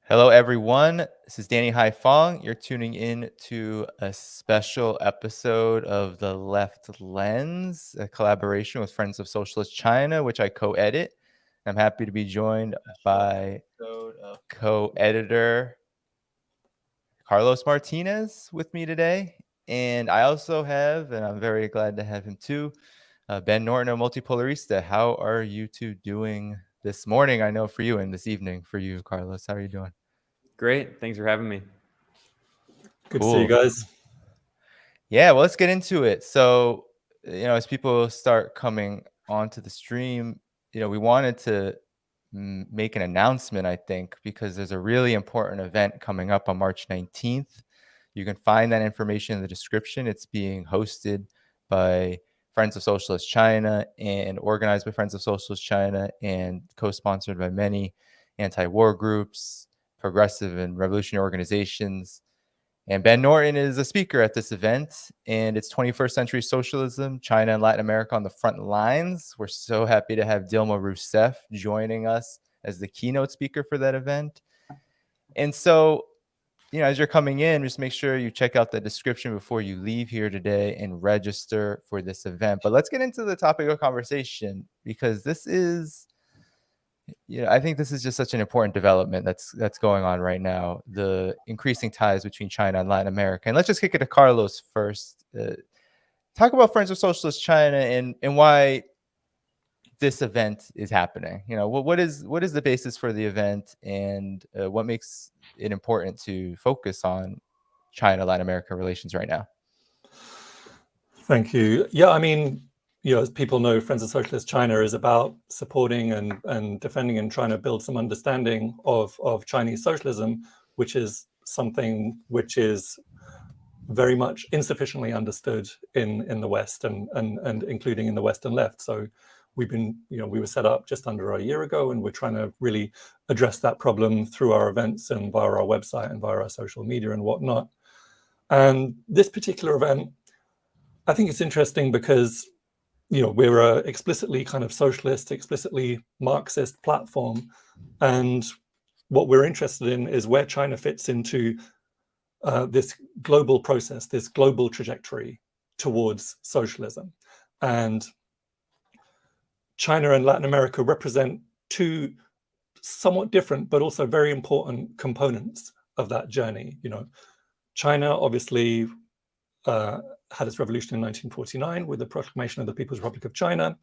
Hello, everyone. This is Danny Haiphong. You're tuning in to a special episode of The Left Lens, a collaboration with Friends of Socialist China, which I co-edit. I'm happy to be joined by co-editor Carlos Martinez with me today. And I also have, and I'm very glad to have him too, Ben Norton of Multipolarista. How are you two doing this morning? I know for you, and this evening for you, Carlos. How are you doing? Great. Thanks for having me. Good to see you guys. Yeah, well, let's get into it. So, as people start coming onto the stream, we wanted to make an announcement, I think, because there's a really important event coming up on March 19th. You can find that information in the description. It's being hosted by Friends of Socialist China and organized by Friends of Socialist China and co-sponsored by many anti-war groups, progressive and revolutionary organizations. And Ben Norton is a speaker at this event, and it's 21st Century Socialism, China and Latin America on the front lines. We're so happy to have Dilma Rousseff joining us as the keynote speaker for that event. And so, as you're coming in, just make sure you check out the description before you leave here today and register for this event. But let's get into the topic of conversation, because this is, I think this is just such an important development that's going on right now, the increasing ties between China and Latin America. And let's just kick it to Carlos first. Talk about Friends of Socialist China and why this event is happening. What is the basis for the event, and what makes it important to focus on China-Latin America relations right now? Thank you. Yeah, I mean, as people know, Friends of Socialist China is about supporting and defending and trying to build some understanding of Chinese socialism, which is something which is very much insufficiently understood in the West and including in the Western left. So we were set up just under a year ago, and we're trying to really address that problem through our events and via our website and via our social media and whatnot. And this particular event, I think it's interesting because we're a explicitly kind of socialist, explicitly Marxist platform, and what we're interested in is where China fits into this global process, this global trajectory towards socialism. And China and Latin America represent two somewhat different but also very important components of that journey. China obviously had its revolution in 1949 with the proclamation of the People's Republic of China.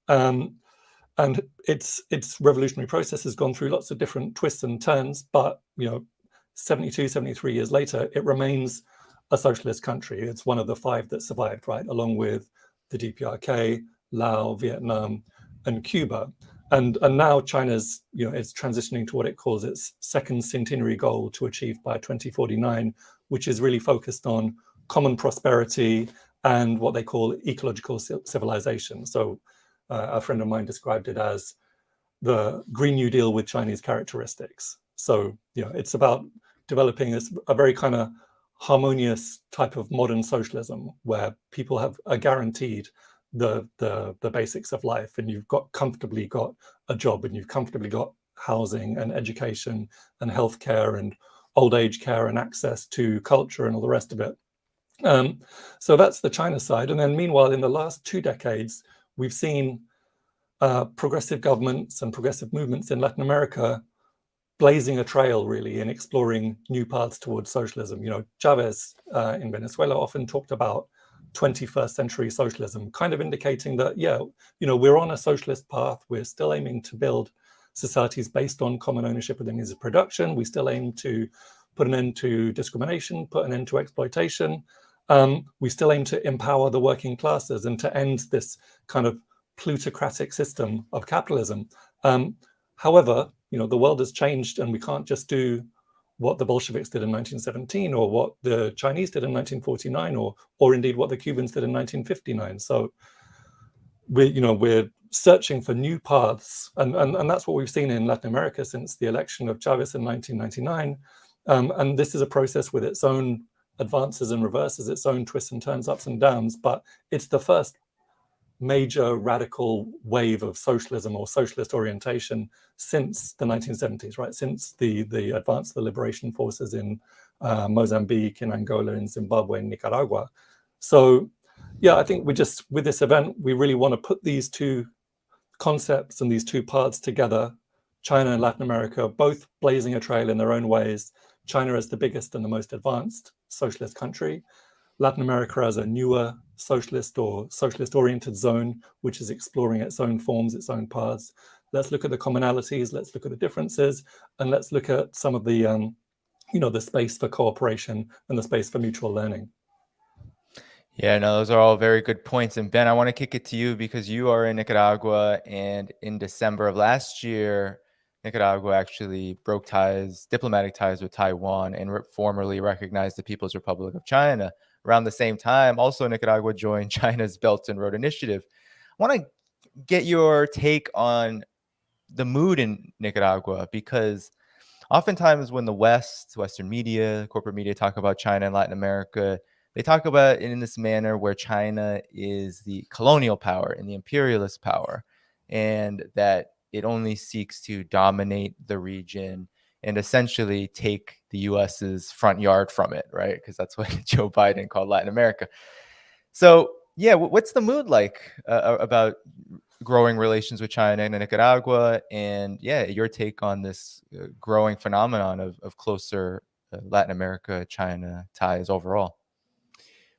And its revolutionary process has gone through lots of different twists and turns, but 72, 73 years later, it remains a socialist country. It's one of the five that survived, right, along with the DPRK, Laos, Vietnam, and Cuba. And now China's, it's transitioning to what it calls its second centenary goal to achieve by 2049, which is really focused on common prosperity and what they call ecological civilization. So a friend of mine described it as the Green New Deal with Chinese characteristics. So it's about developing a very kind of harmonious type of modern socialism where people are guaranteed the basics of life, and you've comfortably got a job, and you've comfortably got housing and education and healthcare and old age care and access to culture and all the rest of it. So that's the China side. And then meanwhile, in the last 2 decades, we've seen progressive governments and progressive movements in Latin America blazing a trail, really, in exploring new paths towards socialism. Chavez in Venezuela often talked about 21st century socialism, kind of indicating that, we're on a socialist path. We're still aiming to build societies based on common ownership of the means of production. We still aim to put an end to discrimination, put an end to exploitation. We still aim to empower the working classes and to end this kind of plutocratic system of capitalism. However, the world has changed, and we can't just do what the Bolsheviks did in 1917 or what the Chinese did in 1949 or indeed what the Cubans did in 1959. So we're searching for new paths, and that's what we've seen in Latin America since the election of Chavez in 1999. And this is a process with its own advances and reverses, its own twists and turns, ups and downs, but it's the first major radical wave of socialism or socialist orientation since the 1970s, right? Since the advance of the liberation forces in Mozambique, in Angola, in Zimbabwe, in Nicaragua. So yeah, I think with this event, we really want to put these two concepts and these two paths together, China and Latin America, both blazing a trail in their own ways. China as the biggest and the most advanced socialist country, Latin America as a newer socialist or socialist-oriented zone, which is exploring its own forms, its own paths. Let's look at the commonalities, let's look at the differences, and let's look at some of the, the space for cooperation and the space for mutual learning. Yeah, no, those are all very good points. And Ben, I want to kick it to you because you are in Nicaragua, and in December of last year, Nicaragua actually broke diplomatic ties with Taiwan, and formally recognized the People's Republic of China. Around the same time, also Nicaragua joined China's Belt and Road Initiative. I want to get your take on the mood in Nicaragua, because oftentimes when the Western media, corporate media talk about China and Latin America, they talk about it in this manner where China is the colonial power and the imperialist power, and that it only seeks to dominate the region and essentially take the US's front yard from it, right? Because that's what Joe Biden called Latin America. So, yeah, what's the mood like about growing relations with China and Nicaragua? And yeah, your take on this growing phenomenon of closer Latin America-China ties overall.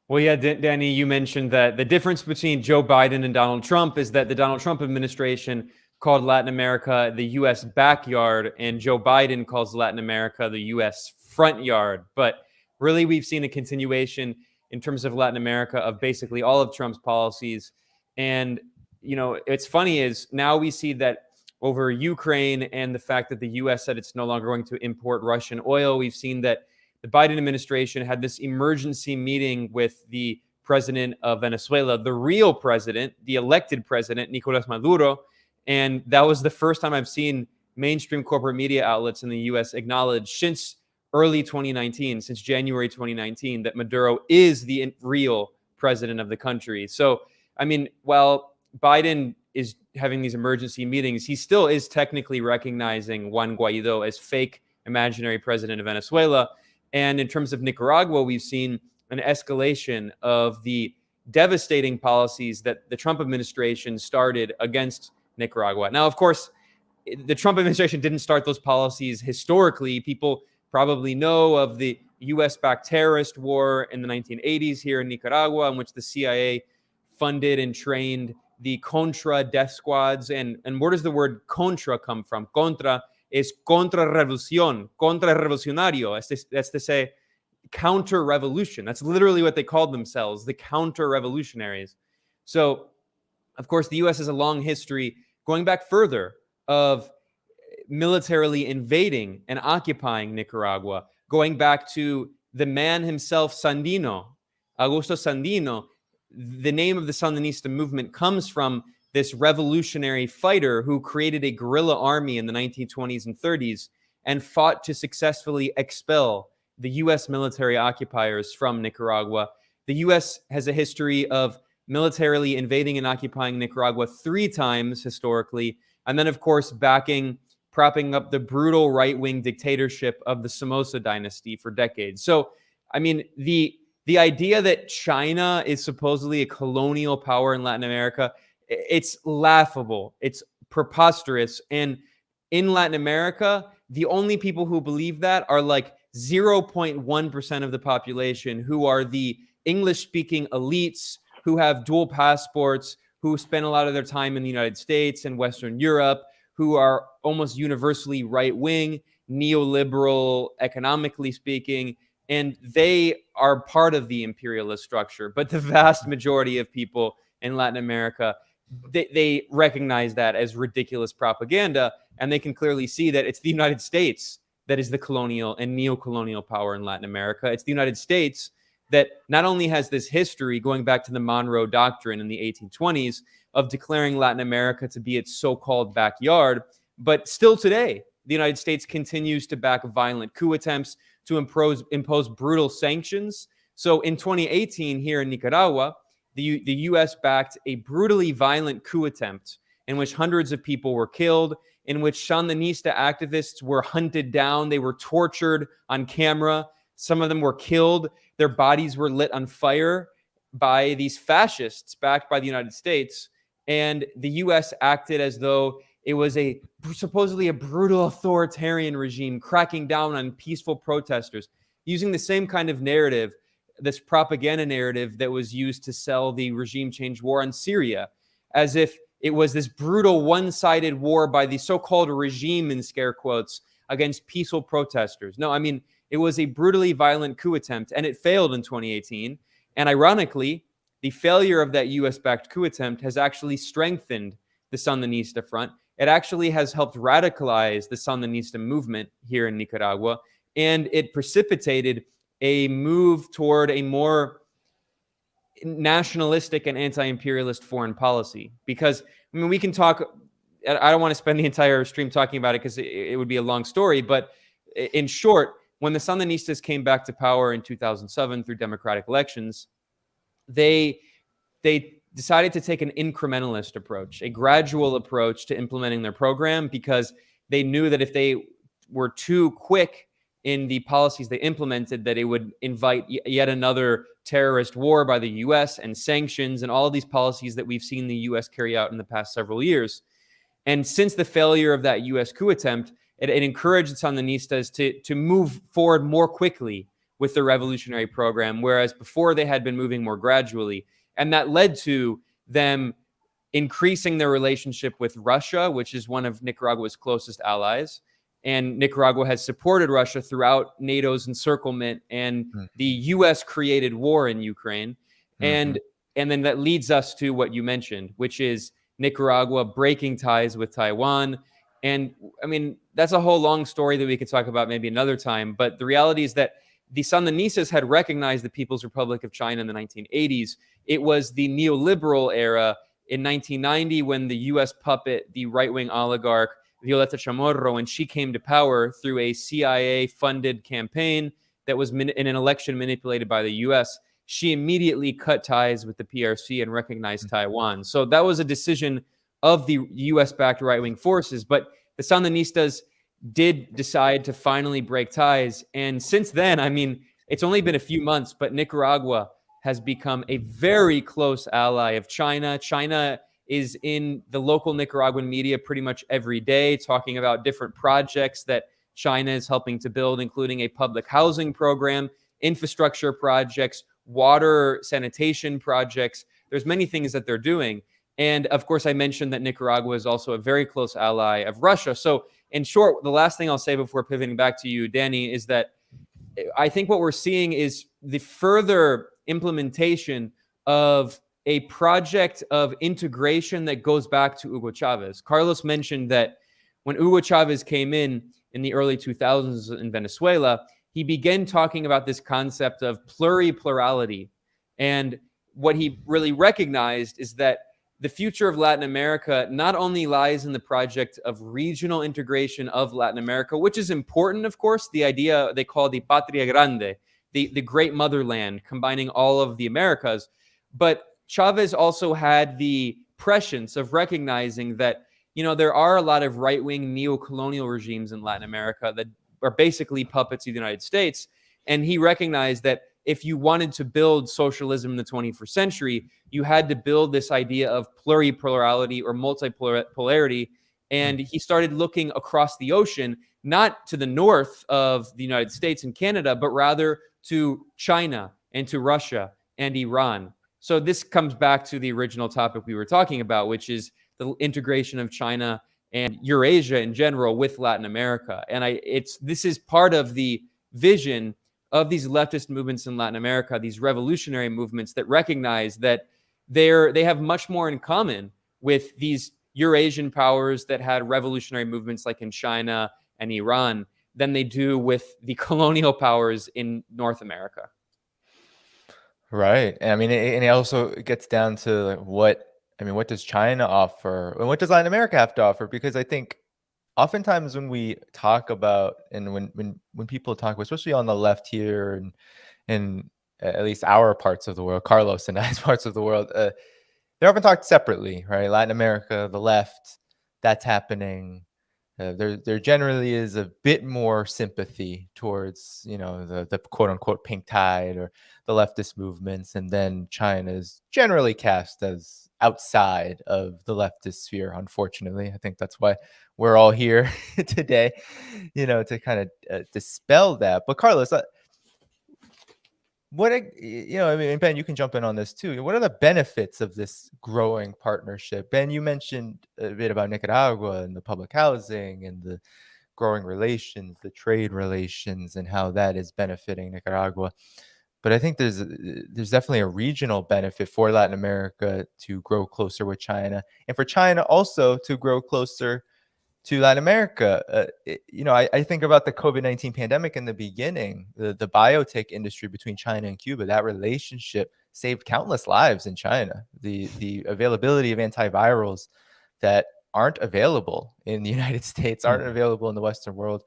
Well, yeah, Danny, you mentioned that the difference between Joe Biden and Donald Trump is that the Donald Trump administration called Latin America the U.S. backyard, and Joe Biden calls Latin America the U.S. front yard. But really, we've seen a continuation in terms of Latin America of basically all of Trump's policies. And, it's funny is now we see that over Ukraine and the fact that the U.S. said it's no longer going to import Russian oil, we've seen that the Biden administration had this emergency meeting with the president of Venezuela, the real president, the elected president, Nicolas Maduro. And that was the first time I've seen mainstream corporate media outlets in the U.S. acknowledge since early 2019, since January 2019, that Maduro is the real president of the country. So, I mean, while Biden is having these emergency meetings, he still is technically recognizing Juan Guaido as fake imaginary president of Venezuela. And in terms of Nicaragua, we've seen an escalation of the devastating policies that the Trump administration started against Nicaragua. Now, of course, the Trump administration didn't start those policies historically. People probably know of the U.S.-backed terrorist war in the 1980s here in Nicaragua, in which the CIA funded and trained the Contra death squads. And where does the word Contra come from? Contra is contra-revolución, contra-revolucionario. That's to say, counter-revolution. That's literally what they called themselves, the counter-revolutionaries. So, of course, the U.S. has a long history, going back further, of militarily invading and occupying Nicaragua, going back to the man himself, Sandino, Augusto Sandino. The name of the Sandinista movement comes from this revolutionary fighter who created a guerrilla army in the 1920s and 30s and fought to successfully expel the U.S. military occupiers from Nicaragua. The U.S. has a history of militarily invading and occupying Nicaragua 3 times historically, and then, of course, propping up the brutal right-wing dictatorship of the Somoza dynasty for decades. So, I mean, the idea that China is supposedly a colonial power in Latin America, it's laughable. It's preposterous. And in Latin America, the only people who believe that are like 0.1% of the population, who are the English-speaking elites who have dual passports, who spend a lot of their time in the United States and Western Europe, who are almost universally right-wing, neoliberal, economically speaking, and they are part of the imperialist structure. But the vast majority of people in Latin America, they recognize that as ridiculous propaganda, and they can clearly see that it's the United States that is the colonial and neo-colonial power in Latin America. It's the United States that not only has this history going back to the Monroe Doctrine in the 1820s of declaring Latin America to be its so-called backyard, but still today, the United States continues to back violent coup attempts to impose brutal sanctions. So in 2018 here in Nicaragua, the the U.S. backed a brutally violent coup attempt in which hundreds of people were killed, in which Sandinista activists were hunted down. They were tortured on camera. Some of them were killed. Their bodies were lit on fire by these fascists backed by the United States. And the U.S. acted as though it was supposedly a brutal authoritarian regime cracking down on peaceful protesters, using the same kind of narrative, this propaganda narrative that was used to sell the regime change war on Syria, as if it was this brutal one-sided war by the so-called regime, in scare quotes, against peaceful protesters. No, I mean, it was a brutally violent coup attempt, and it failed in 2018. And ironically, the failure of that US-backed coup attempt has actually strengthened the Sandinista front. It actually has helped radicalize the Sandinista movement here in Nicaragua, and it precipitated a move toward a more nationalistic and anti-imperialist foreign policy. Because, I mean, we can talk, I don't want to spend the entire stream talking about it because it would be a long story, but in short, when the Sandinistas came back to power in 2007 through democratic elections, they decided to take an incrementalist approach, a gradual approach to implementing their program, because they knew that if they were too quick in the policies they implemented, that it would invite yet another terrorist war by the US and sanctions and all of these policies that we've seen the US carry out in the past several years. And since the failure of that US coup attempt, it encouraged the Sandinistas to move forward more quickly with the revolutionary program, whereas before they had been moving more gradually. And that led to them increasing their relationship with Russia, which is one of Nicaragua's closest allies. And Nicaragua has supported Russia throughout NATO's encirclement and the US-created war in Ukraine. And then that leads us to what you mentioned, which is Nicaragua breaking ties with Taiwan. And I mean, that's a whole long story that we could talk about maybe another time. But the reality is that the Sandinistas had recognized the People's Republic of China in the 1980s. It was the neoliberal era in 1990 when the US puppet, the right-wing oligarch, Violeta Chamorro, when she came to power through a CIA-funded campaign that was in an election manipulated by the US, she immediately cut ties with the PRC and recognized Taiwan. So that was a decision of the US-backed right-wing forces. But the Sandinistas did decide to finally break ties. And since then, I mean, it's only been a few months, but Nicaragua has become a very close ally of China. China is in the local Nicaraguan media pretty much every day, talking about different projects that China is helping to build, including a public housing program, infrastructure projects, water sanitation projects. There's many things that they're doing. And of course, I mentioned that Nicaragua is also a very close ally of Russia. So in short, the last thing I'll say before pivoting back to you, Danny, is that I think what we're seeing is the further implementation of a project of integration that goes back to Hugo Chavez. Carlos mentioned that when Hugo Chavez came in the early 2000s in Venezuela, he began talking about this concept of pluripolarity. And what he really recognized is that the future of Latin America not only lies in the project of regional integration of Latin America, which is important, of course, the idea they call the Patria Grande, the great motherland, combining all of the Americas. But Chavez also had the prescience of recognizing that, you know, there are a lot of right-wing neo-colonial regimes in Latin America that are basically puppets of the United States. And he recognized that if you wanted to build socialism in the 21st century, you had to build this idea of pluripolarity or multipolarity. And he started looking across the ocean, not to the north of the United States and Canada, but rather to China and to Russia and Iran. So this comes back to the original topic we were talking about, which is the integration of China and Eurasia in general with Latin America. And this is part of the vision of these leftist movements in Latin America, these revolutionary movements that recognize that they have much more in common with these Eurasian powers that had revolutionary movements like in China and Iran than they do with the colonial powers in North America. Right. And I mean, and it also gets down to like what does China offer and what does Latin America have to offer? Because I think oftentimes when we talk about and when people talk, especially on the left here and at least our parts of the world, Carlos and I's parts of the world, they're often talked separately, right? Latin America, the left, that's happening. There generally is a bit more sympathy towards, the quote unquote pink tide or the leftist movements, and then China is generally cast as outside of the leftist sphere. Unfortunately, I think that's why we're all here today, to kind of dispel that. But Carlos, I mean, Ben, you can jump in on this too. What are the benefits of this growing partnership? Ben, you mentioned a bit about Nicaragua and the public housing and the growing relations, the trade relations, and how that is benefiting Nicaragua. But I think there's definitely a regional benefit for Latin America to grow closer with China, and for China also to grow closer to Latin America. I think about the COVID-19 pandemic in the beginning, the biotech industry between China and Cuba, that relationship saved countless lives in China. The availability of antivirals that aren't available in the United States, aren't available in the Western world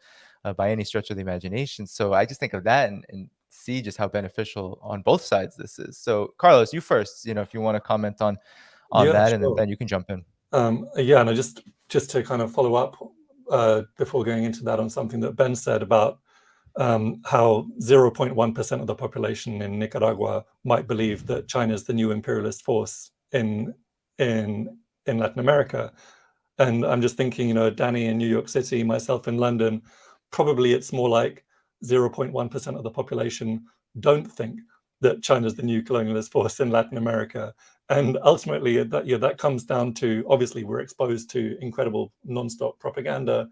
by any stretch of the imagination. So I just think of that and see just how beneficial on both sides this is. So Carlos, you first, if you want to comment on that, and then sure. Ben, you can jump in. And I just to kind of follow up before going into that on something that Ben said about how 0.1% of the population in Nicaragua might believe that China is the new imperialist force in Latin America. And I'm just thinking, Danny in New York City, myself in London, probably it's more like 0.1% of the population don't think that China's the new colonialist force in Latin America. And ultimately, that comes down to, obviously, we're exposed to incredible nonstop propaganda,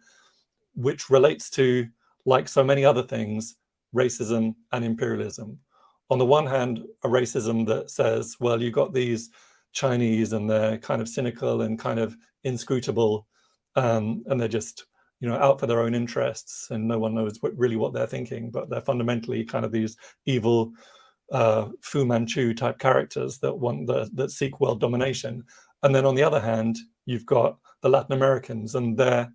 which relates to, like so many other things, racism and imperialism. On the one hand, a racism that says, well, you got these Chinese and they're kind of cynical and kind of inscrutable, and they're just out for their own interests, and no one knows really what they're thinking, but they're fundamentally kind of these evil Fu Manchu type characters that seek world domination. And then on the other hand, you've got the Latin Americans, and they're,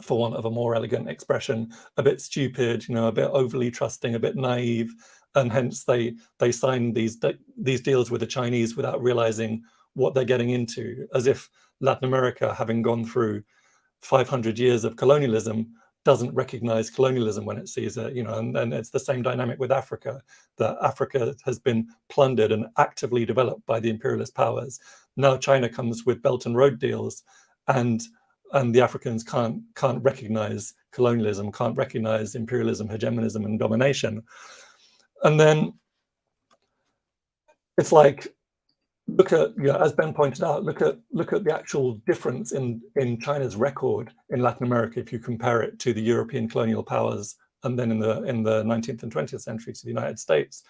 for want of a more elegant expression, a bit stupid, a bit overly trusting, a bit naive, and hence they sign these deals with the Chinese without realizing what they're getting into, as if Latin America, having gone through 500 years of colonialism, doesn't recognize colonialism when it sees it, and it's the same dynamic with Africa, that Africa has been plundered and actively developed by the imperialist powers. Now China comes with Belt and Road deals, and the Africans can't recognize colonialism, can't recognize imperialism, hegemonism, and domination. And then it's like, look at, as Ben pointed out, look at the actual difference in China's record in Latin America if you compare it to the European colonial powers, and then in the 19th and 20th century to the United States.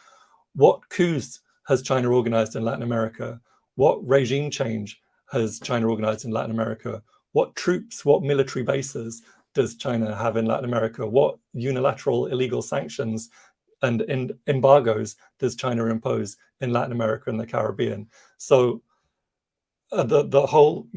What coups has China organized in Latin America? What regime change has China organized in Latin America? What troops, what military bases does China have in Latin America? What unilateral illegal sanctions and embargoes does China impose in Latin America and the Caribbean? So the whole,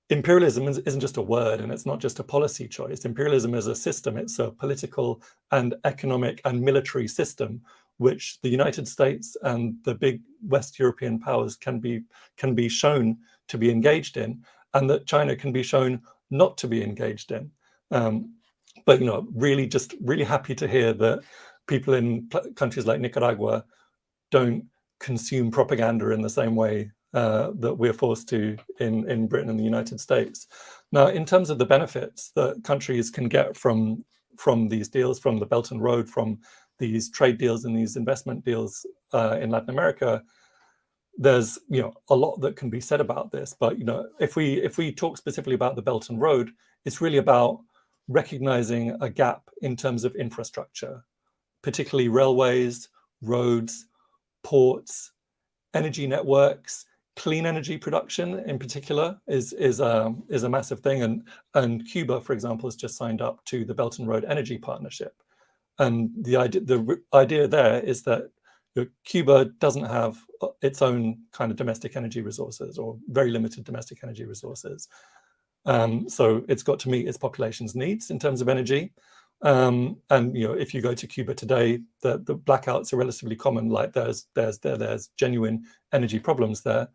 imperialism isn't just a word, and it's not just a policy choice. Imperialism is a system. It's a political and economic and military system, which the United States and the big West European powers can be shown to be engaged in, and that China can be shown not to be engaged in. But really happy to hear that people in countries like Nicaragua don't consume propaganda in the same way that we're forced to in Britain and the United States. Now, in terms of the benefits that countries can get from these deals, from the Belt and Road, from these trade deals and these investment deals in Latin America, there's a lot that can be said about this. But if we talk specifically about the Belt and Road, it's really about recognizing a gap in terms of infrastructure, particularly railways, roads, ports, energy networks. Clean energy production in particular is a massive thing, and Cuba, for example, has just signed up to the Belt and Road Energy Partnership. And the idea there is that Cuba doesn't have its own kind of domestic energy resources, or very limited domestic energy resources. So it's got to meet its population's needs in terms of energy. And if you go to Cuba today, the blackouts are relatively common. Like there's genuine energy problems there.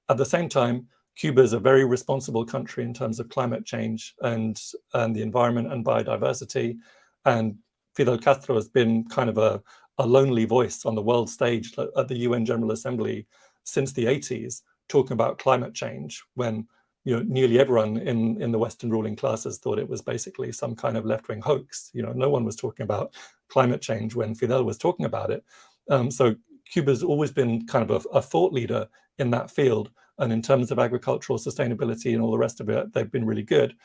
At the same time, Cuba is a very responsible country in terms of climate change and the environment and biodiversity. And Fidel Castro has been kind of a lonely voice on the world stage at the UN General Assembly since the 80s, talking about climate change, when nearly everyone in the Western ruling classes thought it was basically some kind of left-wing hoax. No one was talking about climate change when Fidel was talking about it. So Cuba's always been kind of a thought leader in that field. And in terms of agricultural sustainability and all the rest of it, they've been really good.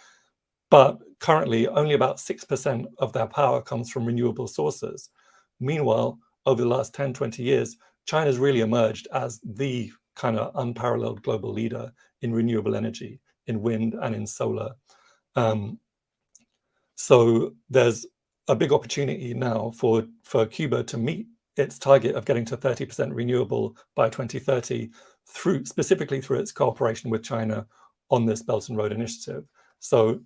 But currently, only about 6% of their power comes from renewable sources. Meanwhile, over the last 10, 20 years, China's really emerged as the kind of unparalleled global leader in renewable energy, in wind and in solar. So there's a big opportunity now for Cuba to meet its target of getting to 30% renewable by 2030, specifically through its cooperation with China on this Belt and Road Initiative. So,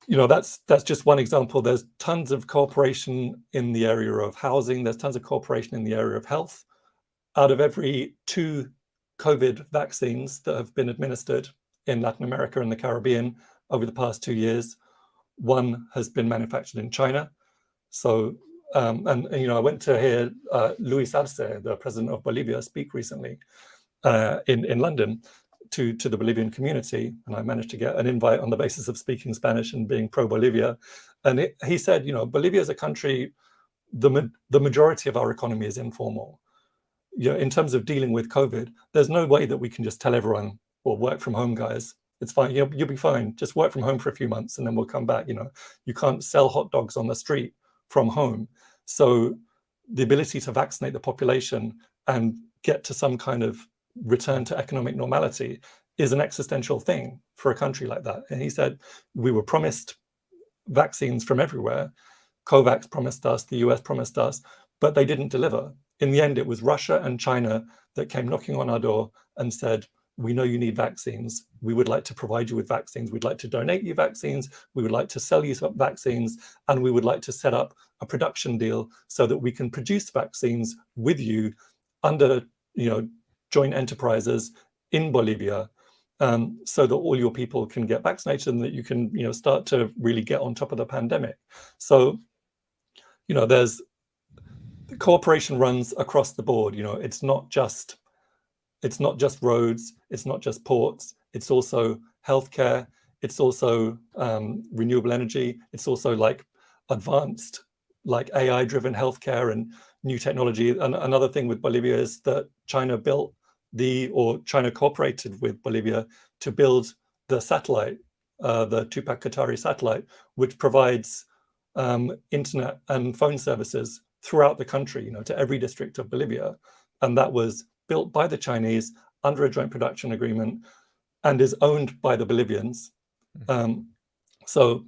that's just one example. There's tons of cooperation in the area of housing. There's tons of cooperation in the area of health. Out of every 2 COVID vaccines that have been administered in Latin America and the Caribbean over the past 2 years, 1 has been manufactured in China. So, I went to hear Luis Arce, the president of Bolivia, speak recently in London to the Bolivian community, and I managed to get an invite on the basis of speaking Spanish and being pro-Bolivia. And he said, Bolivia is a country, the majority of our economy is informal. In terms of dealing with COVID, there's no way that we can just tell everyone, well, work from home, guys. It's fine. You'll be fine. Just work from home for a few months and then we'll come back. You can't sell hot dogs on the street from home. So the ability to vaccinate the population and get to some kind of return to economic normality is an existential thing for a country like that. And he said, we were promised vaccines from everywhere. COVAX promised us, the US promised us, but they didn't deliver. In the end, it was Russia and China that came knocking on our door and said, we know you need vaccines. We would like to provide you with vaccines. We'd like to donate you vaccines. We would like to sell you some vaccines. And we would like to set up a production deal so that we can produce vaccines with you under, joint enterprises in Bolivia, so that all your people can get vaccinated and that you can, start to really get on top of the pandemic. So, there's cooperation runs across the board. It's not just roads, it's not just ports, it's also healthcare, it's also renewable energy, it's also like advanced, like AI-driven healthcare and new technology. And another thing with Bolivia is that China cooperated with Bolivia to build the satellite, the Tupac Katari satellite, which provides internet and phone services throughout the country, to every district of Bolivia. And that was built by the Chinese under a joint production agreement and is owned by the Bolivians. So,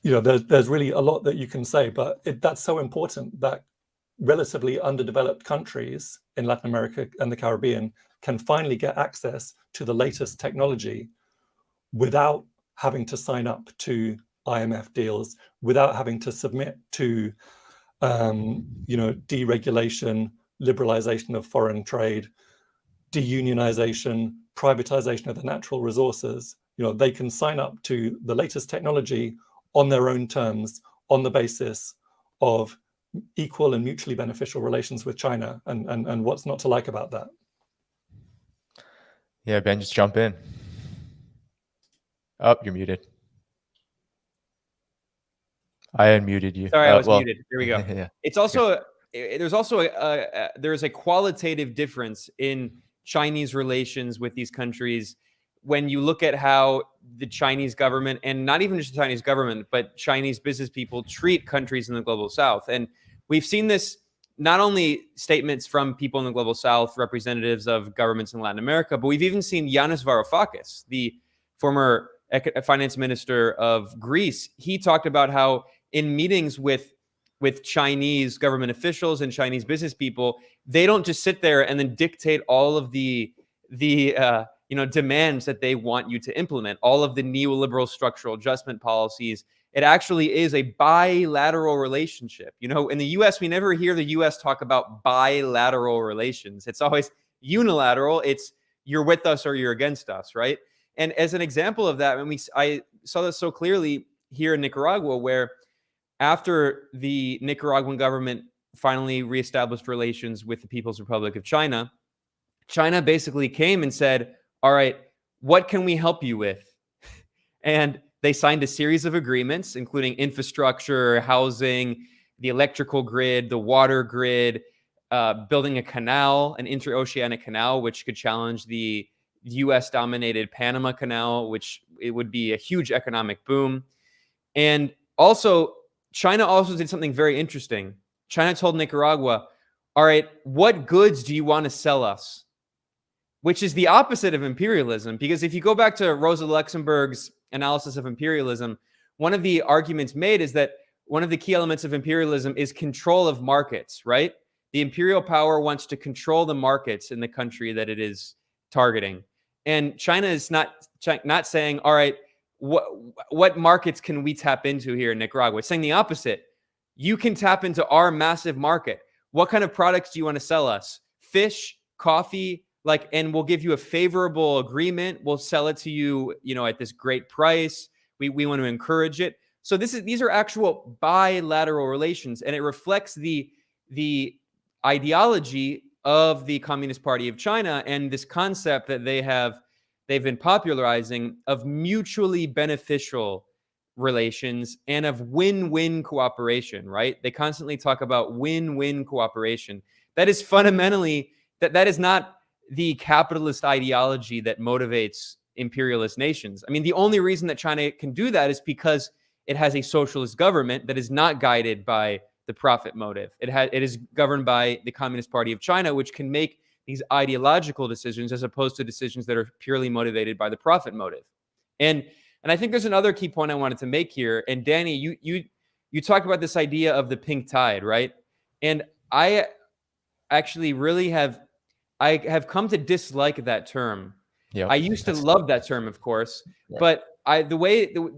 there's really a lot that you can say, but that's so important that relatively underdeveloped countries in Latin America and the Caribbean can finally get access to the latest technology without having to sign up to IMF deals, without having to submit to, deregulation, liberalization of foreign trade, deunionization, privatization of the natural resources. They can sign up to the latest technology on their own terms, on the basis of equal and mutually beneficial relations with China. And what's not to like about that? Yeah, Ben, just jump in. Oh, you're muted. I unmuted you. Sorry, I was muted. Here we go. Yeah. It's also there's a qualitative difference in Chinese relations with these countries when you look at how the Chinese government, and not even just the Chinese government, but Chinese business people treat countries in the global south. And we've seen this not only statements from people in the global south, representatives of governments in Latin America, but we've even seen Yanis Varoufakis, the former finance minister of Greece. He talked about how in meetings with Chinese government officials and Chinese business people, they don't just sit there and then dictate all of the demands that they want you to implement, all of the neoliberal structural adjustment policies it actually is a bilateral relationship. You know, in the US, we never hear the US talk about bilateral relations. It's always unilateral. It's you're with us or you're against us, right? And as an example of that, I saw this so clearly here in Nicaragua, where after the Nicaraguan government finally reestablished relations with the People's Republic of China, China basically came and said, all right, what can we help you with? And they signed a series of agreements, including infrastructure, housing, the electrical grid, the water grid, building a canal, an interoceanic canal, which could challenge the US-dominated Panama Canal, which it would be a huge economic boom. And also, China also did something very interesting. China told Nicaragua, all right, what goods do you want to sell us? Which is the opposite of imperialism. Because if you go back to Rosa Luxemburg's analysis of imperialism, one of the arguments made is that one of the key elements of imperialism is control of markets, right? The imperial power wants to control the markets in the country that it is targeting. And China is not saying, all right, what markets can we tap into here in Nicaragua? It's saying the opposite. You can tap into our massive market. What kind of products do you want to sell us? Fish, coffee, and we'll give you a favorable agreement. We'll sell it to you, at this great price. We want to encourage it. So these are actual bilateral relations, and it reflects the ideology of the Communist Party of China and this concept that they've been popularizing of mutually beneficial relations and of win-win cooperation, right? They constantly talk about win-win cooperation. That is fundamentally, that is not the capitalist ideology that motivates imperialist nations. I mean, the only reason that China can do that is because it has a socialist government that is not guided by the profit motive. It is governed by the Communist Party of China, which can make these ideological decisions as opposed to decisions that are purely motivated by the profit motive. And I think there's another key point I wanted to make here. And Danny, you talked about this idea of the pink tide, right? And I actually really have come to dislike that term. Yep. I used to love that term, of course, yeah. But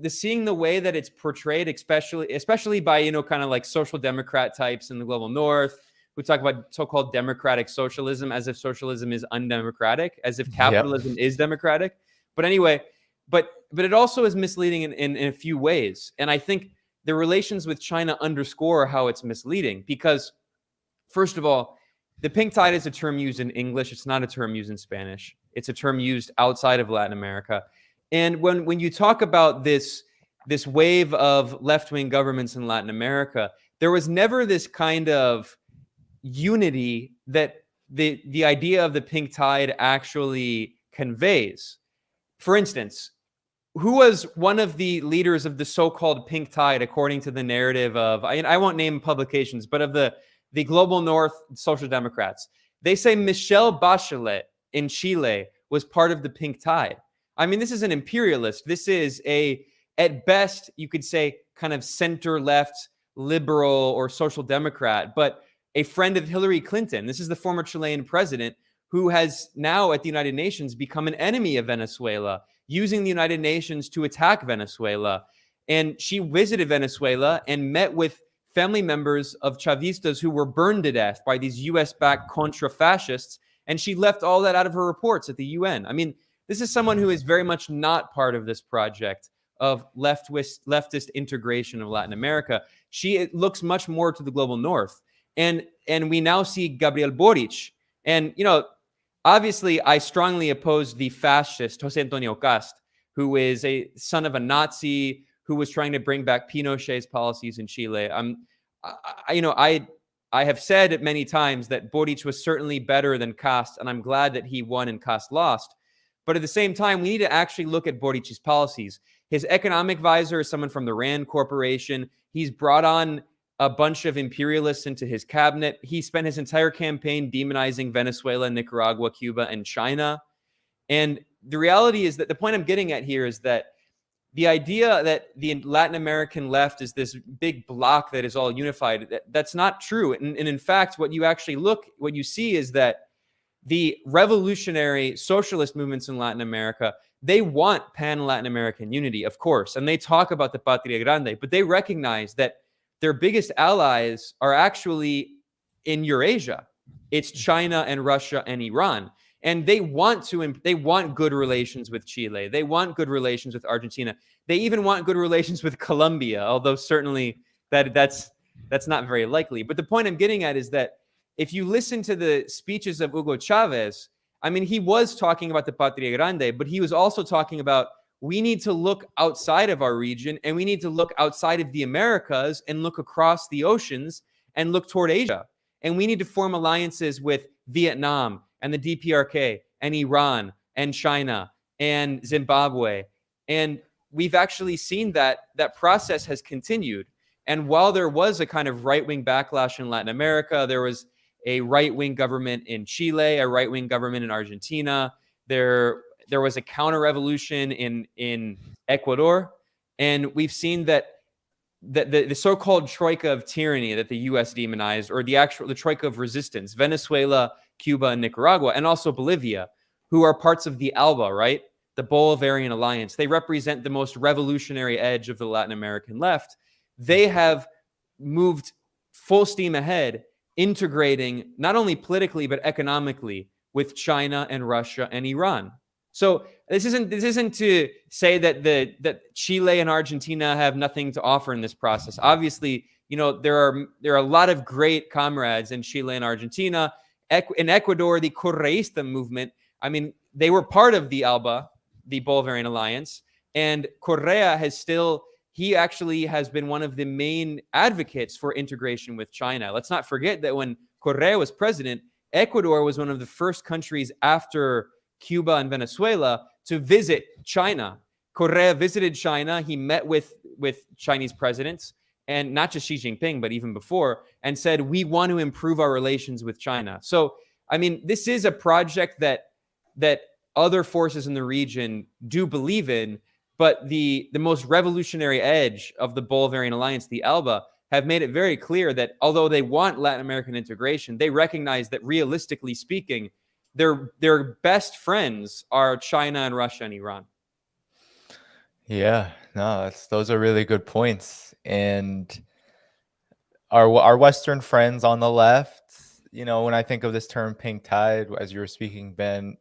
seeing the way that it's portrayed, especially by, kind of like social democrat types in the global north, who talk about so-called democratic socialism as if socialism is undemocratic, as if capitalism is democratic. But anyway, but it also is misleading in a few ways. And I think the relations with China underscore how it's misleading because, first of all, the pink tide is a term used in English. It's not a term used in Spanish. It's a term used outside of Latin America. And when you talk about this wave of left-wing governments in Latin America, there was never this kind of unity that the idea of the pink tide actually conveys. For instance, who was one of the leaders of the so-called pink tide, according to the narrative of, I won't name publications, but of the global north social democrats? They say Michelle Bachelet in Chile was part of the pink tide. I mean, this is an imperialist. This is at best, you could say kind of center-left liberal or social democrat, but a friend of Hillary Clinton. This is the former Chilean president who has now at the United Nations become an enemy of Venezuela, using the United Nations to attack Venezuela. And she visited Venezuela and met with family members of Chavistas who were burned to death by these US-backed Contra-fascists, and she left all that out of her reports at the UN. I mean, this is someone who is very much not part of this project of leftist integration of Latin America. She looks much more to the global north. And we now see Gabriel Boric. And, obviously, I strongly oppose the fascist José Antonio Cast, who is a son of a Nazi who was trying to bring back Pinochet's policies in Chile. I have said many times that Boric was certainly better than Cast, and I'm glad that he won and Cast lost. But at the same time, we need to actually look at Boric's policies. His economic advisor is someone from the Rand Corporation. He's brought on a bunch of imperialists into his cabinet. He spent his entire campaign demonizing Venezuela, Nicaragua, Cuba, and China. And the reality is that the point I'm getting at here is that the idea that the Latin American left is this big bloc that is all unified, that's not true. And in fact, what you see is that the revolutionary socialist movements in Latin America, they want pan-Latin American unity, of course, and they talk about the Patria Grande, but they recognize that their biggest allies are actually in Eurasia. It's China and Russia and Iran. And they want good relations with Chile. They want good relations with Argentina. They even want good relations with Colombia, although certainly that's not very likely. But the point I'm getting at is that if you listen to the speeches of Hugo Chavez, I mean, he was talking about the Patria Grande, but he was also talking about we need to look outside of our region, and we need to look outside of the Americas and look across the oceans and look toward Asia. And we need to form alliances with Vietnam and the DPRK and Iran and China and Zimbabwe. And we've actually seen that process has continued. And while there was a kind of right-wing backlash in Latin America, there was a right-wing government in Chile, a right-wing government in Argentina. There was a counter-revolution in Ecuador. And we've seen that the so-called troika of tyranny that the U.S. demonized, or the troika of resistance, Venezuela, Cuba, and Nicaragua, and also Bolivia, who are parts of the ALBA, right? The Bolivarian Alliance. They represent the most revolutionary edge of the Latin American left. They have moved full steam ahead, integrating not only politically but economically with China and Russia and Iran. So this isn't to say that Chile and Argentina have nothing to offer in this process. Obviously, there are a lot of great comrades in Chile and Argentina. In Ecuador, the Correísta movement, I mean, they were part of the ALBA, the Bolivarian Alliance, and Correa he actually has been one of the main advocates for integration with China. Let's not forget that when Correa was president, Ecuador was one of the first countries after Cuba and Venezuela to visit China. Correa visited China. He met with Chinese presidents, and not just Xi Jinping, but even before, and said, we want to improve our relations with China. So, I mean, this is a project that other forces in the region do believe in, but the most revolutionary edge of the Bolivarian Alliance, the ALBA, have made it very clear that although they want Latin American integration, they recognize that realistically speaking, their best friends are China and Russia and Iran. Yeah, no, those are really good points. And our Western friends on the left, when I think of this term pink tide, as you were speaking, Ben,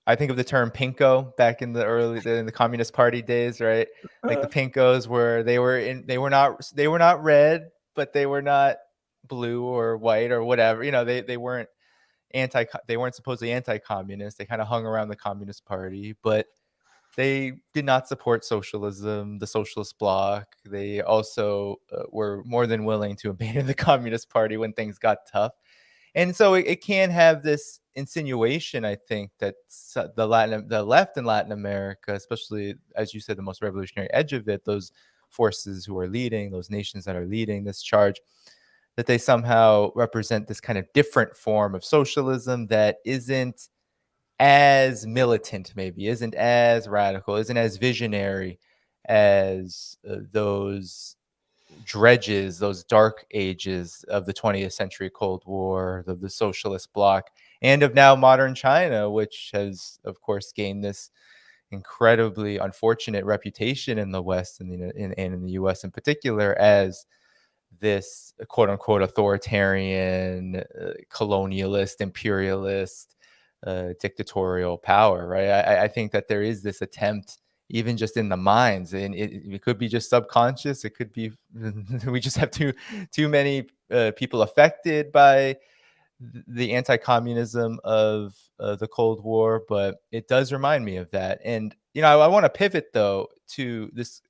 I think of the term pinko back in the Communist Party days, right? Like the pinkos they were not red, but they were not blue or white or whatever. They weren't supposedly anti-communist. They kind of hung around the Communist Party, but they did not support socialism, the socialist bloc. They also were more than willing to abandon the Communist Party when things got tough. And so it can have this insinuation, I think, that the left in Latin America, especially, as you said, the most revolutionary edge of it, those forces who are leading, those nations that are leading this charge, that they somehow represent this kind of different form of socialism that isn't as militant, maybe, isn't as radical, isn't as visionary as those dredges, those dark ages of the 20th century Cold War, of the socialist bloc, and of now modern China, which has, of course, gained this incredibly unfortunate reputation in the West and in the US in particular as this quote unquote authoritarian, colonialist, imperialist, dictatorial power, right? I think that there is this attempt, even just in the minds, and it could be just subconscious. It could be we just have too many people affected by the anti-communism of the Cold War, but it does remind me of that. And I want to pivot though to this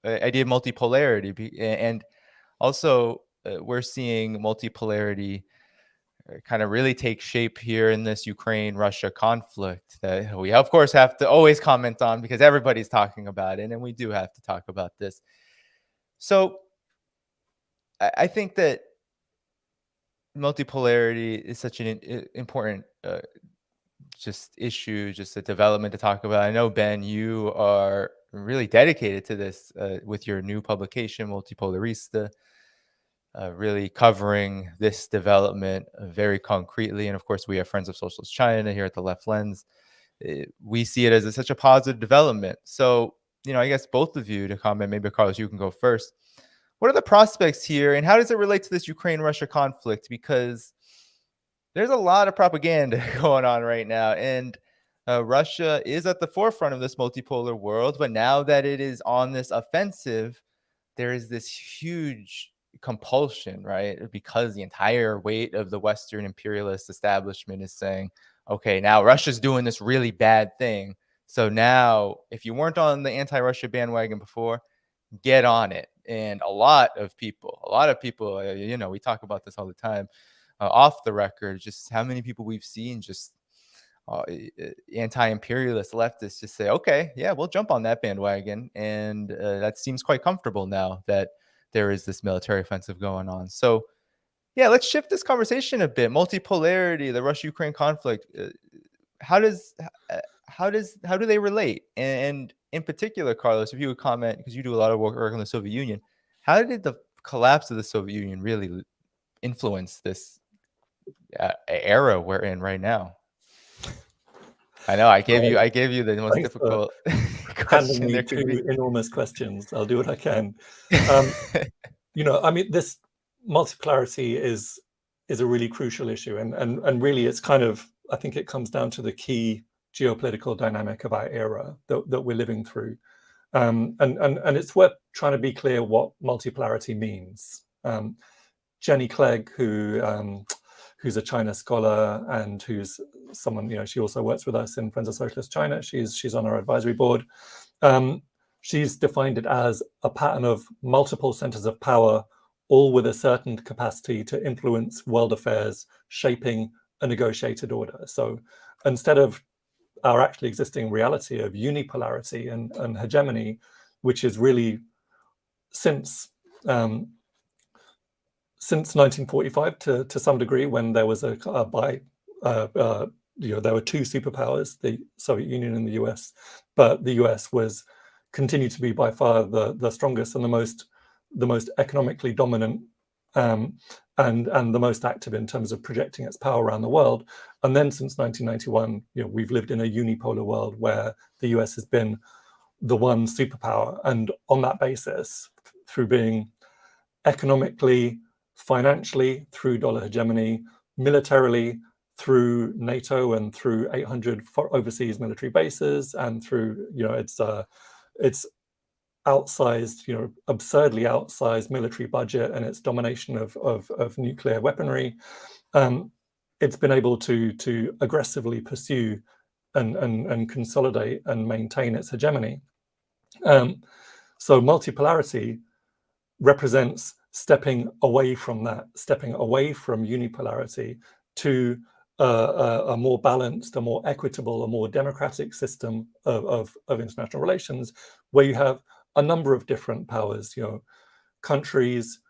idea of multipolarity, and also we're seeing multipolarity kind of really take shape here in this Ukraine-Russia conflict that we, of course, have to always comment on because everybody's talking about it, and we do have to talk about this. So I think that multipolarity is such an important just issue, just a development to talk about. I know, Ben, you are really dedicated to this with your new publication, Multipolarista, really covering this development very concretely. And of course, we have Friends of Socialist China here at the Left Lens we see it as such a positive development. So, I guess both of you to comment, maybe Carlos, you can go first. What are the prospects here, and how does it relate to this Ukraine-Russia conflict? Because there's a lot of propaganda going on right now, and Russia is at the forefront of this multipolar world, but now that it is on this offensive, there is this huge compulsion, right? Because the entire weight of the Western imperialist establishment is saying, okay, now Russia's doing this really bad thing. So now, if you weren't on the anti-Russia bandwagon before, get on it. And a lot of people, we talk about this all the time off the record, just how many people we've seen just anti-imperialist leftists just say, okay, yeah, we'll jump on that bandwagon. And that seems quite comfortable now that there is this military offensive going on. So yeah, let's shift this conversation a bit. Multipolarity, the Russia-Ukraine conflict, how do they relate? And in particular, Carlos, if you would comment, because you do a lot of work on the Soviet Union, how did the collapse of the Soviet Union really influence this era we're in right now? I know I gave you the most difficult question. Handing me two enormous questions. I'll do what I can. I mean, this multipolarity is a really crucial issue, and really, it's kind of, I think it comes down to the key geopolitical dynamic of our era that we're living through, and it's worth trying to be clear what multipolarity means. Jenny Clegg, who's a China scholar and who's someone, she also works with us in Friends of Socialist China. She's on our advisory board. She's defined it as a pattern of multiple centers of power, all with a certain capacity to influence world affairs, shaping a negotiated order. So instead of our actually existing reality of unipolarity and hegemony, which is really since 1945 to some degree, when there was there were two superpowers, the Soviet Union and the US, but the US continued to be by far the strongest and the most economically dominant, and the most active in terms of projecting its power around the world. And then since 1991, we've lived in a unipolar world where the US has been the one superpower, and on that basis, through being economically, financially, through dollar hegemony, militarily, through NATO and through 800 overseas military bases, and through its outsized, absurdly outsized military budget and its domination of nuclear weaponry, it's been able to aggressively pursue and consolidate and maintain its hegemony. So multipolarity represents stepping away from that, stepping away from unipolarity to a more balanced, a more equitable, a more democratic system of international relations, where you have a number of different powers, countries,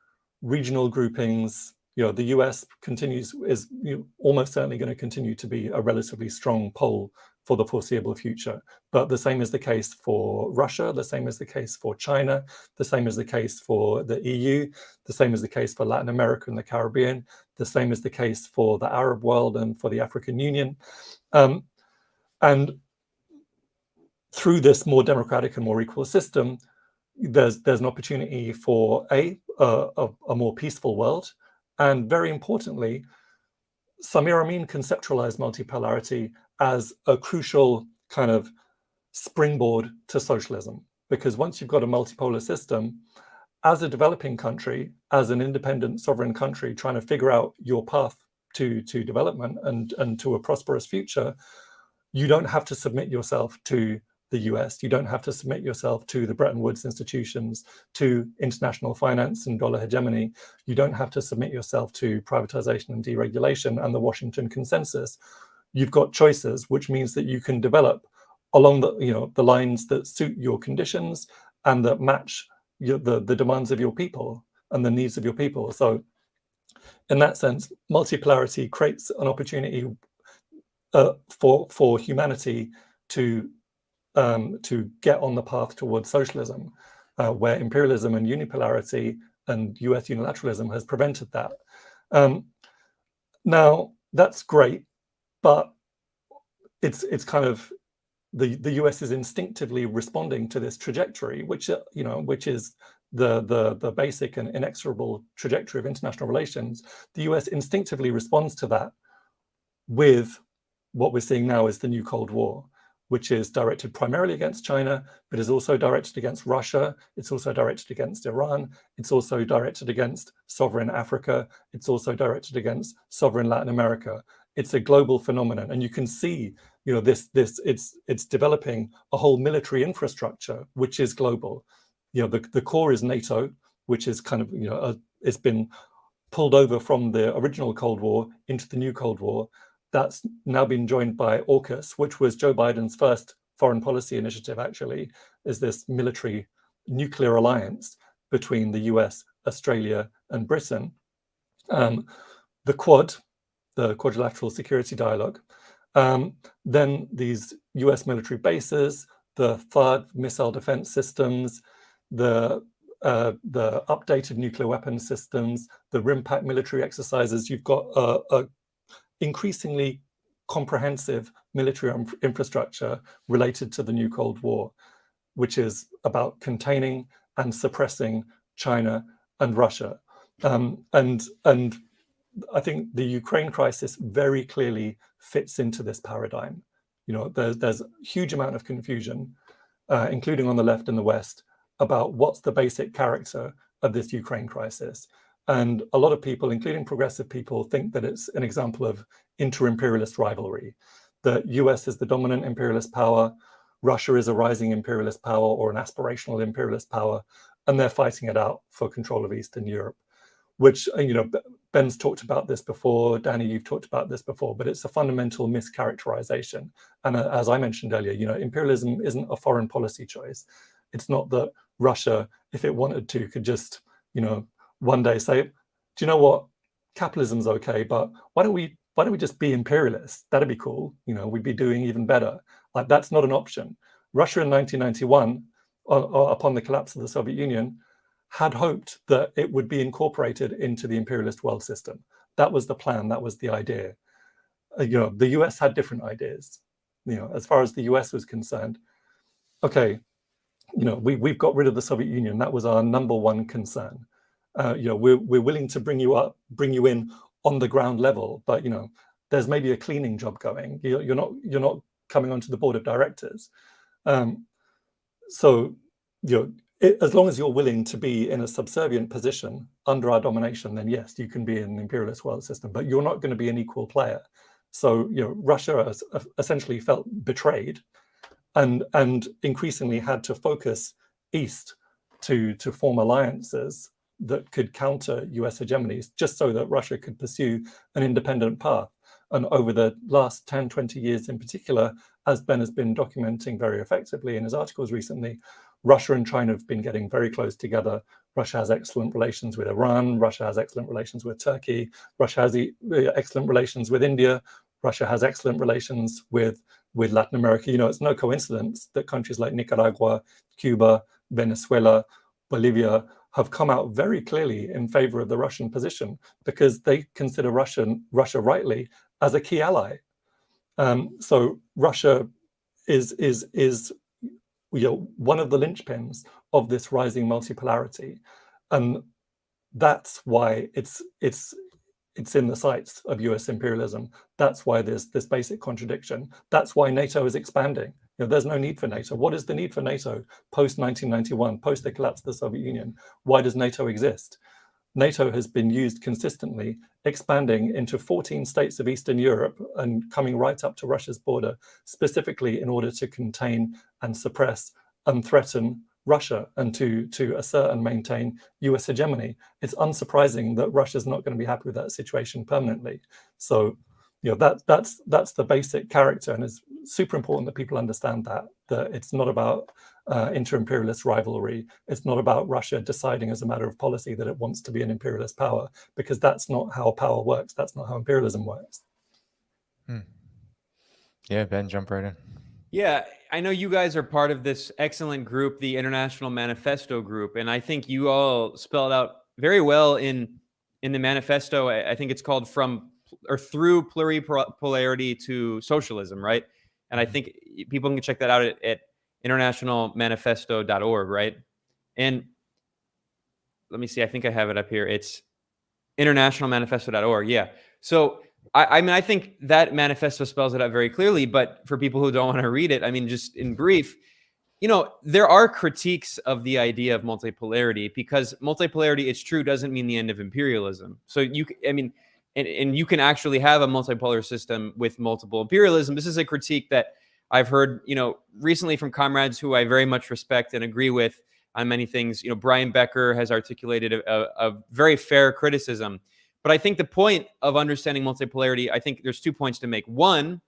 regional groupings. The US is almost certainly going to continue to be a relatively strong pole for the foreseeable future. But the same is the case for Russia, the same is the case for China, the same is the case for the EU, the same is the case for Latin America and the Caribbean, the same is the case for the Arab world and for the African Union. And through this more democratic and more equal system, there's an opportunity for a more peaceful world. And very importantly, Samir Amin conceptualized multipolarity as a crucial kind of springboard to socialism. Because once you've got a multipolar system, as a developing country, as an independent sovereign country trying to figure out your path to development and to a prosperous future, you don't have to submit yourself to the US. You don't have to submit yourself to the Bretton Woods institutions, to international finance and dollar hegemony. You don't have to submit yourself to privatization and deregulation and the Washington Consensus. You've got choices, which means that you can develop along the lines that suit your conditions and that match the demands of your people and the needs of your people. So in that sense, multipolarity creates an opportunity for humanity to get on the path towards socialism, where imperialism and unipolarity and US unilateralism has prevented that. Now, that's great, but it's kind of the US is instinctively responding to this trajectory, which is the basic and inexorable trajectory of international relations. The US instinctively responds to that with what we're seeing now is the new Cold War, which is directed primarily against China, but is also directed against Russia. It's also directed against Iran. It's also directed against sovereign Africa. It's also directed against sovereign Latin America. It's a global phenomenon, and you can see, it's developing a whole military infrastructure which is global. The core is NATO, which is kind of it's been pulled over from the original Cold War into the new Cold War. That's now been joined by AUKUS, which was Joe Biden's first foreign policy initiative, actually, is this military nuclear alliance between the US, Australia, and Britain. The Quad, the Quadrilateral Security Dialogue, then these US military bases, the THAAD missile defense systems, the updated nuclear weapons systems, the RIMPAC military exercises. You've got a increasingly comprehensive military infrastructure related to the new Cold War, which is about containing and suppressing China and Russia. And I think the Ukraine crisis very clearly fits into this paradigm. There's a huge amount of confusion, including on the left and the West, about what's the basic character of this Ukraine crisis. And a lot of people, including progressive people, think that it's an example of inter-imperialist rivalry. The US is the dominant imperialist power, Russia is a rising imperialist power or an aspirational imperialist power, and they're fighting it out for control of Eastern Europe, which, Ben's talked about this before, Danny, you've talked about this before, but it's a fundamental mischaracterization. And as I mentioned earlier, imperialism isn't a foreign policy choice. It's not that Russia, if it wanted to, could just, one day say, do you know what, capitalism's okay, but why don't we just be imperialists? That'd be cool. We'd be doing even better. Like, that's not an option. Russia in 1991, upon the collapse of the Soviet Union, had hoped that it would be incorporated into the imperialist world system. That was the plan. That was the idea. The US had different ideas. As far as the US was concerned, okay, we've got rid of the Soviet Union. That was our number one concern. We're willing to bring you in on the ground level, but there's maybe a cleaning job going. You're not coming onto the board of directors. So as long as you're willing to be in a subservient position under our domination, then yes, you can be in the imperialist world system, but you're not going to be an equal player. So Russia has essentially felt betrayed, and increasingly had to focus east to form alliances that could counter US hegemonies, just so that Russia could pursue an independent path. And over the last 10, 20 years in particular, as Ben has been documenting very effectively in his articles recently, Russia and China have been getting very close together. Russia has excellent relations with Iran. Russia has excellent relations with Turkey. Russia has excellent relations with India. Russia has excellent relations with Latin America. It's no coincidence that countries like Nicaragua, Cuba, Venezuela, Bolivia have come out very clearly in favor of the Russian position, because they consider Russia rightly as a key ally. So Russia is one of the linchpins of this rising multipolarity, and that's why it's in the sights of US imperialism. That's why there's this basic contradiction. That's why NATO is expanding. There's no need for NATO. What is the need for NATO post 1991, post the collapse of the Soviet Union? Why does NATO exist? NATO has been used consistently, expanding into 14 states of Eastern Europe and coming right up to Russia's border, specifically in order to contain and suppress and threaten Russia and to assert and maintain US hegemony. It's unsurprising that Russia's not going to be happy with that situation permanently. So, that's the basic character, and it's super important that people understand that it's not about inter-imperialist rivalry. It's not about Russia deciding as a matter of policy that it wants to be an imperialist power, because that's not how power works. That's not how imperialism works. Yeah, Ben, jump right in. Yeah, I know you guys are part of this excellent group, the International Manifesto Group, and I think you all spelled out very well in the manifesto. I think it's called Through Pluripolarity to Socialism, right? And I think people can check that out at internationalmanifesto.org, right? And let me see, I think I have it up here. It's internationalmanifesto.org. Yeah. So I mean, I think that manifesto spells it out very clearly, but for people who don't want to read it, I mean, just in brief, there are critiques of the idea of multipolarity, because multipolarity, it's true, doesn't mean the end of imperialism. So and you can actually have a multipolar system with multiple imperialism. This is a critique that I've heard, recently from comrades who I very much respect and agree with on many things. Brian Becker has articulated a very fair criticism. But I think the point of understanding multipolarity, I think there's 2 points to make. One,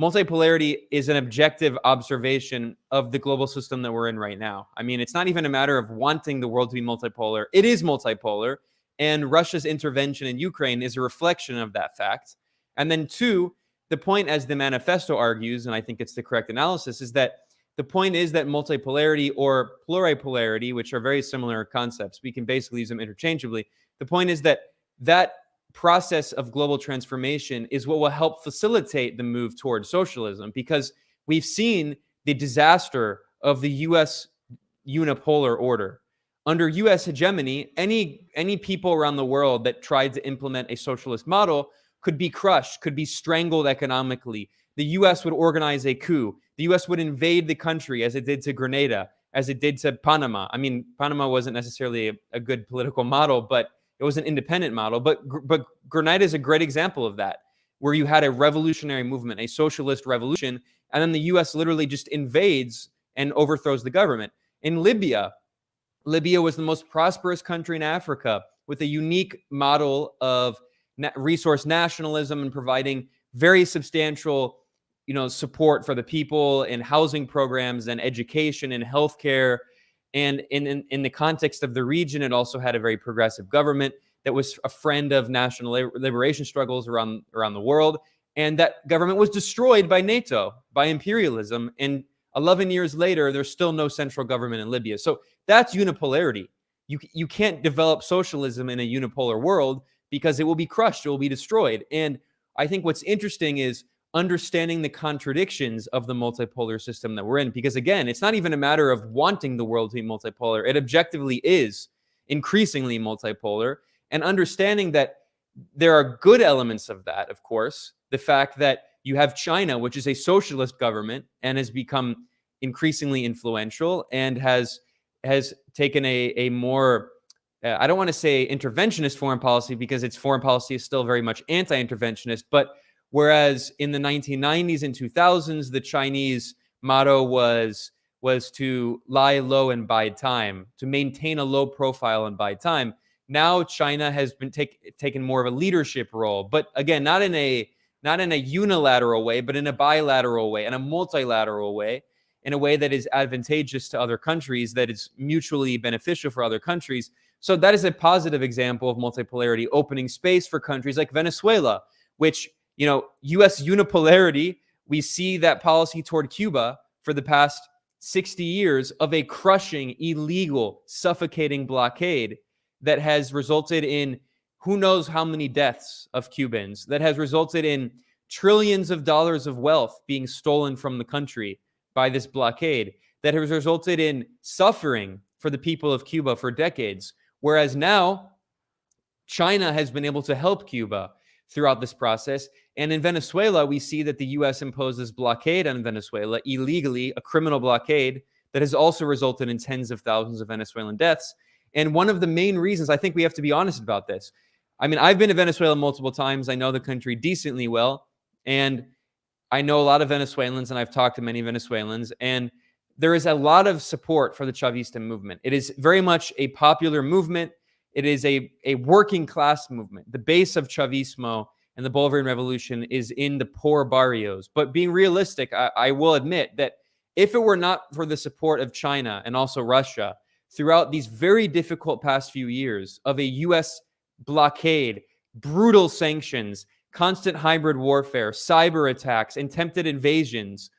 multipolarity is an objective observation of the global system that we're in right now. I mean, it's not even a matter of wanting the world to be multipolar. It is multipolar, and Russia's intervention in Ukraine is a reflection of that fact. And then two, the point, as the manifesto argues, and I think it's the correct analysis, is that the point is that multipolarity or pluripolarity, which are very similar concepts, we can basically use them interchangeably. The point is that that process of global transformation is what will help facilitate the move towards socialism, because we've seen the disaster of the U.S. unipolar order. Under U.S. hegemony, any people around the world that tried to implement a socialist model could be crushed, could be strangled economically. The U.S. would organize a coup. The U.S. would invade the country, as it did to Grenada, as it did to Panama. I mean, Panama wasn't necessarily a good political model, but it was an independent model. But Grenada is a great example of that, where you had a revolutionary movement, a socialist revolution, and then the U.S. literally just invades and overthrows the government. In Libya was the most prosperous country in Africa, with a unique model of resource nationalism and providing very substantial support for the people in housing programs and education and healthcare. And in the context of the region, it also had a very progressive government that was a friend of national liberation struggles around the world. And that government was destroyed by NATO, by imperialism. And 11 years later, there's still no central government in Libya. So that's unipolarity. You can't develop socialism in a unipolar world, because it will be crushed, it will be destroyed. And I think what's interesting is understanding the contradictions of the multipolar system that we're in. Because again, it's not even a matter of wanting the world to be multipolar. It objectively is increasingly multipolar. And understanding that there are good elements of that, of course. The fact that you have China, which is a socialist government and has become increasingly influential and has taken a more, I don't want to say interventionist foreign policy, because its foreign policy is still very much anti-interventionist, but whereas in the 1990s and 2000s, the Chinese motto was to lie low and bide time, to maintain a low profile and bide time. Now China has been taken more of a leadership role, but again, not in a unilateral way, but in a bilateral way and a multilateral way, in a way that is advantageous to other countries, that is mutually beneficial for other countries. So that is a positive example of multipolarity opening space for countries like Venezuela, which, U.S. unipolarity, we see that policy toward Cuba for the past 60 years of a crushing, illegal, suffocating blockade that has resulted in who knows how many deaths of Cubans, that has resulted in trillions of dollars of wealth being stolen from the country by this blockade, that has resulted in suffering for the people of Cuba for decades. Whereas now, China has been able to help Cuba throughout this process. And in Venezuela, we see that the U.S. imposes blockade on Venezuela illegally, a criminal blockade that has also resulted in tens of thousands of Venezuelan deaths. And one of the main reasons, I think we have to be honest about this. I mean, I've been to Venezuela multiple times. I know the country decently well. And I know a lot of Venezuelans, and I've talked to many Venezuelans. And there is a lot of support for the Chavista movement. It is very much a popular movement. It is a working class movement. The base of Chavismo and the Bolivarian Revolution is in the poor barrios. But being realistic, I will admit that if it were not for the support of China and also Russia throughout these very difficult past few years of a U.S. blockade, brutal sanctions, constant hybrid warfare, cyber attacks, attempted invasions,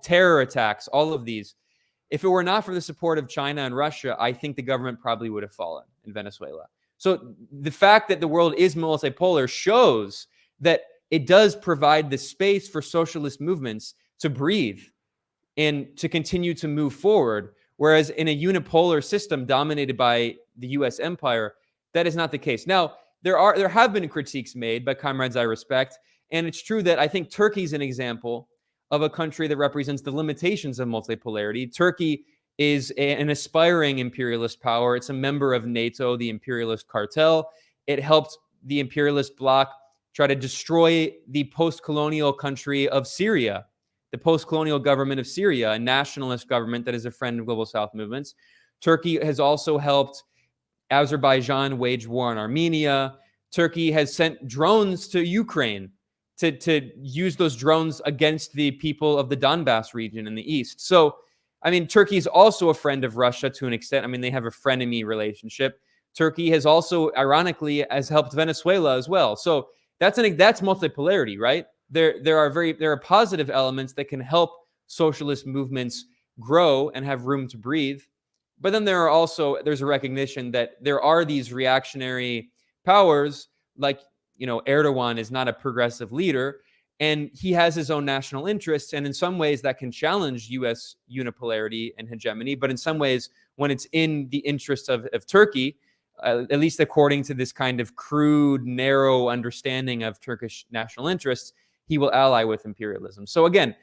terror attacks, all of these. If it were not for the support of China and Russia, I think the government probably would have fallen in Venezuela. So the fact that the world is multipolar shows that it does provide the space for socialist movements to breathe and to continue to move forward. Whereas in a unipolar system dominated by the US empire, that is not the case. Now, there have been critiques made by comrades I respect, and it's true that I think Turkey's an example of a country that represents the limitations of multipolarity. Turkey is an aspiring imperialist power. It's a member of NATO, the imperialist cartel. It helped the imperialist bloc try to destroy the post-colonial country of Syria, the post-colonial government of Syria, a nationalist government that is a friend of global South movements. Turkey has also helped Azerbaijan wage war on Armenia. Turkey has sent drones to Ukraine to use those drones against the people of the Donbass region in the east. So, I mean, Turkey is also a friend of Russia to an extent. I mean, they have a frenemy relationship. Turkey has also, ironically, has helped Venezuela as well. So that's multipolarity, right? There are positive elements that can help socialist movements grow and have room to breathe. But then there's a recognition that there are these reactionary powers, like, Erdogan is not a progressive leader, and he has his own national interests. And in some ways that can challenge US unipolarity and hegemony. But in some ways, when it's in the interest of Turkey, at least according to this kind of crude, narrow understanding of Turkish national interests, he will ally with imperialism. So again,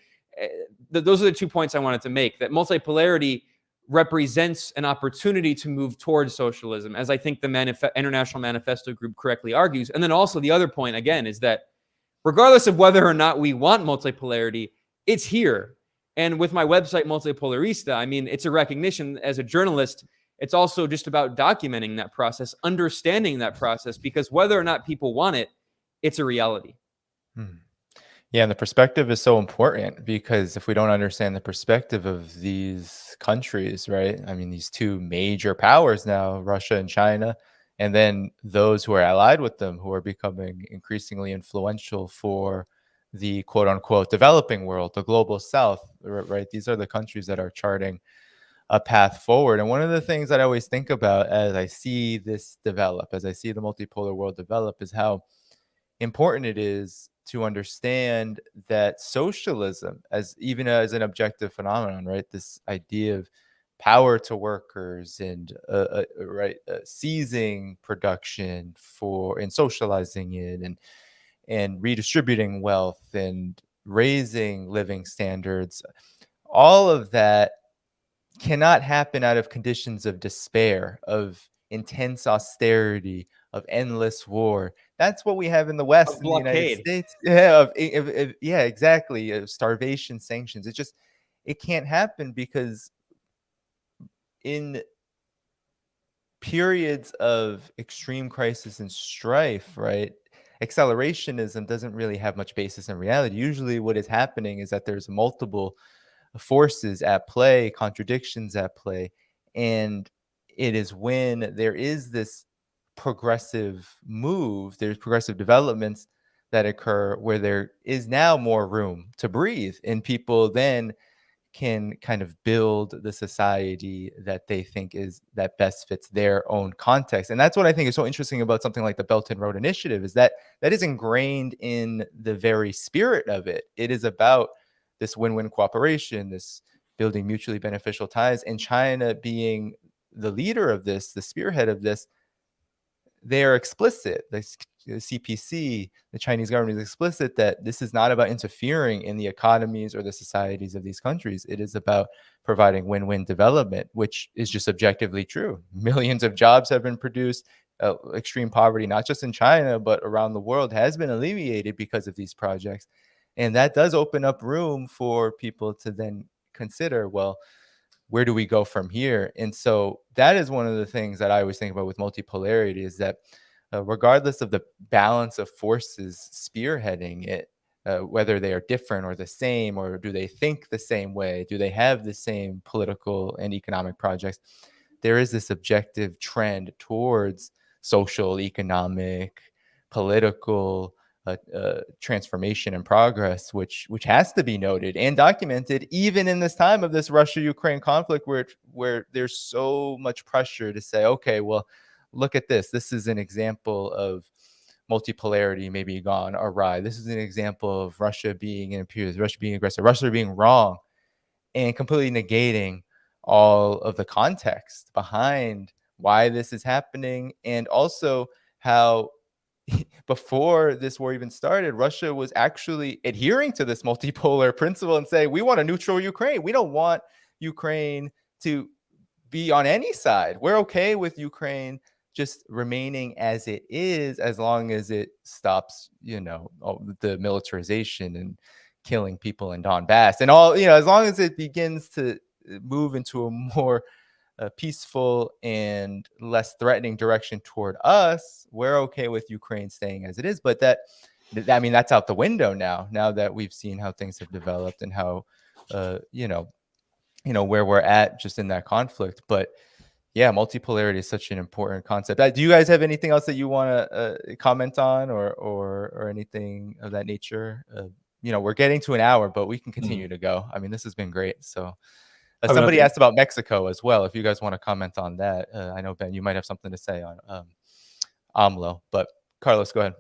those are the 2 points I wanted to make, that multipolarity represents an opportunity to move towards socialism, as I think the International Manifesto Group correctly argues. And then also the other point, again, is that regardless of whether or not we want multipolarity, it's here. And with my website, Multipolarista, I mean, it's a recognition as a journalist. It's also just about documenting that process, understanding that process, because whether or not people want it, it's a reality. Yeah, and the perspective is so important, because if we don't understand the perspective of these countries, right? I mean, these two major powers now, Russia and China, and then those who are allied with them, who are becoming increasingly influential for the quote unquote developing world, the global south, right? These are the countries that are charting a path forward. And one of the things that I always think about as I see this develop, as I see the multipolar world develop, is how important it is to understand that socialism, even as an objective phenomenon, right? This idea of power to workers and seizing production and socializing it and redistributing wealth and raising living standards, all of that cannot happen out of conditions of despair, of intense austerity, of endless war. That's what we have in the West, in the United States. Yeah, yeah, exactly. Of starvation, sanctions. It can't happen, because in periods of extreme crisis and strife, right, accelerationism doesn't really have much basis in reality. Usually what is happening is that there's multiple forces at play, contradictions at play, and it is when there is this progressive move, there's progressive developments that occur where there is now more room to breathe, and people then can kind of build the society that they think that best fits their own context. And that's what I think is so interesting about something like the Belt and Road Initiative, is that is ingrained in the very spirit of it. It is about this win-win cooperation, this building mutually beneficial ties, and China being the leader of this, the spearhead of this. They are explicit. The CPC, the Chinese government, is explicit that this is not about interfering in the economies or the societies of these countries. It is about providing win-win development, which is just objectively true. Millions of jobs have been produced. Extreme poverty, not just in China, but around the world, has been alleviated because of these projects. And that does open up room for people to then consider, well, where do we go from here? And so that is one of the things that I always think about with multipolarity, is that regardless of the balance of forces spearheading it, whether they are different or the same, or do they think the same way, do they have the same political and economic projects, there is this objective trend towards social, economic, political transformation and progress, which has to be noted and documented, even in this time of this Russia-Ukraine conflict, where there's so much pressure to say, okay, well, look at this. This is an example of multipolarity maybe gone awry. This is an example of Russia being an imperialist, Russia being aggressive, Russia being wrong, and completely negating all of the context behind why this is happening, and also how before this war even started, Russia was actually adhering to this multipolar principle and saying, we want a neutral Ukraine. We don't want Ukraine to be on any side. We're okay with Ukraine just remaining as it is, as long as it stops, the militarization and killing people in Donbass and all, as long as it begins to move into a more peaceful and less threatening direction toward us, we're okay with Ukraine staying as it is. But that's out the window now that we've seen how things have developed and how, where we're at just in that conflict. But yeah, multipolarity is such an important concept. Do you guys have anything else that you want to comment on or anything of that nature? We're getting to an hour, but we can continue to go. I mean, this has been great. So somebody asked about Mexico as well. If you guys want to comment on that, I know, Ben, you might have something to say on AMLO, but Carlos, go ahead.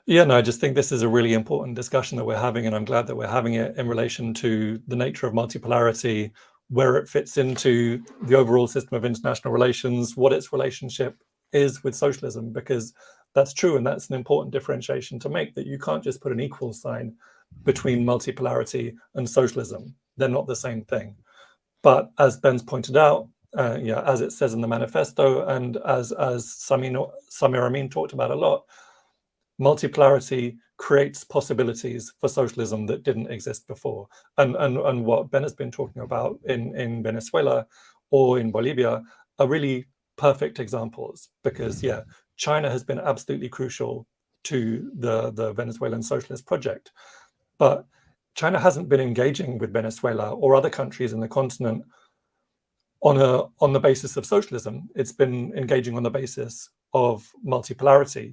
Yeah, no, I just think this is a really important discussion that we're having, and I'm glad that we're having it in relation to the nature of multipolarity, where it fits into the overall system of international relations, what its relationship is with socialism, because that's true, and that's an important differentiation to make, that you can't just put an equal sign between multipolarity and socialism. They're not the same thing. But as Ben's pointed out, as it says in the manifesto, and as Samir Amin talked about a lot, multipolarity creates possibilities for socialism that didn't exist before. And what Ben has been talking about in Venezuela or in Bolivia are really perfect examples, because China has been absolutely crucial to the Venezuelan socialist project. But China hasn't been engaging with Venezuela or other countries in the continent on the basis of socialism. It's been engaging on the basis of multipolarity.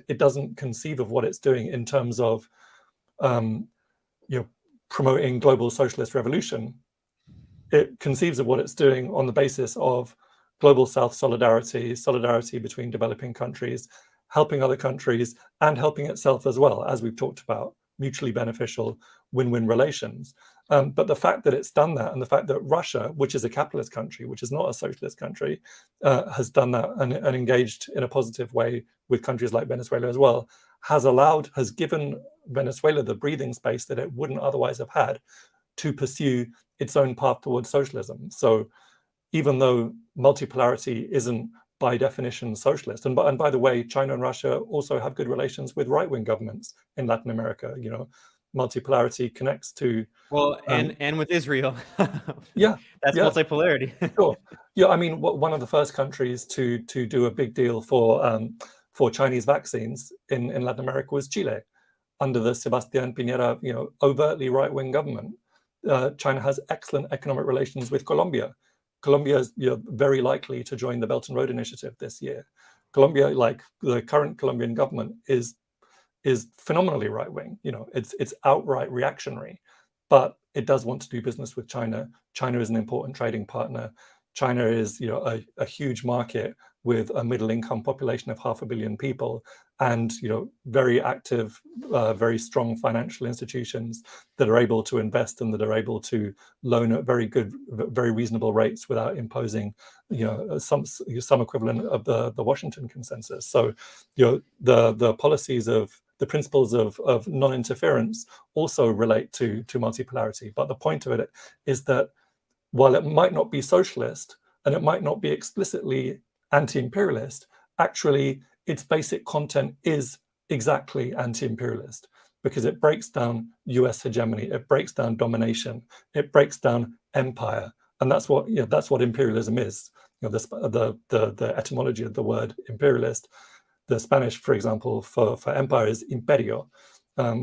It doesn't conceive of what it's doing in terms of promoting global socialist revolution. It conceives of what it's doing on the basis of global South solidarity between developing countries, helping other countries and helping itself as well, as we've talked about, mutually beneficial win-win relations. But the fact that it's done that, and the fact that Russia, which is a capitalist country, which is not a socialist country, has done that and engaged in a positive way with countries like Venezuela as well, has given Venezuela the breathing space that it wouldn't otherwise have had to pursue its own path towards socialism. So even though multipolarity isn't by definition socialist, and by the way, China and Russia also have good relations with right-wing governments in Latin America. Multipolarity connects to and with Israel. Yeah, that's multipolarity. Sure. Yeah, I mean, one of the first countries to do a big deal for Chinese vaccines in Latin America was Chile, under the Sebastián Piñera, overtly right-wing government. China has excellent economic relations with Colombia. Colombia is very likely to join the Belt and Road Initiative this year. Colombia, like the current Colombian government, is phenomenally right-wing. It's outright reactionary, but it does want to do business with China. China is an important trading partner. China is a huge market with a middle-income population of 500 million people, and very active, very strong financial institutions that are able to invest and that are able to loan at very good, very reasonable rates without imposing some equivalent of the Washington Consensus. So the policies of the principles of non-interference also relate to multipolarity. But the point of it is that while it might not be socialist and it might not be explicitly anti-imperialist, actually its basic content is exactly anti-imperialist, because it breaks down US hegemony, it breaks down domination, it breaks down empire. And that's what imperialism is. The etymology of the word imperialist, the Spanish, for example, for empire is imperio.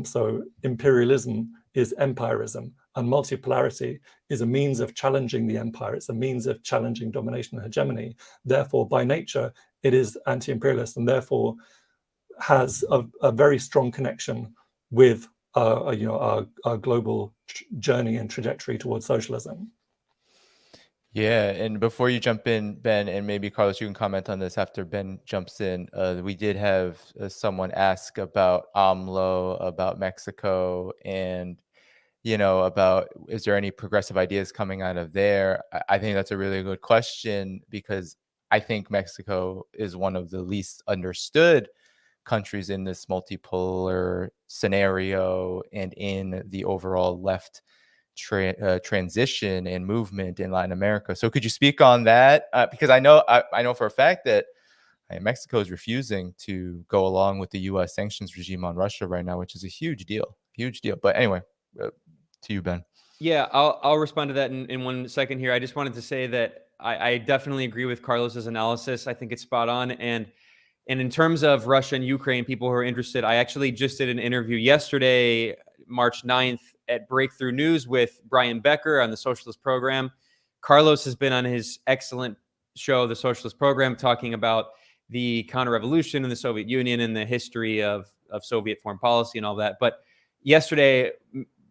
So imperialism is empirism, and multipolarity is a means of challenging the empire. It's a means of challenging domination and hegemony. Therefore, by nature, it is anti-imperialist, and therefore has a very strong connection with our global journey and trajectory towards socialism. Yeah, and before you jump in, Ben, and maybe Carlos, you can comment on this after Ben jumps in. We did have someone ask about AMLO, about Mexico, and about is there any progressive ideas coming out of there? I think that's a really good question because I think Mexico is one of the least understood countries in this multipolar scenario and in the overall left transition and movement in Latin America. So could you speak on that? Because I know for a fact that Mexico is refusing to go along with the U.S. sanctions regime on Russia right now, which is a huge deal, huge deal. But anyway, to you, Ben. Yeah, I'll respond to that in 1 second here. I just wanted to say that I definitely agree with Carlos's analysis. I think it's spot on. And in terms of Russia and Ukraine, people who are interested, I actually just did an interview yesterday, March 9th, at Breakthrough News with Brian Becker on the Socialist Program. Carlos has been on his excellent show, The Socialist Program, talking about the counter-revolution in the Soviet Union and the history of Soviet foreign policy and all that. But yesterday,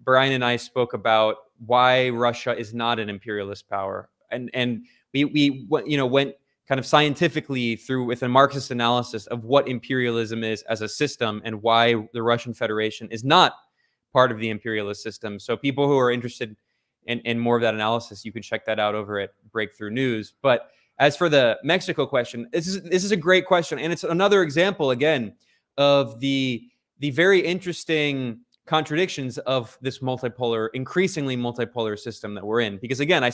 Brian and I spoke about why Russia is not an imperialist power. And we went kind of scientifically through with a Marxist analysis of what imperialism is as a system and why the Russian Federation is not part of the imperialist system. So people who are interested in more of that analysis, you can check that out over at Breakthrough News. But as for the Mexico question, this is a great question. And it's another example, again, of the very interesting contradictions of this increasingly multipolar system that we're in. Because again, I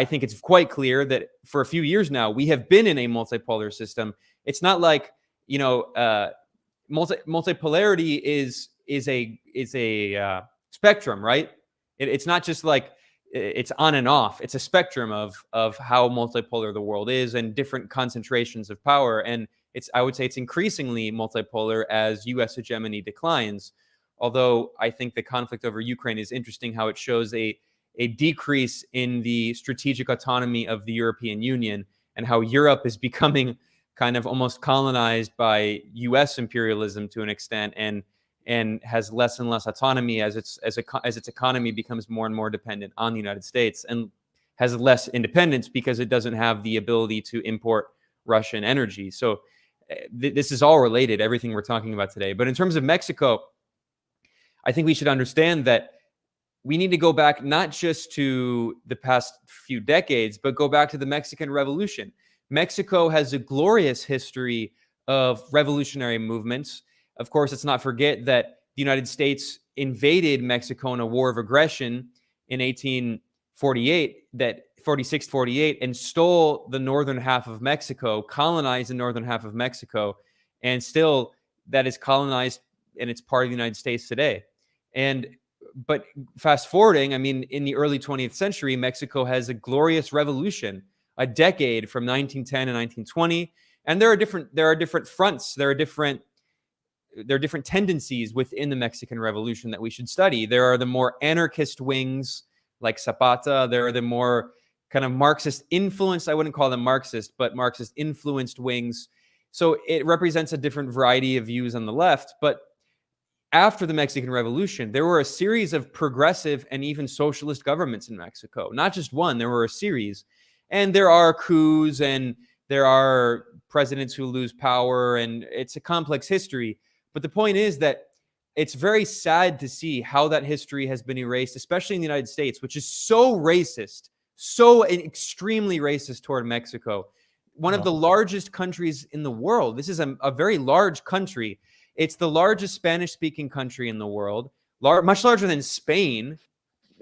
think it's quite clear that for a few years now, we have been in a multipolar system. It's not like, multipolarity is a spectrum, right? It's not just like it's on and off. It's a spectrum of how multipolar the world is and different concentrations of power. And I would say it's increasingly multipolar as U.S. hegemony declines. Although I think the conflict over Ukraine is interesting, how it shows a decrease in the strategic autonomy of the European Union and how Europe is becoming kind of almost colonized by U.S. imperialism to an extent and has less and less autonomy as its economy becomes more and more dependent on the United States and has less independence because it doesn't have the ability to import Russian energy. So this is all related, everything we're talking about today. But in terms of Mexico, I think we should understand that we need to go back not just to the past few decades, but go back to the Mexican Revolution. Mexico has a glorious history of revolutionary movements. Of course, let's not forget that the United States invaded Mexico in a war of aggression in 1846-48, and stole the northern half of Mexico, colonized the northern half of Mexico, and still that is colonized and it's part of the United States today. But fast forwarding, in the early 20th century, Mexico has a glorious revolution, a decade from 1910 to 1920. And there are different fronts. There are different tendencies within the Mexican Revolution that we should study. There are the more anarchist wings like Zapata. There are the more kind of Marxist influenced, I wouldn't call them Marxist, but Marxist influenced wings. So it represents a different variety of views on the left. But after the Mexican Revolution, there were a series of progressive and even socialist governments in Mexico. Not just one, there were a series. And there are coups and there are presidents who lose power, and it's a complex history. But the point is that it's very sad to see how that history has been erased, especially in the United States, which is so racist, so extremely racist toward Mexico. One of the largest countries in the world. This is a very large country. It's the largest Spanish-speaking country in the world, much larger than Spain.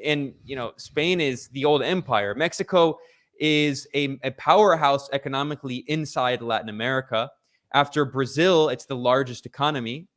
And, Spain is the old empire. Mexico is a powerhouse economically inside Latin America. After Brazil, it's the largest economy.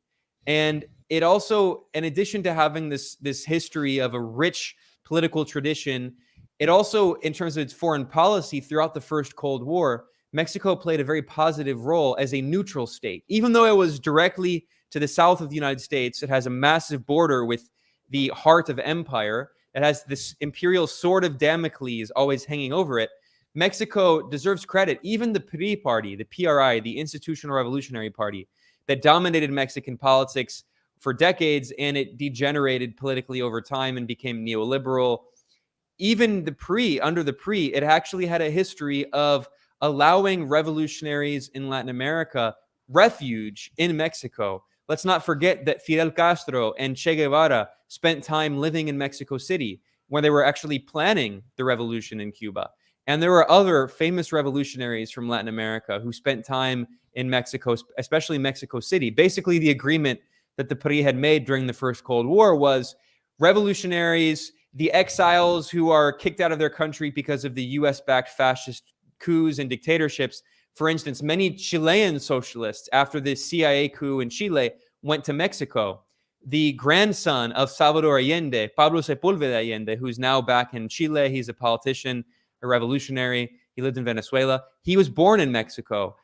And it also, in addition to having this history of a rich political tradition, it also, in terms of its foreign policy throughout the first Cold War, Mexico played a very positive role as a neutral state. Even though it was directly to the south of the United States, it has a massive border with the heart of empire. It has this imperial sword of Damocles always hanging over it. Mexico deserves credit. Even the PRI party, the PRI, the Institutional Revolutionary Party, that dominated Mexican politics for decades, and it degenerated politically over time and became neoliberal. even under the PRI, it actually had a history of allowing revolutionaries in Latin America refuge in Mexico. Let's not forget that Fidel Castro and Che Guevara spent time living in Mexico City, where they were actually planning the revolution in Cuba. And there were other famous revolutionaries from Latin America who spent time in Mexico, especially Mexico City. Basically, the agreement that the PRI had made during the First Cold War was revolutionaries, the exiles who are kicked out of their country because of the US-backed fascist coups and dictatorships. For instance, many Chilean socialists, after the CIA coup in Chile, went to Mexico. The grandson of Salvador Allende, Pablo Sepúlveda Allende, who's now back in Chile, he's a politician, a revolutionary. He lived in Venezuela. He was born in Mexico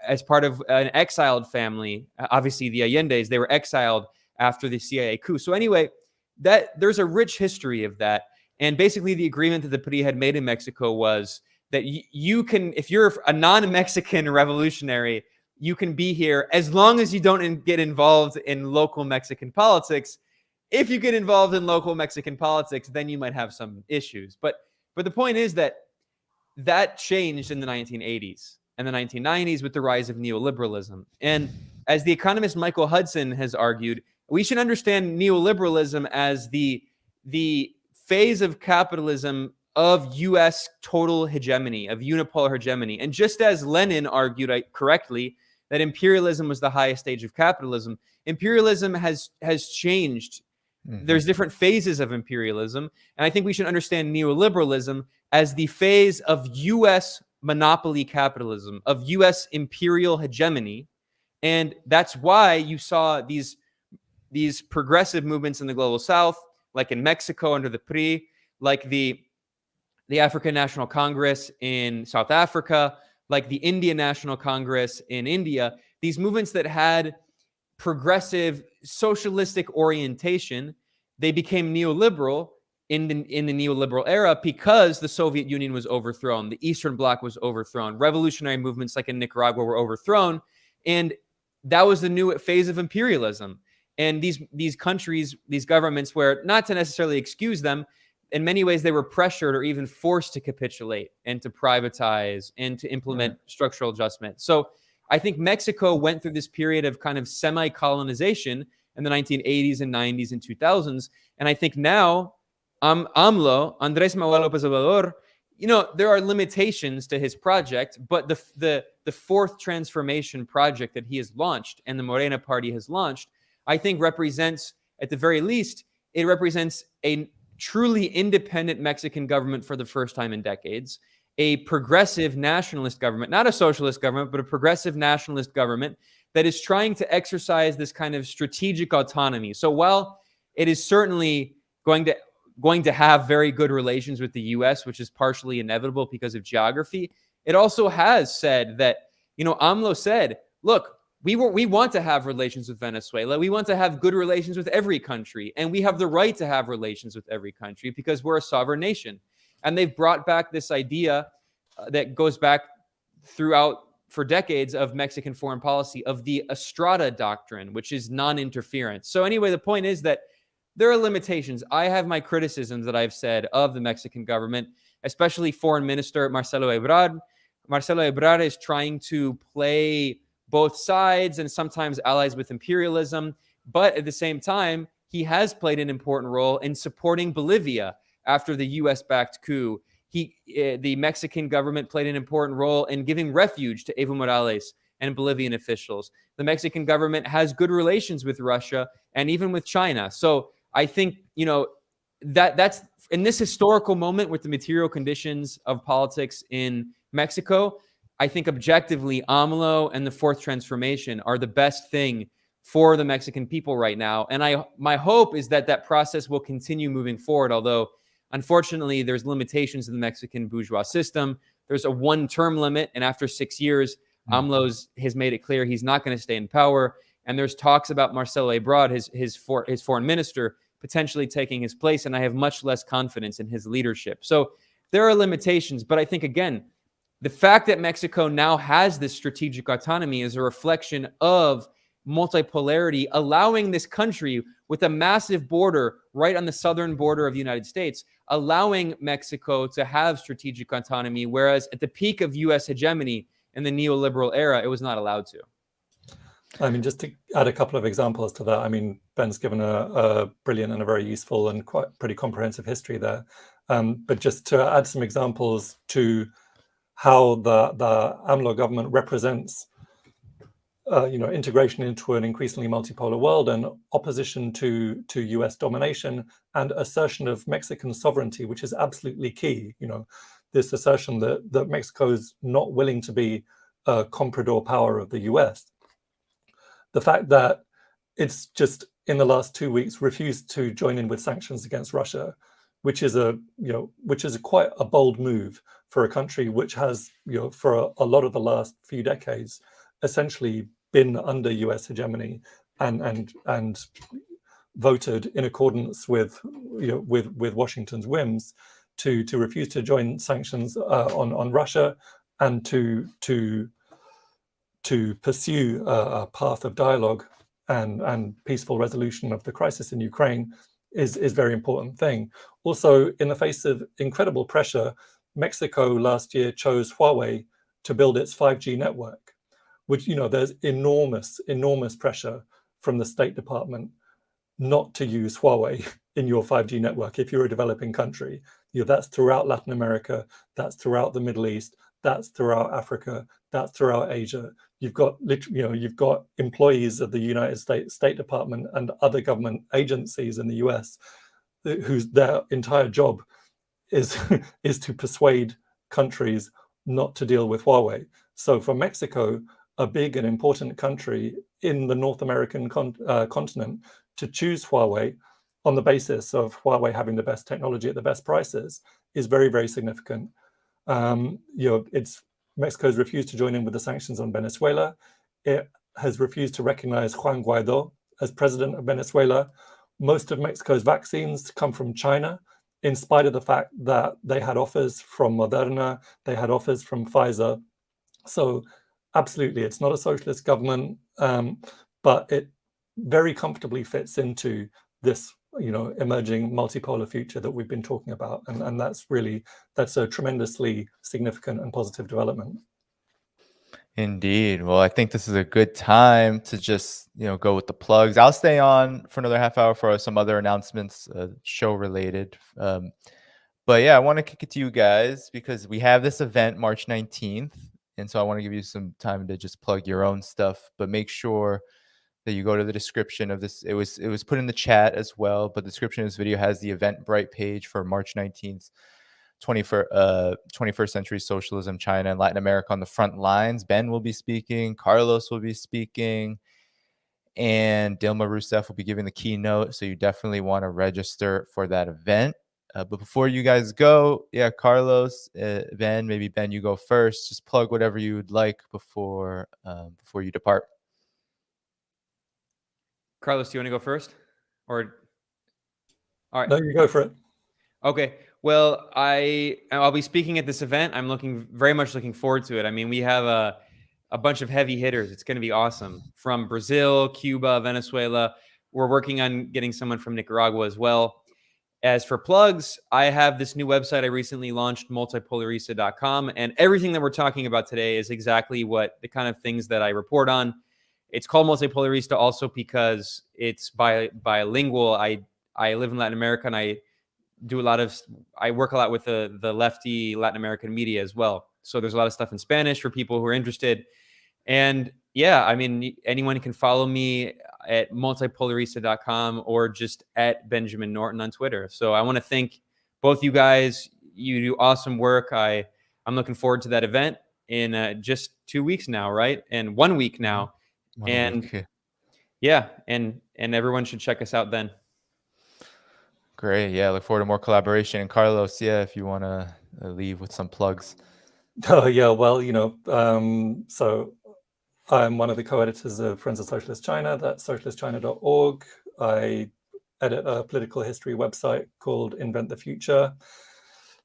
as part of an exiled family. Obviously, the Allendes, they were exiled after the CIA coup. So anyway, there's a rich history of that. And basically, the agreement that the PRI had made in Mexico was that you can, if you're a non-Mexican revolutionary, you can be here as long as you don't get involved in local Mexican politics. If you get involved in local Mexican politics, then you might have some issues. But the point is that changed in the 1980s and the 1990s with the rise of neoliberalism. And as the economist Michael Hudson has argued, we should understand neoliberalism as the phase of capitalism of U.S. total hegemony, of unipolar hegemony. And just as Lenin argued correctly that imperialism was the highest stage of capitalism, imperialism has changed. There's different phases of imperialism. And I think we should understand neoliberalism as the phase of U.S. monopoly capitalism, of U.S. imperial hegemony. And that's why you saw these progressive movements in the global south, like in Mexico under the PRI, like the African National Congress in South Africa, like the Indian National Congress in India, these movements that had progressive socialistic orientation, they became neoliberal in the neoliberal era because the Soviet Union was overthrown, the Eastern Bloc was overthrown, revolutionary movements like in Nicaragua were overthrown, and that was the new phase of imperialism. And these countries, these governments, where not to necessarily excuse them, in many ways they were pressured or even forced to capitulate and to privatize and to implement structural adjustment. So I think Mexico went through this period of kind of semi-colonization in the 1980s and 90s and 2000s. And I think now AMLO, Andrés Manuel López Obrador, there are limitations to his project, but the fourth transformation project that he has launched and the Morena party has launched, I think represents, at the very least, it represents a truly independent Mexican government for the first time in decades, a progressive nationalist government, not a socialist government, but a progressive nationalist government that is trying to exercise this kind of strategic autonomy. So while it is certainly going to have very good relations with the US, which is partially inevitable because of geography, it also has said that, AMLO said, look, we want to have relations with Venezuela. We want to have good relations with every country. And we have the right to have relations with every country because we're a sovereign nation. And they've brought back this idea that goes back throughout for decades of Mexican foreign policy of the Estrada doctrine, which is non-interference. So anyway, the point is that there are limitations. I have my criticisms that I've said of the Mexican government, especially Foreign Minister Marcelo Ebrard. Marcelo Ebrard is trying to play both sides and sometimes allies with imperialism. But at the same time, he has played an important role in supporting Bolivia after the US-backed coup. The Mexican government played an important role in giving refuge to Evo Morales and Bolivian officials. The Mexican government has good relations with Russia and even with China. So I think, that's in this historical moment with the material conditions of politics in Mexico, I think objectively, AMLO and the fourth transformation are the best thing for the Mexican people right now. And my hope is that process will continue moving forward, although unfortunately there's limitations in the Mexican bourgeois system. There's a one-term limit, and after 6 years, AMLO has made it clear he's not going to stay in power. And there's talks about Marcelo Ebrard, his foreign minister, potentially taking his place, and I have much less confidence in his leadership. So there are limitations, but I think, again, the fact that Mexico now has this strategic autonomy is a reflection of multipolarity, allowing this country with a massive border right on the southern border of the United States, allowing Mexico to have strategic autonomy, whereas at the peak of US hegemony in the neoliberal era, it was not allowed to. I mean, just to add a couple of examples to that, I mean, Ben's given a brilliant and a very useful and quite pretty comprehensive history there. But just to add some examples to how the AMLO government represents integration into an increasingly multipolar world and opposition to US domination and assertion of Mexican sovereignty, which is absolutely key. This assertion that Mexico is not willing to be a comprador power of the US. The fact that it's just in the last 2 weeks refused to join in with sanctions against Russia, which is quite a bold move for a country which has, for a lot of the last few decades, essentially been under US hegemony and voted in accordance with Washington's whims to refuse to join sanctions on Russia and to pursue a path of dialogue and peaceful resolution of the crisis in Ukraine is a very important thing. Also, in the face of incredible pressure, Mexico last year chose Huawei to build its 5G network, which, there's enormous pressure from the State Department not to use Huawei in your 5G network if you're a developing country. That's throughout Latin America, that's throughout the Middle East, that's throughout Africa, that's throughout Asia. You've got employees of the United States State Department and other government agencies in the US whose their entire job is to persuade countries not to deal with Huawei. So for Mexico, a big and important country in the North American continent, to choose Huawei on the basis of Huawei having the best technology at the best prices is very, very significant. Mexico's refused to join in with the sanctions on Venezuela. It has refused to recognize Juan Guaido as president of Venezuela. Most of Mexico's vaccines come from China, in spite of the fact that they had offers from Moderna, they had offers from Pfizer. So absolutely, it's not a socialist government, but it very comfortably fits into this emerging multipolar future that we've been talking about, and that's a tremendously significant and positive development. Indeed. Well, I think this is a good time to just go with the plugs. I'll stay on for another half hour for some other announcements, show related. But yeah, I want to kick it to you guys because we have this event March 19th, and so I want to give you some time to just plug your own stuff, but make sure that you go to the description of this. It was put in the chat as well, but the description of this video has the Eventbrite page for March 19th, 21st Century Socialism, China and Latin America on the front lines. Ben will be speaking, Carlos will be speaking, and Dilma Rousseff will be giving the keynote. So you definitely want to register for that event. But before you guys go, Carlos, Ben, maybe Ben, you go first. Just plug whatever you would like before you depart. Carlos, do you want to go first? Or all right. No, you go for it. Okay. Well, I'll be speaking at this event. I'm very much looking forward to it. I mean, we have a bunch of heavy hitters. It's going to be awesome. From Brazil, Cuba, Venezuela. We're working on getting someone from Nicaragua as well. As for plugs, I have this new website I recently launched, Multipolarista.com, and everything that we're talking about today is exactly the kind of things that I report on. It's called Multipolarista also because it's bilingual. I live in Latin America and I work a lot with the lefty Latin American media as well. So there's a lot of stuff in Spanish for people who are interested. And yeah, I mean, anyone can follow me at multipolarista.com or just at Benjamin Norton on Twitter. So I want to thank both you guys. You do awesome work. I'm looking forward to that event in just 2 weeks now, right? And 1 week now. Yeah, and everyone should check us out then. Great. Yeah, look forward to more collaboration. And Carlos, if you want to leave with some plugs. Oh yeah, well, so I'm one of the co-editors of Friends of Socialist China. That's socialistchina.org. I edit a political history website called Invent the Future.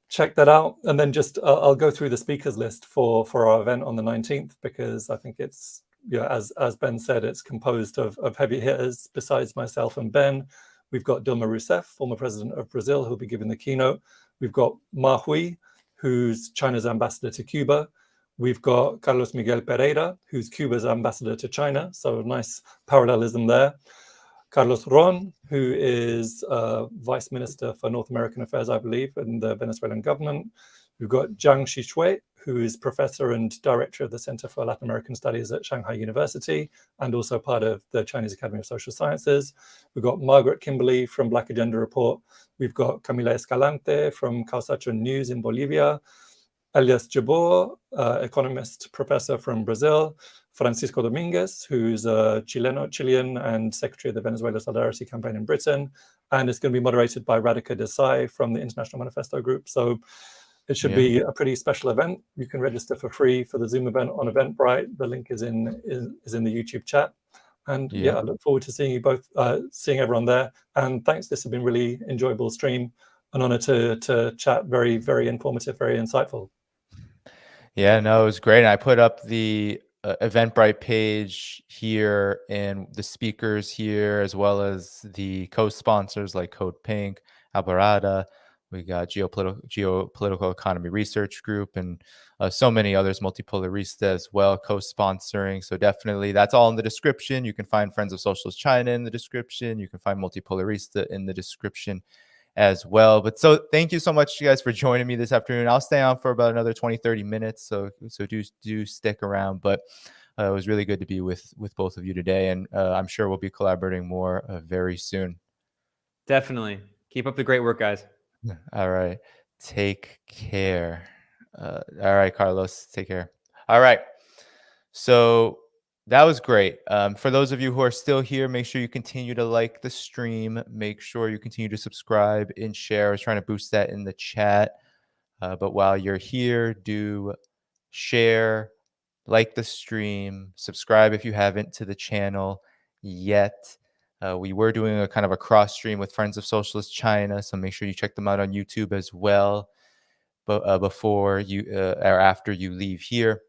Check that out. And then just I'll go through the speakers list for our event on the 19th because I think it's yeah, as Ben said, it's composed of heavy hitters. Besides myself and Ben, we've got Dilma Rousseff, former president of Brazil, who'll be giving the keynote. We've got Ma Hui, who's China's ambassador to Cuba. We've got Carlos Miguel Pereira, who's Cuba's ambassador to China. So a nice parallelism there. Carlos Ron, who is Vice Minister for North American Affairs, I believe, in the Venezuelan government. We've got Zhang Xishui, who is Professor and Director of the Center for Latin American Studies at Shanghai University, and also part of the Chinese Academy of Social Sciences. We've got Margaret Kimberley from Black Agenda Report. We've got Camila Escalante from Calsacho News in Bolivia. Elias Jabor, economist professor from Brazil. Francisco Dominguez, who's a Chilean and secretary of the Venezuela Solidarity Campaign in Britain. And it's going to be moderated by Radhika Desai from the International Manifesto Group. So it should be a pretty special event. You can register for free for the Zoom event on Eventbrite. The link is in the YouTube chat. And I look forward to seeing you both, seeing everyone there. And thanks, this has been really enjoyable stream. An honor to chat, very, very informative, very insightful. Yeah, no, it was great. And I put up the Eventbrite page here and the speakers here, as well as the co-sponsors like Code Pink, Alvarada. We got Geopolitical Economy Research Group, and so many others, Multipolarista as well, co-sponsoring. So definitely that's all in the description. You can find Friends of Socialist China in the description. You can find Multipolarista in the description as well. But so thank you so much, you guys, for joining me this afternoon. I'll stay on for about another 20-30 minutes, so do stick around. But it was really good to be with both of you today, and I'm sure we'll be collaborating more very soon. Definitely. Keep up the great work, guys. All right, take care. All right, Carlos, take care. All right, so that was great. For those of you who are still here, make sure you continue to like the stream. Make sure you continue to subscribe and share. I was trying to boost that in the chat. But while you're here, do share, like the stream, subscribe if you haven't to the channel yet. We were doing a kind of a cross stream with Friends of Socialist China, so make sure you check them out on YouTube as well. But before you or after you leave here.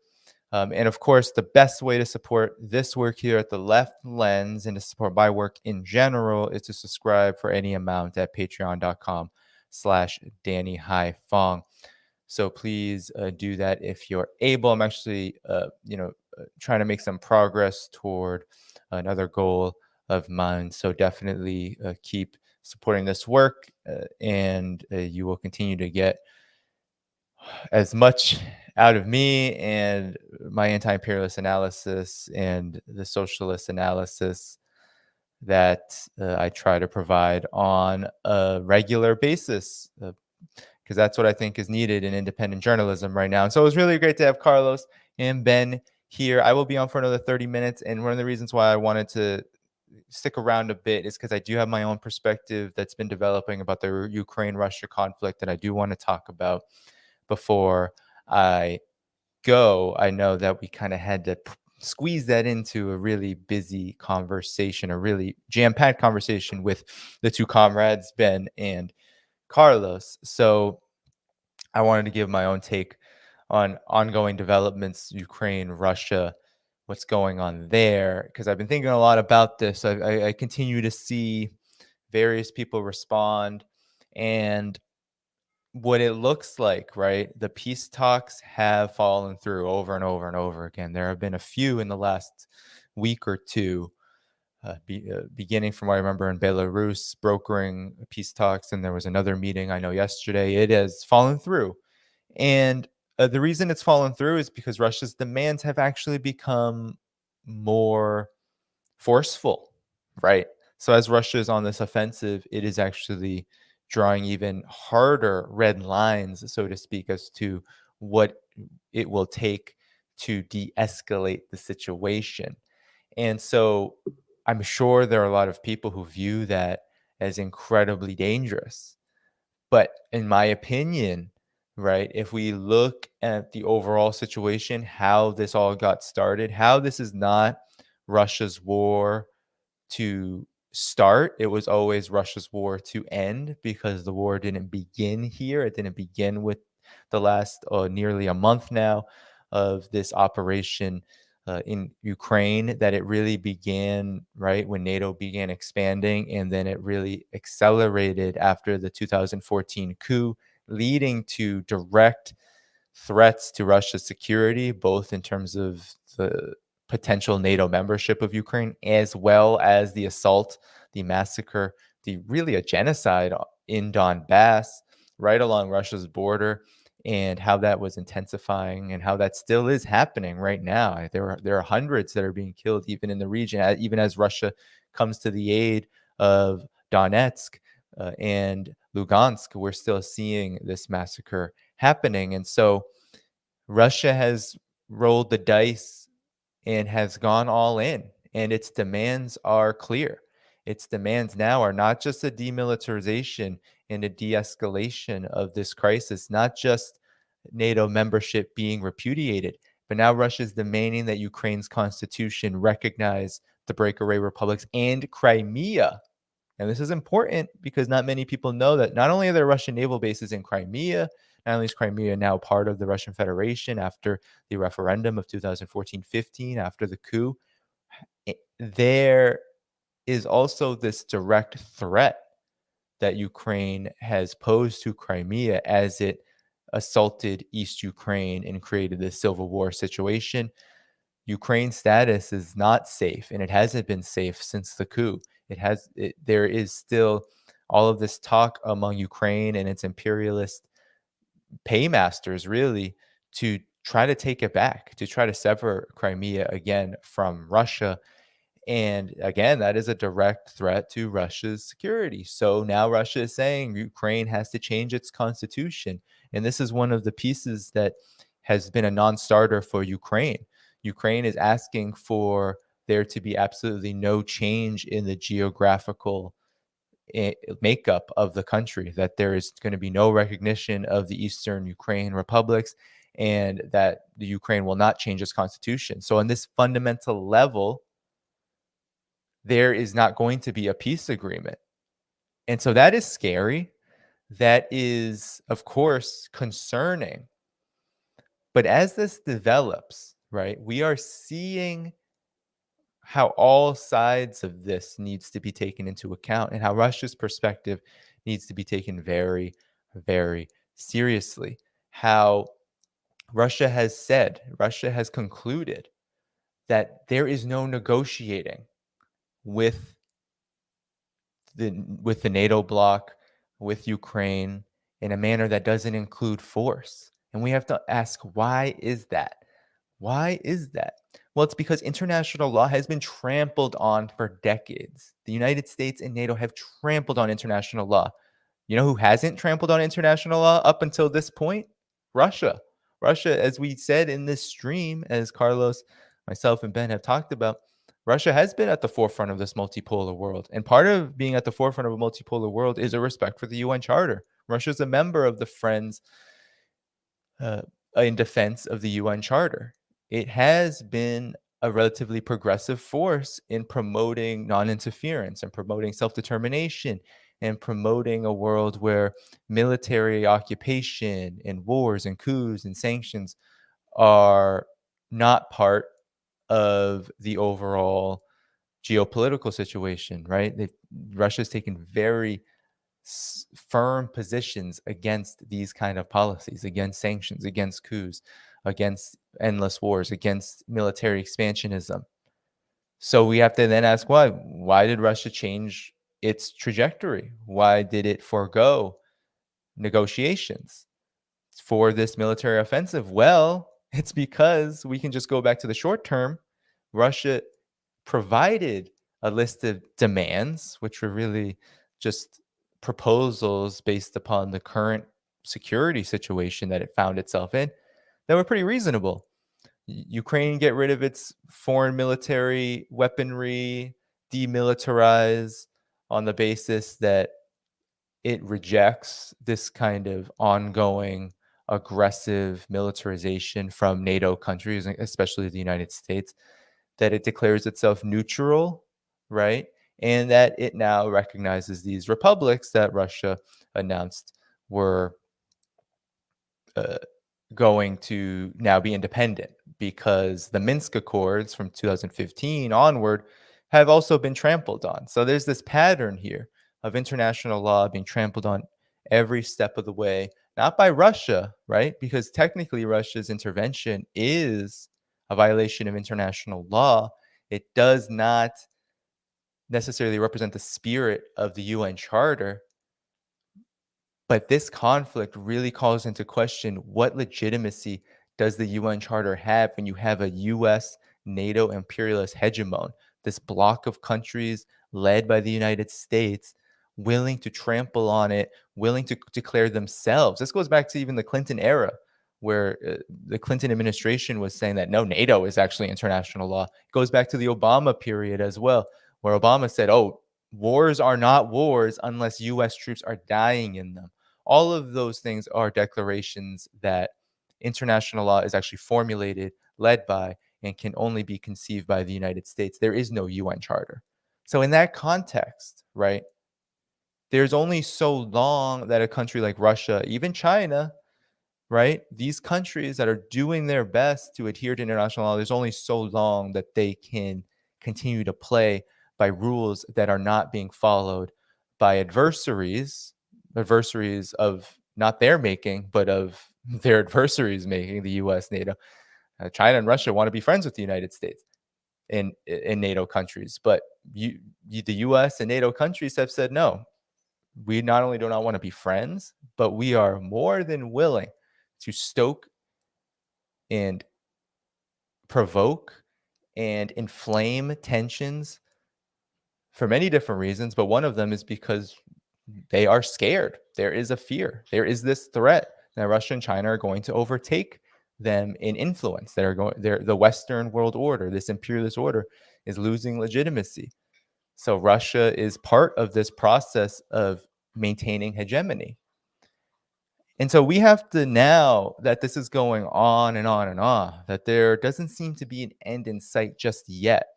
And of course, the best way to support this work here at the Left Lens and to support my work in general is to subscribe for any amount at patreon.com/Danny Haiphong. So please do that if you're able. I'm actually, trying to make some progress toward another goal of mine. So definitely keep supporting this work, and you will continue to get as much out of me and my anti-imperialist analysis and the socialist analysis that I try to provide on a regular basis, because that's what I think is needed in independent journalism right now. And so it was really great to have Carlos and Ben here. I will be on for another 30 minutes. And one of the reasons why I wanted to stick around a bit is because I do have my own perspective that's been developing about the Ukraine-Russia conflict that I do want to talk about before I go. I know that we kind of had to squeeze that into a really busy conversation, a really jam-packed conversation with the two comrades, Ben and Carlos. So I wanted to give my own take on ongoing developments, Ukraine, Russia, what's going on there, because I've been thinking a lot about this. I continue to see various people respond, and what it looks like, right? The peace talks have fallen through over and over and over again. There have been a few in the last week or two, beginning from what I remember in Belarus, brokering peace talks, and there was another meeting I know yesterday. It has fallen through. And the reason it's fallen through is because Russia's demands have actually become more forceful, right? So as Russia is on this offensive, it is actually drawing even harder red lines, so to speak, as to what it will take to de-escalate the situation. And so I'm sure there are a lot of people who view that as incredibly dangerous. But in my opinion, right, if we look at the overall situation, how this all got started, how this is not Russia's war to start, it was always Russia's war to end, because the war didn't begin here. It didn't begin with the last nearly a month now of this operation in Ukraine, that it really began right when NATO began expanding, and then it really accelerated after the 2014 coup, leading to direct threats to Russia's security, both in terms of the potential NATO membership of Ukraine, as well as the assault, the massacre, the really a genocide in Donbass, right along Russia's border, and how that was intensifying and how that still is happening right now. There are hundreds that are being killed even in the region, even as Russia comes to the aid of Donetsk and Lugansk. We're still seeing this massacre happening. And so Russia has rolled the dice and has gone all in, and its demands are clear. Its demands now are not just a demilitarization and a de-escalation of this crisis, not just NATO membership being repudiated, but now Russia is demanding that Ukraine's constitution recognize the breakaway republics and Crimea. And this is important because not many people know that not only are there Russian naval bases in Crimea, not only is Crimea now part of the Russian Federation after the referendum of 2014-15, after the coup, there is also this direct threat that Ukraine has posed to Crimea as it assaulted East Ukraine and created this civil war situation. Ukraine's status is not safe, and it hasn't been safe since the coup. There is still all of this talk among Ukraine and its imperialist paymasters, really, to try to take it back, to try to sever Crimea again from Russia. And again, that is a direct threat to Russia's security. So now Russia is saying Ukraine has to change its constitution. And this is one of the pieces that has been a non-starter for Ukraine. Ukraine is asking for there to be absolutely no change in the geographical makeup of the country, that there is going to be no recognition of the Eastern Ukraine republics, and that the Ukraine will not change its constitution. So on this fundamental level, there is not going to be a peace agreement. And so that is scary. That is, of course, concerning. But as this develops, right, we are seeing how all sides of this needs to be taken into account, and how Russia's perspective needs to be taken very, very seriously. How Russia has concluded that there is no negotiating with the NATO bloc, with Ukraine, in a manner that doesn't include force. And we have to ask, why is that? Why is that? Well, it's because international law has been trampled on for decades. The United States and NATO have trampled on international law. You know who hasn't trampled on international law up until this point? Russia. Russia, as we said in this stream, as Carlos, myself, and Ben have talked about, Russia has been at the forefront of this multipolar world. And part of being at the forefront of a multipolar world is a respect for the UN Charter. Russia is a member of the Friends in defense of the UN Charter. It has been a relatively progressive force in promoting non-interference and promoting self-determination and promoting a world where military occupation and wars and coups and sanctions are not part of the overall geopolitical situation, right? Russia's taken very firm positions against these kind of policies, against sanctions, against coups, against endless wars, against military expansionism. So we have to then ask why. Why did Russia change its trajectory? Why did it forego negotiations for this military offensive? Well, it's because we can just go back to the short term. Russia provided a list of demands, which were really just proposals based upon the current security situation that it found itself in, that were pretty reasonable. Ukraine get rid of its foreign military weaponry, demilitarize on the basis that it rejects this kind of ongoing aggressive militarization from NATO countries, especially the United States, that it declares itself neutral, right? And that it now recognizes these republics that Russia announced were going to now be independent, because the Minsk Accords from 2015 onward have also been trampled on. So there's this pattern here of international law being trampled on every step of the way, not by Russia, right? Because technically Russia's intervention is a violation of international law. It does not necessarily represent the spirit of the UN Charter. But this conflict really calls into question, what legitimacy does the UN Charter have when you have a US NATO imperialist hegemon, this block of countries led by the United States, willing to trample on it, willing to declare themselves. This goes back to even the Clinton era, where the Clinton administration was saying that no, NATO is actually international law. It goes back to the Obama period as well, where Obama said, oh, wars are not wars unless US troops are dying in them. All of those things are declarations that international law is actually formulated, led by, and can only be conceived by the United States. There is no UN Charter. So in that context, right, there's only so long that a country like Russia, even China, right, these countries that are doing their best to adhere to international law, there's only so long that they can continue to play by rules that are not being followed by adversaries of not their making, but of their adversaries making, the US, NATO. China and Russia want to be friends with the United States in NATO countries, but the US and NATO countries have said, no, we not only do not want to be friends, but we are more than willing to stoke and provoke and inflame tensions for many different reasons, but one of them is because they are scared. There is a fear. There is this threat that Russia and China are going to overtake them in influence. The Western world order, this imperialist order, is losing legitimacy. So Russia is part of this process of maintaining hegemony. And so we have to, now that this is going on and on and on, that there doesn't seem to be an end in sight just yet.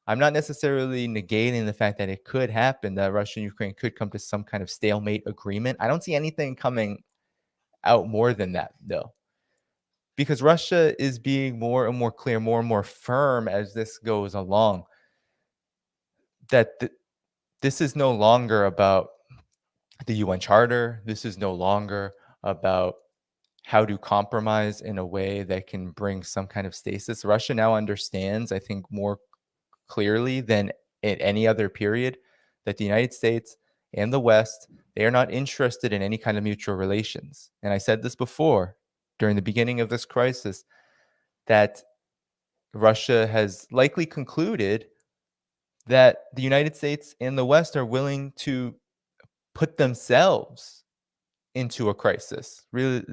I'm not necessarily negating the fact that it could happen, that Russia and Ukraine could come to some kind of stalemate agreement. I don't see anything coming out more than that, though, because Russia is being more and more clear, more and more firm as this goes along, that this is no longer about the UN Charter. This is no longer about how to compromise in a way that can bring some kind of stasis. Russia now understands, I think, more clearly than at any other period, that the United States and the West, they are not interested in any kind of mutual relations. And I said this before, during the beginning of this crisis, that Russia has likely concluded that the United States and the West are willing to put themselves into a crisis, really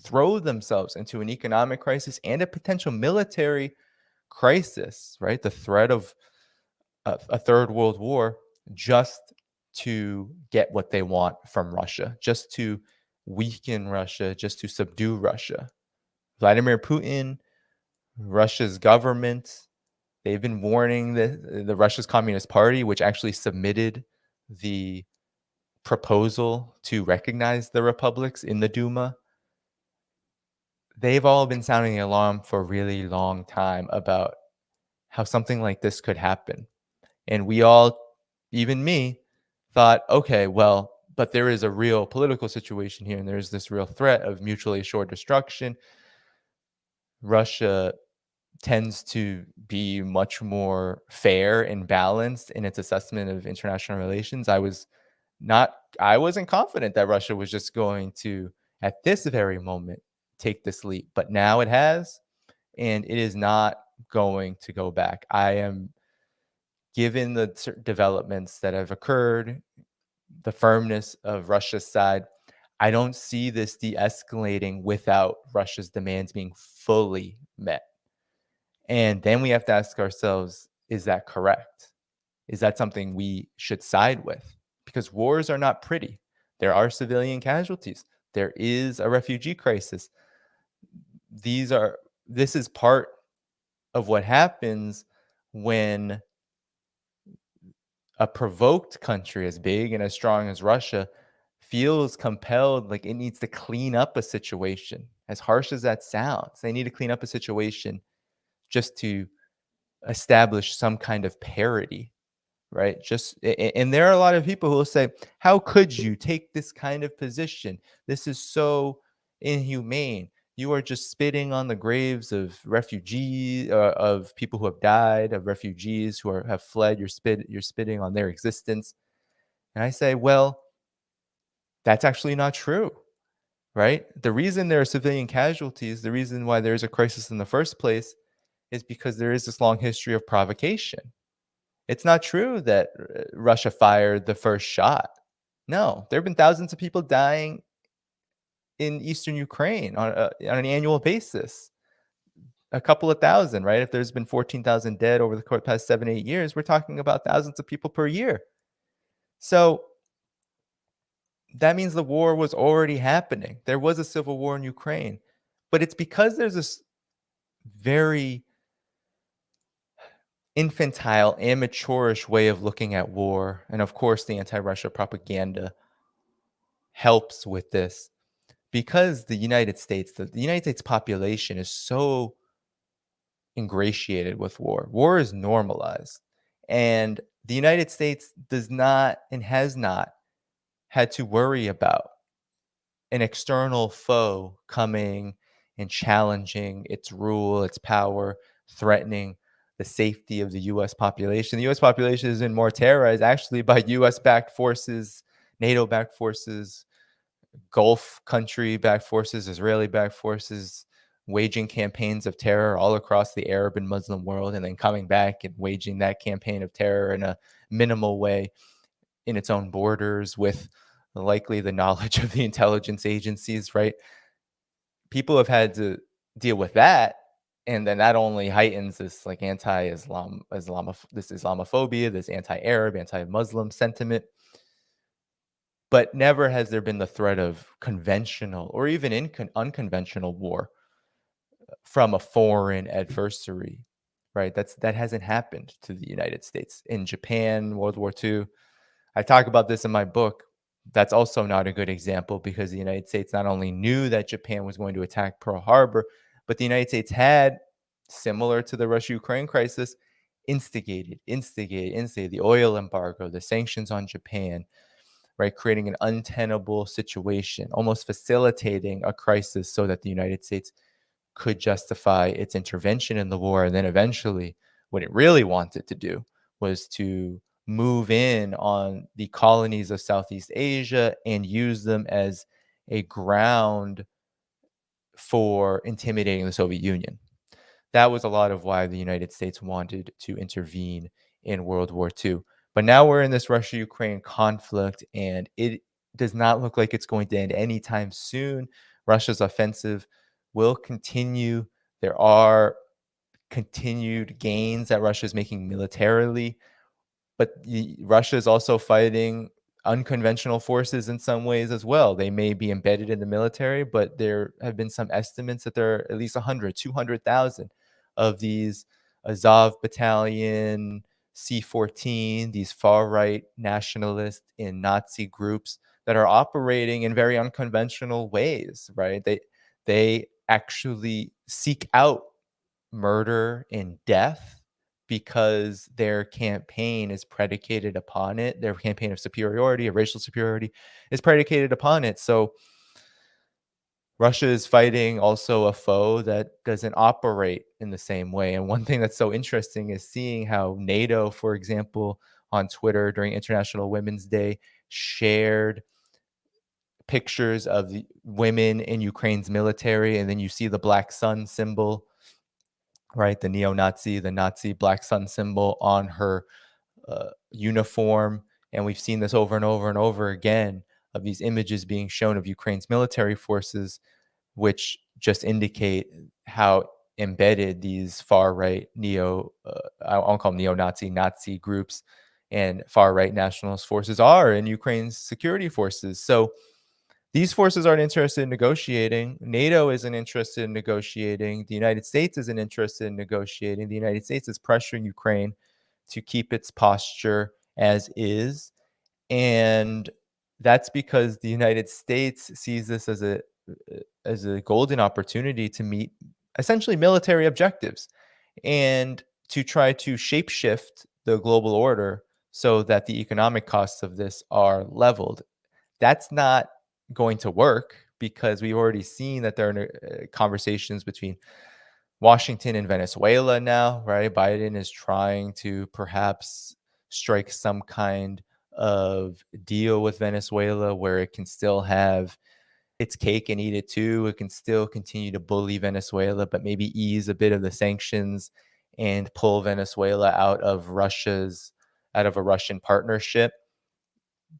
throw themselves into an economic crisis and a potential military crisis, right? The threat of a third world war, just to get what they want from Russia, just to weaken Russia, just to subdue Russia. Vladimir Putin, Russia's government, they've been warning the Russia's Communist Party, which actually submitted the proposal to recognize the republics in the Duma. They've all been sounding the alarm for a really long time about how something like this could happen. And we all, even me, thought, okay, well, but there is a real political situation here, and there's this real threat of mutually assured destruction. Russia tends to be much more fair and balanced in its assessment of international relations. I wasn't confident that Russia was just going to, at this very moment, take this leap, but now it has, and it is not going to go back. I am, given the developments that have occurred, the firmness of Russia's side, I don't see this de-escalating without Russia's demands being fully met. And then we have to ask ourselves, is that correct? Is that something we should side with? Because wars are not pretty. There are civilian casualties. There is a refugee crisis. This is part of what happens when a provoked country as big and as strong as Russia feels compelled, like it needs to clean up a situation, as harsh as that sounds. They need to clean up a situation just to establish some kind of parity, right? And there are a lot of people who will say, how could you take this kind of position? This is so inhumane. You are just spitting on the graves of refugees, of people who have died, of refugees who have fled. You're spitting on their existence. And I say, well, that's actually not true, right? The reason there are civilian casualties, the reason why there's a crisis in the first place, is because there is this long history of provocation. It's not true that Russia fired the first shot. No, there have been thousands of people dying in eastern Ukraine on an annual basis. A couple of thousand, right? If there's been 14,000 dead over the past 7-8 years, we're talking about thousands of people per year. So that means the war was already happening. There was a civil war in Ukraine, but it's because there's this very infantile, amateurish way of looking at war. And of course, the anti-Russia propaganda helps with this, because the United States population is so ingratiated with war. War is normalized. And the United States does not and has not had to worry about an external foe coming and challenging its rule, its power, threatening the safety of the U.S. population. The U.S. population has been more terrorized actually by U.S.-backed forces, NATO-backed forces, Gulf country-backed forces, Israeli-backed forces, waging campaigns of terror all across the Arab and Muslim world, and then coming back and waging that campaign of terror in a minimal way in its own borders with likely the knowledge of the intelligence agencies, right? People have had to deal with that, and then that only heightens this like this Islamophobia, this anti-Arab, anti-Muslim sentiment. But never has there been the threat of conventional or even unconventional war from a foreign adversary, right? That hasn't happened to the United States. In Japan, World War II, I talk about this in my book. That's also not a good example, because the United States not only knew that Japan was going to attack Pearl Harbor, but the United States had, similar to the Russia-Ukraine crisis, instigated the oil embargo, the sanctions on Japan, right? Creating an untenable situation, almost facilitating a crisis so that the United States could justify its intervention in the war. And then eventually, what it really wanted to do was to move in on the colonies of Southeast Asia and use them as a ground for intimidating the Soviet Union. That was a lot of why the United States wanted to intervene in World War II. But now we're in this Russia-Ukraine conflict, and it does not look like it's going to end anytime soon. Russia's offensive will continue. There are continued gains that Russia is making militarily, but Russia is also fighting unconventional forces in some ways as well. They may be embedded in the military, but there have been some estimates that there are at least 100, 200,000 of these Azov Battalion, C-14, these far-right nationalist and Nazi groups that are operating in very unconventional ways, right? They actually seek out murder and death because their campaign is predicated upon it. Their campaign of superiority, of racial superiority, is predicated upon it. So Russia is fighting also a foe that doesn't operate in the same way. And one thing that's so interesting is seeing how NATO, for example, on Twitter during International Women's Day, shared pictures of the women in Ukraine's military, and then you see the black sun symbol, right? The neo-Nazi, the Nazi black sun symbol on her uniform. And we've seen this over and over and over again, of these images being shown of Ukraine's military forces, which just indicate how embedded these far-right I won't call them neo-Nazi, Nazi groups and far-right nationalist forces are in Ukraine's security forces. So these forces aren't interested in negotiating. NATO isn't interested in negotiating. The United States isn't interested in negotiating. The United States is pressuring Ukraine to keep its posture as is. And that's because the United States sees this as as a golden opportunity to meet essentially military objectives and to try to shapeshift the global order so that the economic costs of this are leveled. That's not going to work because we've already seen that there are conversations between Washington and Venezuela now, right? Biden is trying to perhaps strike some kind of deal with Venezuela where it can still have its cake and eat it too. It can still continue to bully Venezuela, but maybe ease a bit of the sanctions and pull Venezuela out of a Russian partnership.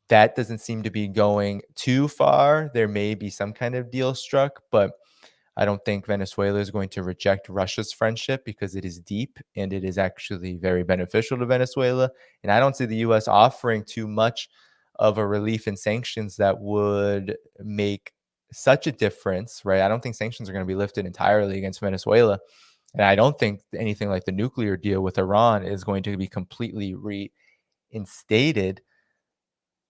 That doesn't seem to be going too far. There may be some kind of deal struck, but I don't think Venezuela is going to reject Russia's friendship because it is deep and it is actually very beneficial to Venezuela. And I don't see the US offering too much of a relief in sanctions that would make such a difference, right? I don't think sanctions are going to be lifted entirely against Venezuela. And I don't think anything like the nuclear deal with Iran is going to be completely reinstated.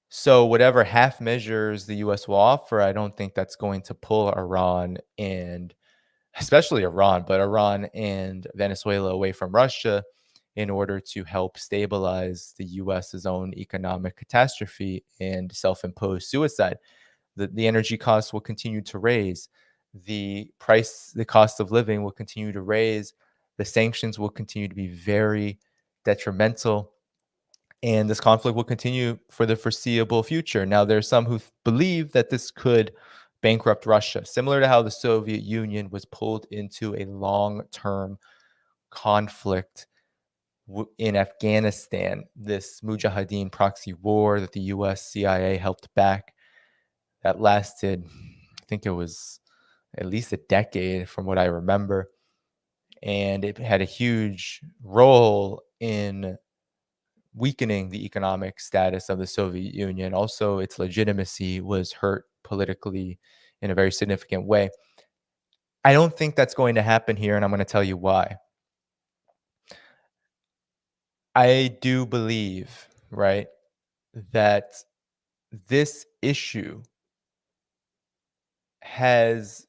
So whatever half measures the US will offer, I don't think that's going to pull Iran and especially Iran, but Iran and Venezuela away from Russia in order to help stabilize the US's own economic catastrophe and self-imposed suicide. The energy costs will continue to raise. The cost of living will continue to raise. The sanctions will continue to be very detrimental. And this conflict will continue for the foreseeable future. Now, there are some who believe that this could bankrupt Russia, similar to how the Soviet Union was pulled into a long-term conflict in Afghanistan, this Mujahideen proxy war that the US CIA helped back that lasted, I think it was at least a decade from what I remember. And it had a huge role in weakening the economic status of the Soviet Union. Also, its legitimacy was hurt politically in a very significant way. I don't think that's going to happen here, and I'm going to tell you why. I do believe, right, that this issue has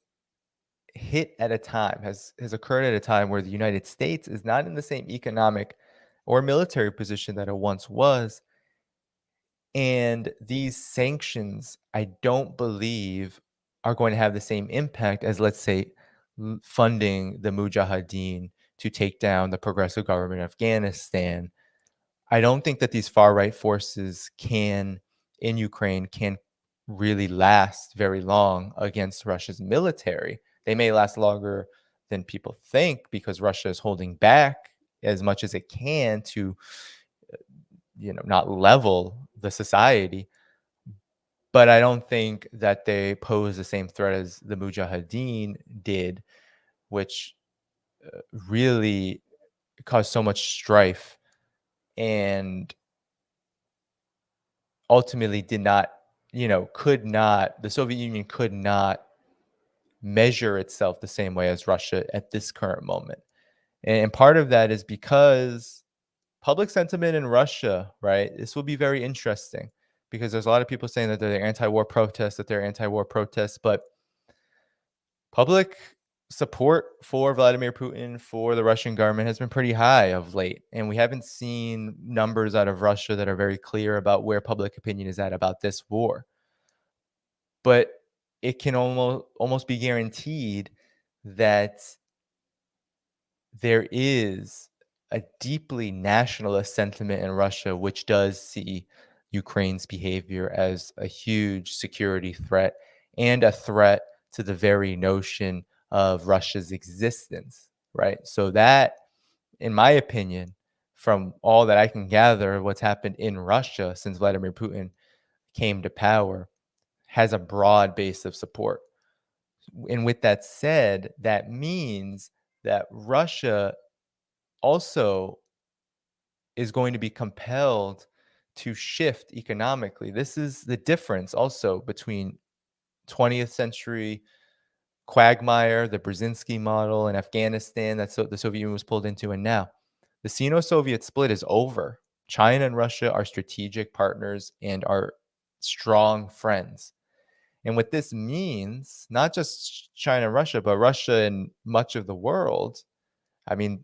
has occurred at a time where the United States is not in the same economic or military position that it once was. And these sanctions, I don't believe, are going to have the same impact as, let's say, funding the Mujahideen to take down the progressive government of Afghanistan. I don't think that these far right forces in Ukraine can really last very long against Russia's military. They may last longer than people think because Russia is holding back as much as it can to not level the society. But I don't think that they pose the same threat as the Mujahideen did, which really caused so much strife and ultimately the Soviet Union could not measure itself the same way as Russia at this current moment. And part of that is because public sentiment in Russia, right? This will be very interesting because there's a lot of people saying that they're anti-war protests, but public support for Vladimir Putin, for the Russian government has been pretty high of late. And we haven't seen numbers out of Russia that are very clear about where public opinion is at about this war. But it can almost be guaranteed that there is a deeply nationalist sentiment in Russia, which does see Ukraine's behavior as a huge security threat and a threat to the very notion of Russia's existence, right? So that, in my opinion, from all that I can gather, what's happened in Russia since Vladimir Putin came to power has a broad base of support. And with that said, that means that Russia also is going to be compelled to shift economically. This is the difference also between 20th century quagmire, the Brzezinski model in Afghanistan that the Soviet Union was pulled into, and now the Sino-Soviet split is over. China and Russia are strategic partners and are strong friends. And what this means, not just China and Russia, but Russia and much of the world, I mean,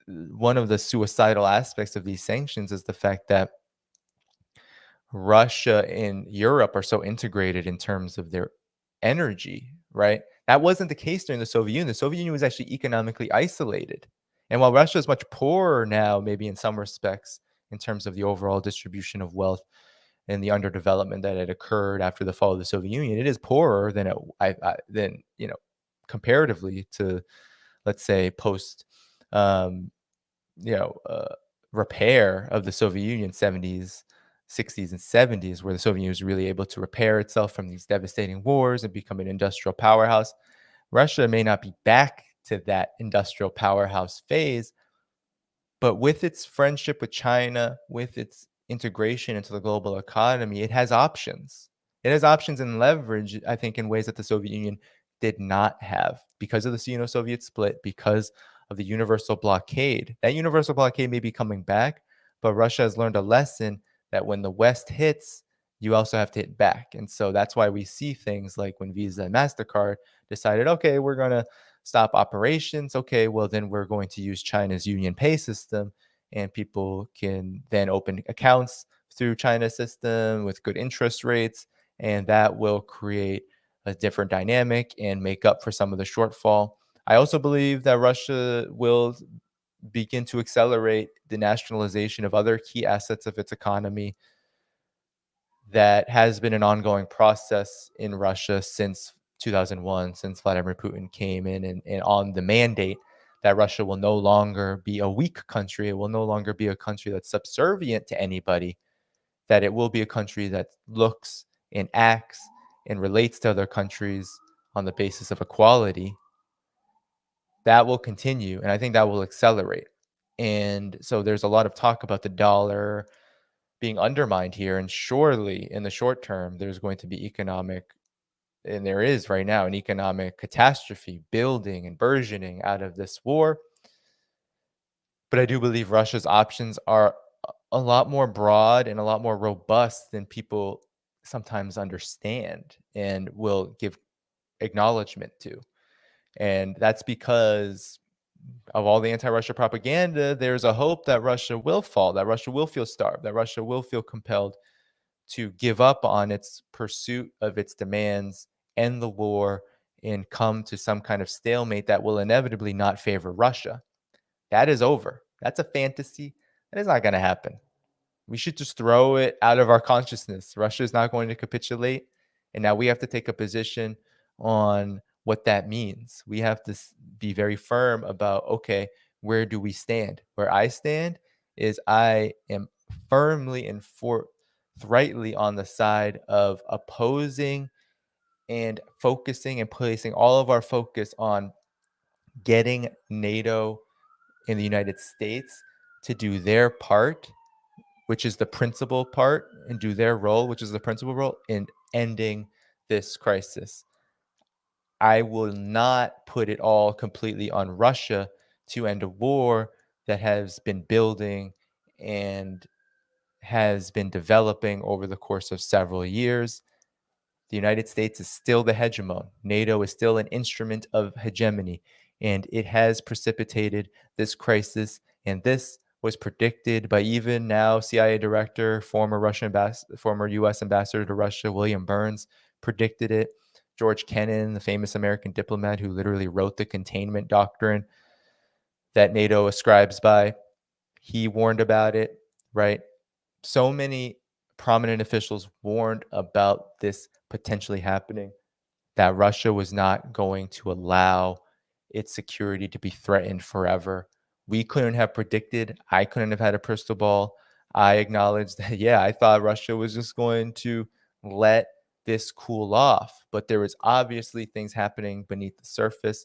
one of the suicidal aspects of these sanctions is the fact that Russia and Europe are so integrated in terms of their energy, right? That wasn't the case during the Soviet Union. The Soviet Union was actually economically isolated. And while Russia is much poorer now, maybe in some respects, in terms of the overall distribution of wealth and the underdevelopment that had occurred after the fall of the Soviet Union, it is poorer than than comparatively to, let's say, post um, you know, uh, repair of the Soviet Union 70s, 60s, and 70s, where the Soviet Union was really able to repair itself from these devastating wars and become an industrial powerhouse. Russia may not be back to that industrial powerhouse phase, but with its friendship with China, with its integration into the global economy, it has options. It has options and leverage, I think, in ways that the Soviet Union did not have because of the Sino-Soviet split, because of the universal blockade. That universal blockade may be coming back, but Russia has learned a lesson that when the West hits, you also have to hit back. And so that's why we see things like when Visa and MasterCard decided, okay, we're going to stop operations. Okay, well, then we're going to use China's Union Pay system, and people can then open accounts through China's system with good interest rates, and that will create a different dynamic and make up for some of the shortfall. I also believe that Russia will begin to accelerate the nationalization of other key assets of its economy. That has been an ongoing process in Russia since 2001, since Vladimir Putin came in and on the mandate that Russia will no longer be a weak country. It will no longer be a country that's subservient to anybody, that it will be a country that looks and acts and relates to other countries on the basis of equality. That will continue, and I think that will accelerate. And so there's a lot of talk about the dollar being undermined here, and surely in the short term there's going to be economic, and there is right now, an economic catastrophe building and burgeoning out of this war. But I do believe Russia's options are a lot more broad and a lot more robust than people sometimes understand and will give acknowledgement to. And that's because of all the anti-Russia propaganda. There's a hope that Russia will fall, that Russia will feel starved, that Russia will feel compelled to give up on its pursuit of its demands, end the war, and come to some kind of stalemate that will inevitably not favor Russia. That is over. That's a fantasy. That is not going to happen. We should just throw it out of our consciousness. Russia is not going to capitulate. And now we have to take a position on what that means. We have to be very firm about, okay, where do we stand? Where I stand is I am firmly and forthrightly on the side of opposing and focusing and placing all of our focus on getting NATO and the United States to do their part, which is the principal part, and do their role, which is the principal role, in ending this crisis. I will not put it all completely on Russia to end a war that has been building and has been developing over the course of several years. The United States is still the hegemon. NATO is still an instrument of hegemony, and it has precipitated this crisis. And this was predicted by even now CIA director, former U.S. ambassador to Russia, William Burns, predicted it. George Kennan, the famous American diplomat who literally wrote the containment doctrine that NATO ascribes by, he warned about it, right? So many prominent officials warned about this potentially happening, that Russia was not going to allow its security to be threatened forever. We couldn't have predicted. I couldn't have had a crystal ball. I acknowledge that, yeah, I thought Russia was just going to let this cool off. But there was obviously things happening beneath the surface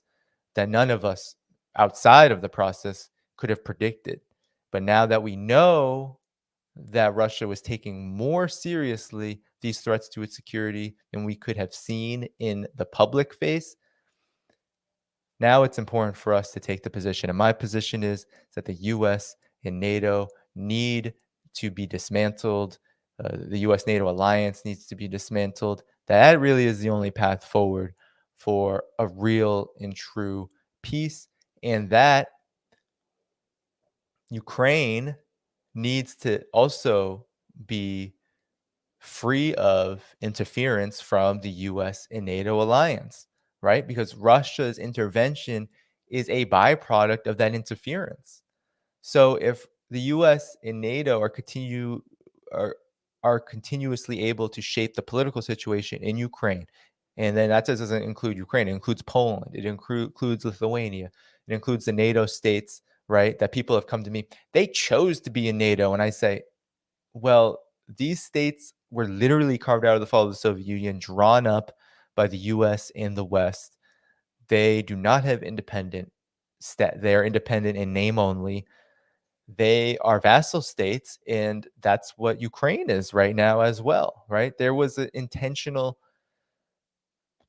that none of us outside of the process could have predicted. But now that we know that Russia was taking more seriously these threats to its security than we could have seen in the public face, now it's important for us to take the position. And my position is that the US and NATO need to be dismantled. The US NATO alliance needs to be dismantled. That really is the only path forward for a real and true peace, and that Ukraine needs to also be free of interference from the US and NATO alliance, right? Because Russia's intervention is a byproduct of that interference. So if the US and NATO are are continuously able to shape the political situation in Ukraine, and then that doesn't include Ukraine, it includes Poland, it includes Lithuania, it includes the NATO states, right? That people have come to me. They chose to be in NATO, and I say, well, these states were literally carved out of the fall of the Soviet Union, drawn up by the US and the West. They do not have independent they're independent in name only. They are vassal states, and that's what Ukraine is right now as well, right? There was an intentional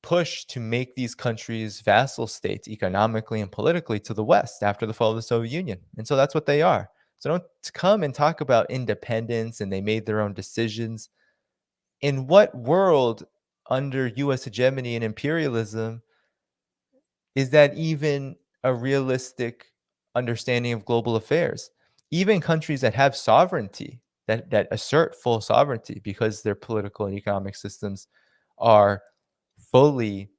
push to make these countries vassal states economically and politically to the West after the fall of the Soviet Union. And so that's what they are. So don't come and talk about independence and they made their own decisions. In what world under US hegemony and imperialism is that even a realistic understanding of global affairs? Even countries that have sovereignty, that assert full sovereignty because their political and economic systems are fully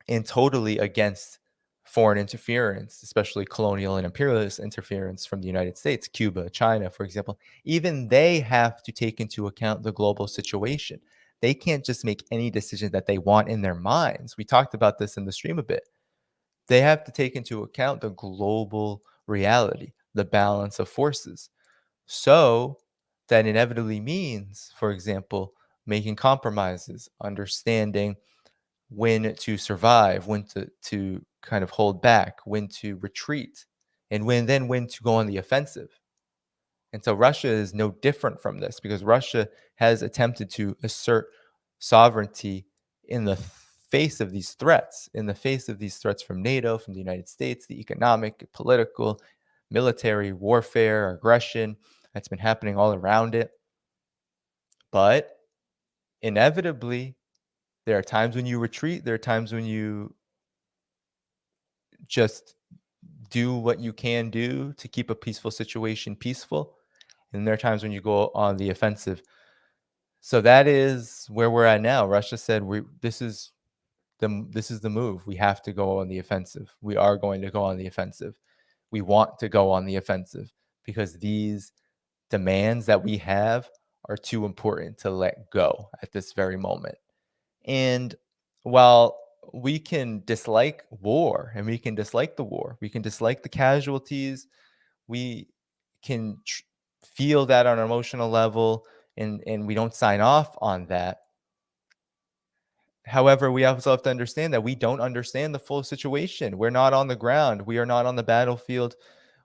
and totally against foreign interference, especially colonial and imperialist interference from the United States, Cuba, China, for example, even they have to take into account the global situation. They can't just make any decision that they want in their minds. We talked about this in the stream a bit. They have to take into account the global reality, the balance of forces. So that inevitably means, for example, making compromises, understanding when to survive, when to kind of hold back, when to retreat, and when to go on the offensive. And so Russia is no different from this because Russia has attempted to assert sovereignty in the face of these threats, in the face of these threats from NATO, from the United States, the economic, political, military warfare, aggression that's been happening all around it. But inevitably, there are times when you retreat, there are times when you just do what you can do to keep a peaceful situation peaceful. And there are times when you go on the offensive. So that is where we're at now. Russia said this is the move. We have to go on the offensive. We are going to go on the offensive. We want to go on the offensive because these demands that we have are too important to let go at this very moment. And while we can dislike war and we can dislike the war, we can dislike the casualties, we can feel that on an emotional level, and we don't sign off on that. However, we also have to understand that we don't understand the full situation. We're not on the ground. We are not on the battlefield.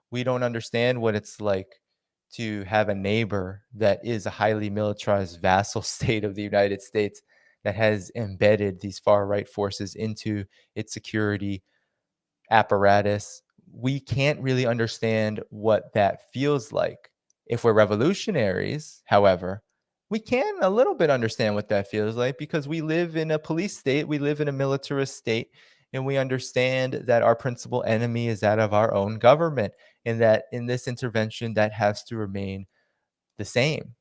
We don't understand what it's like to have a neighbor that is a highly militarized vassal state of the United States that has embedded these far right forces into its security apparatus. We can't really understand what that feels like. If we're revolutionaries, however, we can a little bit understand what that feels like because we live in a police state, we live in a militarist state, and we understand that our principal enemy is that of our own government, and that in this intervention, that has to remain the same.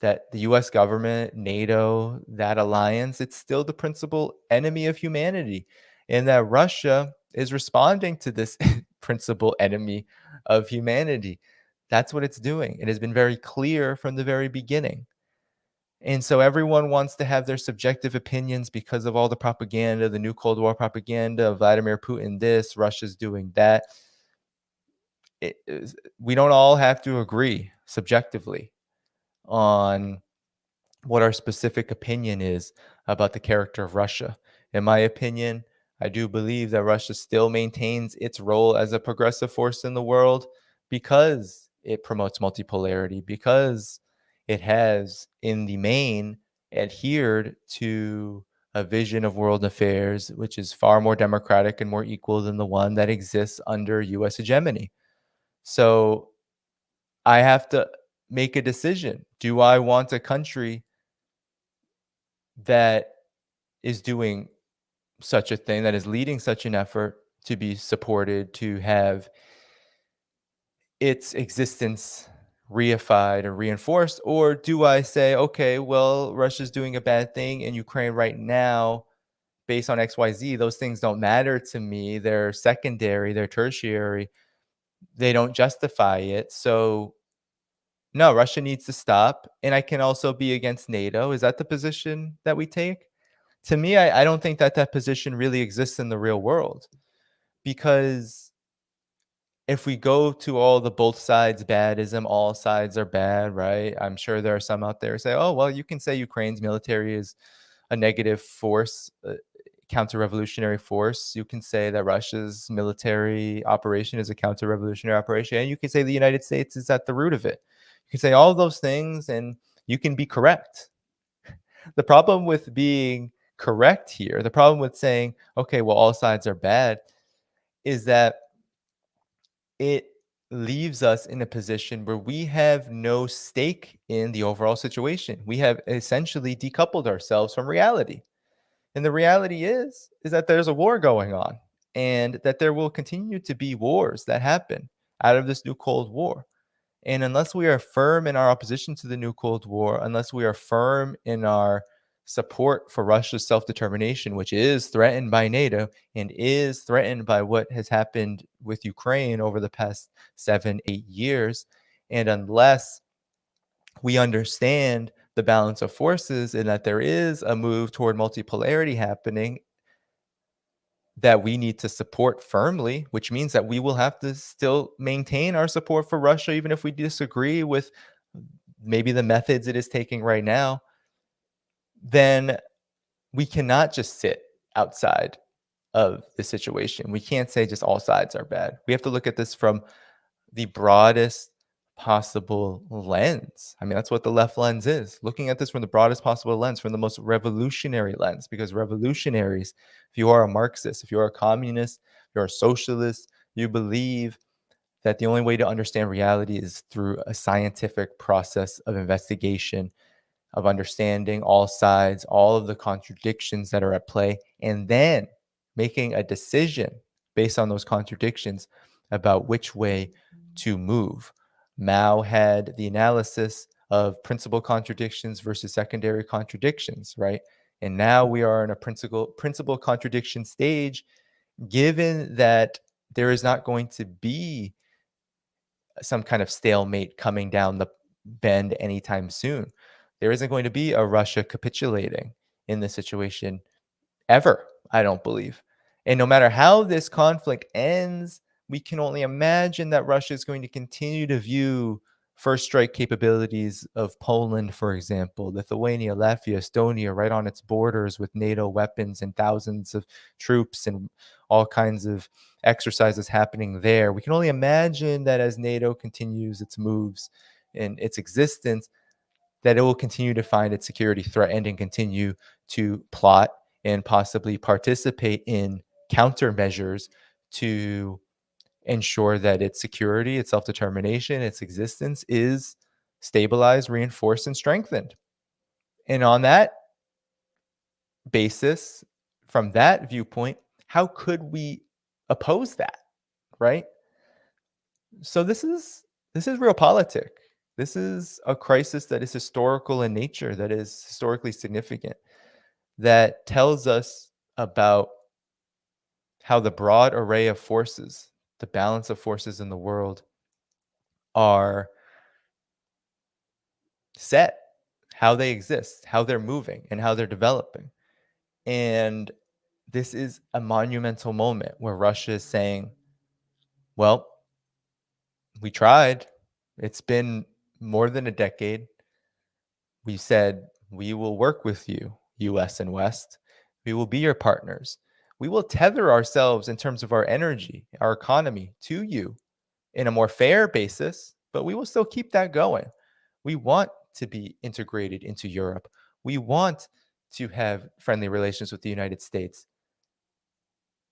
That the US government, NATO, that alliance, it's still the principal enemy of humanity, and that Russia is responding to this principal enemy of humanity. That's what it's doing. It has been very clear from the very beginning. And so everyone wants to have their subjective opinions because of all the propaganda, the new Cold War propaganda, Vladimir Putin this, Russia's doing that. We don't all have to agree subjectively on what our specific opinion is about the character of Russia. In my opinion, I do believe that Russia still maintains its role as a progressive force in the world because it promotes multipolarity, because it has, in the main, adhered to a vision of world affairs which is far more democratic and more equal than the one that exists under US hegemony. So I have to make a decision. Do I want a country that is doing such a thing, that is leading such an effort to be supported, to have its existence reified or reinforced? Or do I say, okay, well, Russia's doing a bad thing in Ukraine right now based on XYZ? Those things don't matter to me. They're secondary, they're tertiary. They don't justify it. So, no, Russia needs to stop. And I can also be against NATO. Is that the position that we take? To me, I don't think that that position really exists in the real world, because if we go to all the both sides badism, all sides are bad, right? I'm sure there are some out there who say, oh, well, you can say Ukraine's military is a negative force, counter-revolutionary force. You can say that Russia's military operation is a counter-revolutionary operation. And you can say the United States is at the root of it. You can say all those things and you can be correct. The problem with being correct here, the problem with saying, okay, well, all sides are bad, is that it leaves us in a position where we have no stake in the overall situation. We have essentially decoupled ourselves from reality. And the reality is that there's a war going on, and that there will continue to be wars that happen out of this new Cold War. And unless we are firm in our opposition to the new Cold War, unless we are firm in our support for Russia's self-determination, which is threatened by NATO and is threatened by what has happened with Ukraine over the past 7-8 years, and unless we understand the balance of forces and that there is a move toward multipolarity happening that we need to support firmly, which means that we will have to still maintain our support for Russia, even if we disagree with maybe the methods it is taking right now, then we cannot just sit outside of the situation. We can't say just all sides are bad. We have to look at this from the broadest possible lens. I mean, that's what the left lens is, looking at this from the broadest possible lens, from the most revolutionary lens, because revolutionaries, if you are a Marxist, if you're a communist, if you're a socialist, you believe that the only way to understand reality is through a scientific process of investigation, of understanding all sides, all of the contradictions that are at play, and then making a decision based on those contradictions about which way to move. Mao had the analysis of principal contradictions versus secondary contradictions, right? And now we are in a principal contradiction stage, given that there is not going to be some kind of stalemate coming down the bend anytime soon. There isn't going to be a Russia capitulating in this situation ever, I don't believe. And no matter how this conflict ends, we can only imagine that Russia is going to continue to view first strike capabilities of Poland, for example, Lithuania, Latvia, Estonia, right on its borders with NATO weapons and thousands of troops and all kinds of exercises happening there. We can only imagine that as NATO continues its moves in its existence, that it will continue to find its security threatened and continue to plot and possibly participate in countermeasures to ensure that its security, its self-determination, its existence is stabilized, reinforced, and strengthened. And on that basis, from that viewpoint, how could we oppose that, right? So this is realpolitik. This is a crisis that is historical in nature, that is historically significant, that tells us about how the broad array of forces, the balance of forces in the world, are set, how they exist, how they're moving, and how they're developing. And this is a monumental moment where Russia is saying, well, we tried. It's been more than a decade. We said, we will work with you, US and West. We will be your partners. We will tether ourselves in terms of our energy, our economy to you in a more fair basis, but we will still keep that going. We want to be integrated into Europe. We want to have friendly relations with the United States.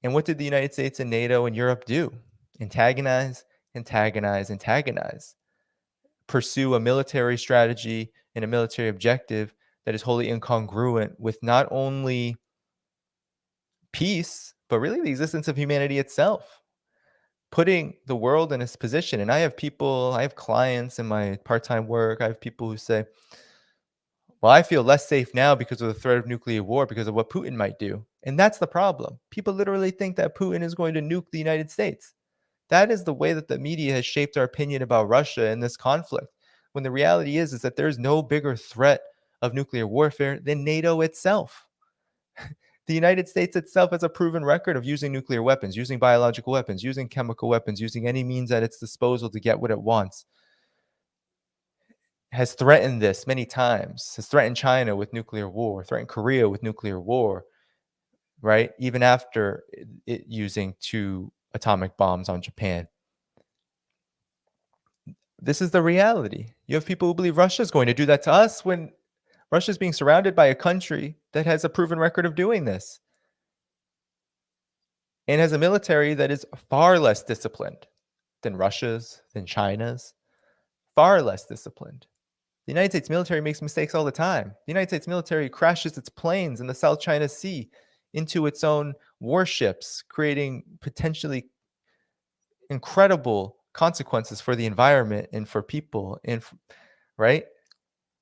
And what did the United States and NATO and Europe do? Antagonize, antagonize, antagonize. Pursue a military strategy and a military objective that is wholly incongruent with not only peace, but really the existence of humanity itself, putting the world in its position. And I have clients in my part-time work. I have people who say, well, I feel less safe now because of the threat of nuclear war, because of what Putin might do. And that's the problem. People literally think that Putin is going to nuke the United States. That is the way that the media has shaped our opinion about Russia in this conflict. When the reality is that there's no bigger threat of nuclear warfare than NATO itself. The United States itself has a proven record of using nuclear weapons, using biological weapons, using chemical weapons, using any means at its disposal to get what it wants. Has threatened this many times, has threatened China with nuclear war, threatened Korea with nuclear war, right? Even after it using 2 atomic bombs on Japan. This is the reality. You have people who believe Russia is going to do that to us when Russia is being surrounded by a country that has a proven record of doing this and has a military that is far less disciplined than Russia's, than China's, far less disciplined. The United States military makes mistakes all the time. The United States military crashes its planes in the South China Sea into its own warships, creating potentially incredible consequences for the environment and for people, right?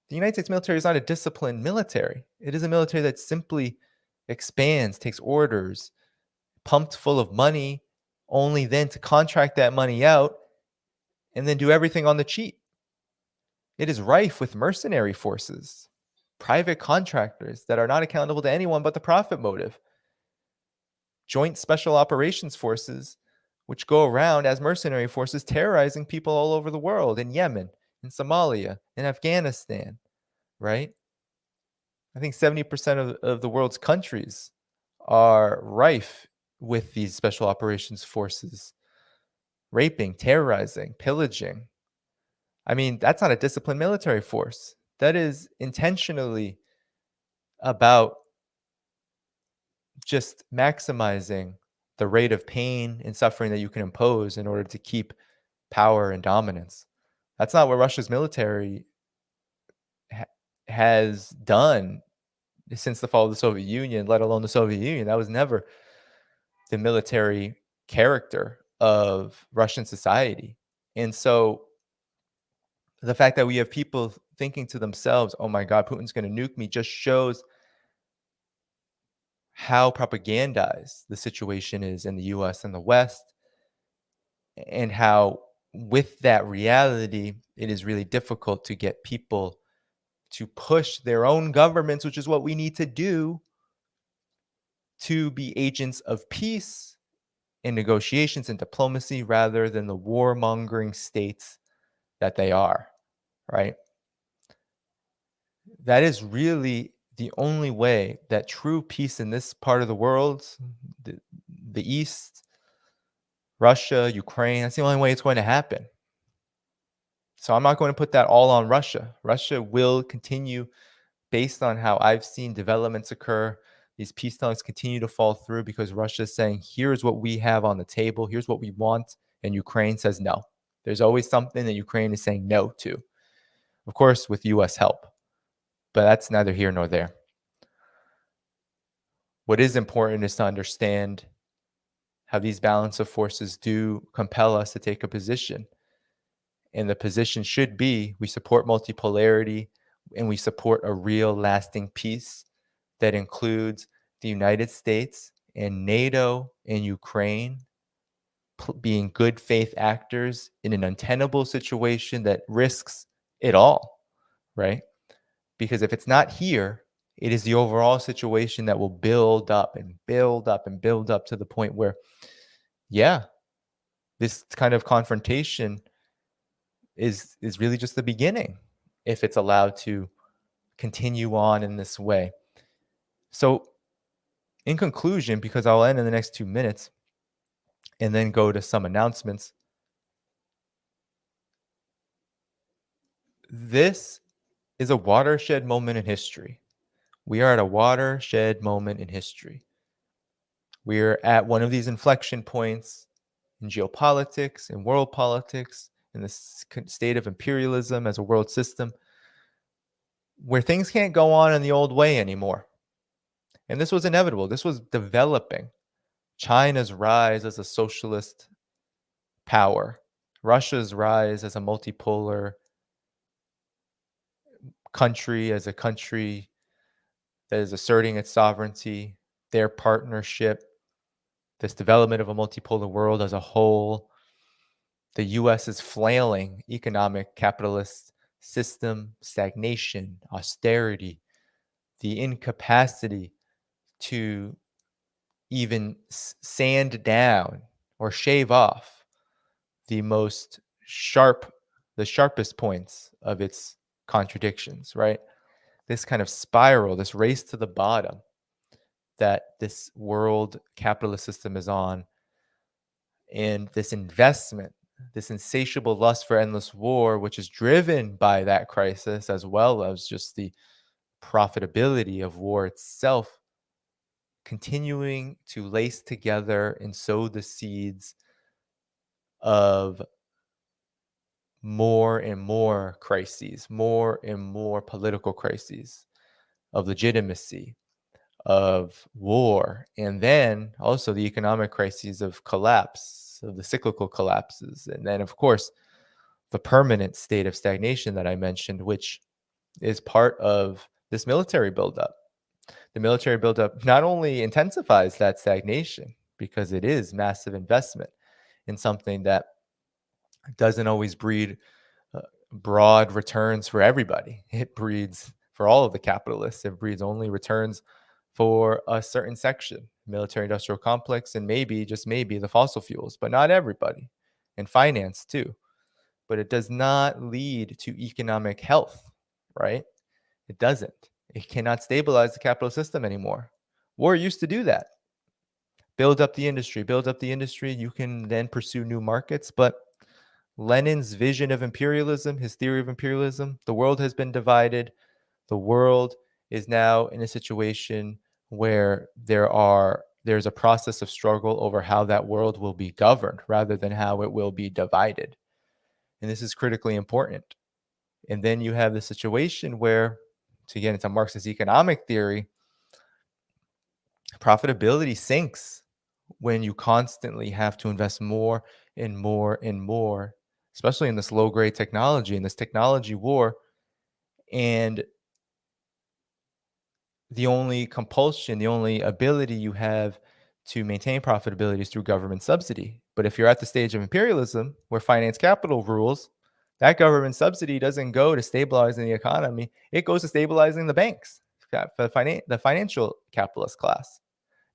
The United States military is not a disciplined military. It is a military that simply expands, takes orders, pumped full of money, only then to contract that money out and then do everything on the cheap. It is rife with mercenary forces, private contractors that are not accountable to anyone but the profit motive, joint special operations forces, which go around as mercenary forces terrorizing people all over the world, in Yemen, in Somalia, in Afghanistan, right? I think 70% of the world's countries are rife with these special operations forces, raping, terrorizing, pillaging. I mean, that's not a disciplined military force. That is intentionally about just maximizing the rate of pain and suffering that you can impose in order to keep power and dominance. That's not what Russia's military has done since the fall of the Soviet Union, let alone the Soviet Union. That was never the military character of Russian society. And so the fact that we have people thinking to themselves, oh my God, Putin's going to nuke me, just shows how propagandized the situation is in the US and the West, and how with that reality, it is really difficult to get people to push their own governments, which is what we need to do, to be agents of peace in negotiations and diplomacy rather than the warmongering states that they are, right? That is really the only way that true peace in this part of the world, the East, Russia, Ukraine, that's the only way it's going to happen. So I'm not going to put that all on Russia. Russia will continue, based on how I've seen developments occur, these peace talks continue to fall through because Russia is saying, here's what we have on the table, here's what we want, and Ukraine says no. There's always something that Ukraine is saying no to, of course, with US help. But that's neither here nor there. What is important is to understand how these balance of forces do compel us to take a position. And the position should be, we support multipolarity and we support a real lasting peace that includes the United States and NATO and Ukraine being good faith actors in an untenable situation that risks it all, right? Because if it's not here, it is the overall situation that will build up and build up and build up to the point where, yeah, this kind of confrontation is really just the beginning if it's allowed to continue on in this way. So in conclusion, because I'll end in the next 2 minutes and then go to some announcements, this is a watershed moment in history. We are at a watershed moment in history. We're at one of these inflection points in geopolitics, in world politics, in the state of imperialism as a world system. where things can't go on in the old way anymore. And this was inevitable. This was developing. China's rise as a socialist power, Russia's rise as a multipolar country, as a country that is asserting its sovereignty, their partnership, this development of a multipolar world as a whole. The US is flailing economic capitalist system, stagnation, austerity, the incapacity to even sand down or shave off the sharpest points of its contradictions, right? This kind of spiral, this race to the bottom that this world capitalist system is on, and this investment, this insatiable lust for endless war, which is driven by that crisis, as well as just the profitability of war itself, continuing to lace together and sow the seeds of more and more crises, more and more political crises, of legitimacy, of war, and then also the economic crises of collapse, of the cyclical collapses, and then, of course, the permanent state of stagnation that I mentioned, which is part of this military buildup. The military buildup not only intensifies that stagnation because it is massive investment in something that doesn't always breed broad returns for everybody. It breeds for all of the capitalists. It breeds only returns for a certain section, military industrial complex, and maybe, just maybe, the fossil fuels, but not everybody, and finance too. But it does not lead to economic health, right? It doesn't. It cannot stabilize the capital system anymore. War used to do that. Build up the industry, build up the industry. You can then pursue new markets. But Lenin's vision of imperialism, his theory of imperialism, the world has been divided. The world is now in a situation where there's a process of struggle over how that world will be governed rather than how it will be divided. And this is critically important. And then you have the situation where, to get into Marxist economic theory, profitability sinks when you constantly have to invest more and more and more, especially in this low grade technology, in this technology war. And the only compulsion, the only ability you have to maintain profitability is through government subsidy. But if you're at the stage of imperialism where finance capital rules, that government subsidy doesn't go to stabilizing the economy. It goes to stabilizing the banks, the financial capitalist class.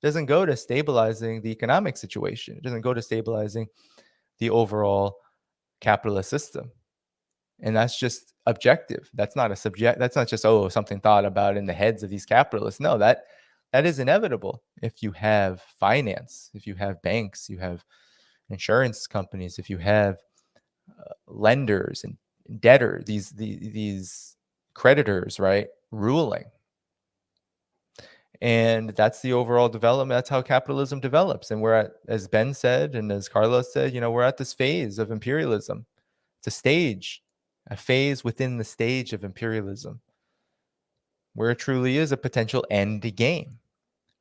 It doesn't go to stabilizing the economic situation. It doesn't go to stabilizing the overall capitalist system. And that's just objective. That's not a subject. That's not just, oh, something thought about in the heads of these capitalists. No, that is inevitable. If you have finance, if you have banks, you have insurance companies, if you have lenders and debtors, these creditors, right, ruling. And that's the overall development. That's how capitalism develops. And we're at, as Ben said, and as Carlos said, we're at this phase of imperialism. It's a stage, a phase within the stage of imperialism, where it truly is a potential end game.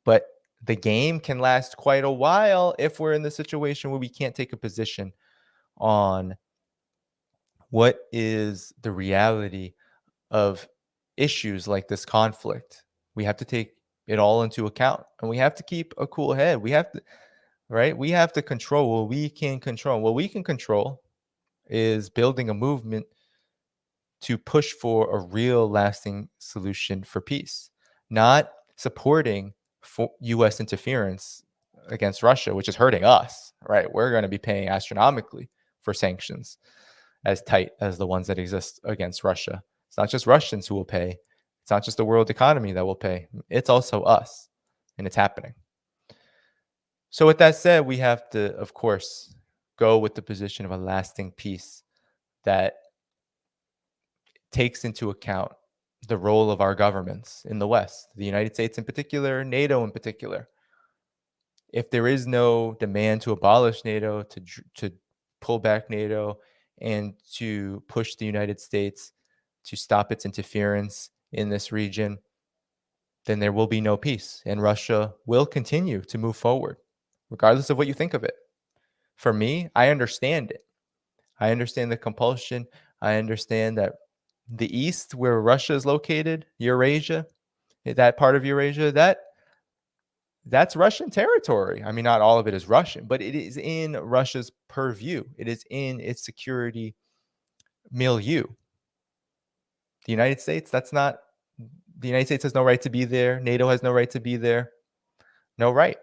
But the game can last quite a while if we're in the situation where we can't take a position on what is the reality of issues like this conflict. We have to take it all into account, and we have to keep a cool head. We have to, right? We have to control what we can control. What we can control is building a movement to push for a real lasting solution for peace, not supporting for US interference against Russia, which is hurting us, right? We're going to be paying astronomically for sanctions as tight as the ones that exist against Russia. It's not just Russians who will pay. It's not just the world economy that will pay. It's also us, and it's happening. So with that said, we have to, of course, go with the position of a lasting peace that takes into account the role of our governments in the West, the United States in particular, NATO in particular. If there is no demand to abolish NATO, to pull back NATO, and to push the United States to stop its interference in this region, then there will be no peace, and Russia will continue to move forward, regardless of what you think of it. For me, I understand it. I understand the compulsion. I understand that the East, where Russia is located, Eurasia, that part of Eurasia, that's Russian territory. I mean, not all of it is Russian, but it is in Russia's purview. It is in its security milieu. The United States, that's not, the United States has no right to be there. NATO has no right to be there. No right.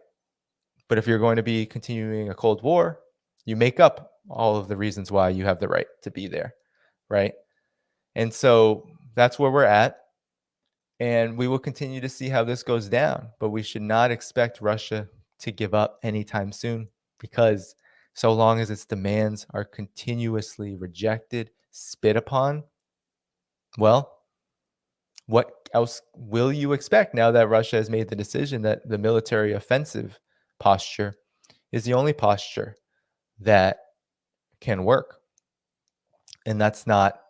But if you're going to be continuing a Cold War, you make up all of the reasons why you have the right to be there, right? And so that's where we're at. And we will continue to see how this goes down. But we should not expect Russia to give up anytime soon, because so long as its demands are continuously rejected, spit upon, well, what else will you expect now that Russia has made the decision that the military offensive posture is the only posture that can work? And that's not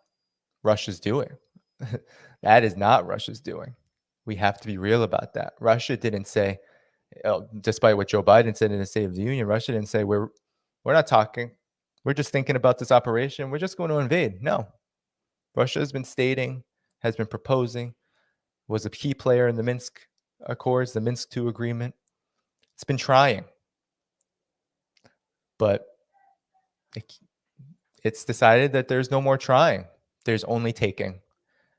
Russia's doing. That is not Russia's doing. We have to be real about that. Russia didn't say, despite what Joe Biden said in the State of the Union, Russia didn't say, we're not talking. We're just thinking about this operation. We're just going to invade. No. Russia has been stating, has been proposing, was a key player in the Minsk Accords, the Minsk II agreement. It's been trying. But it's decided that there's no more trying. There's only taking.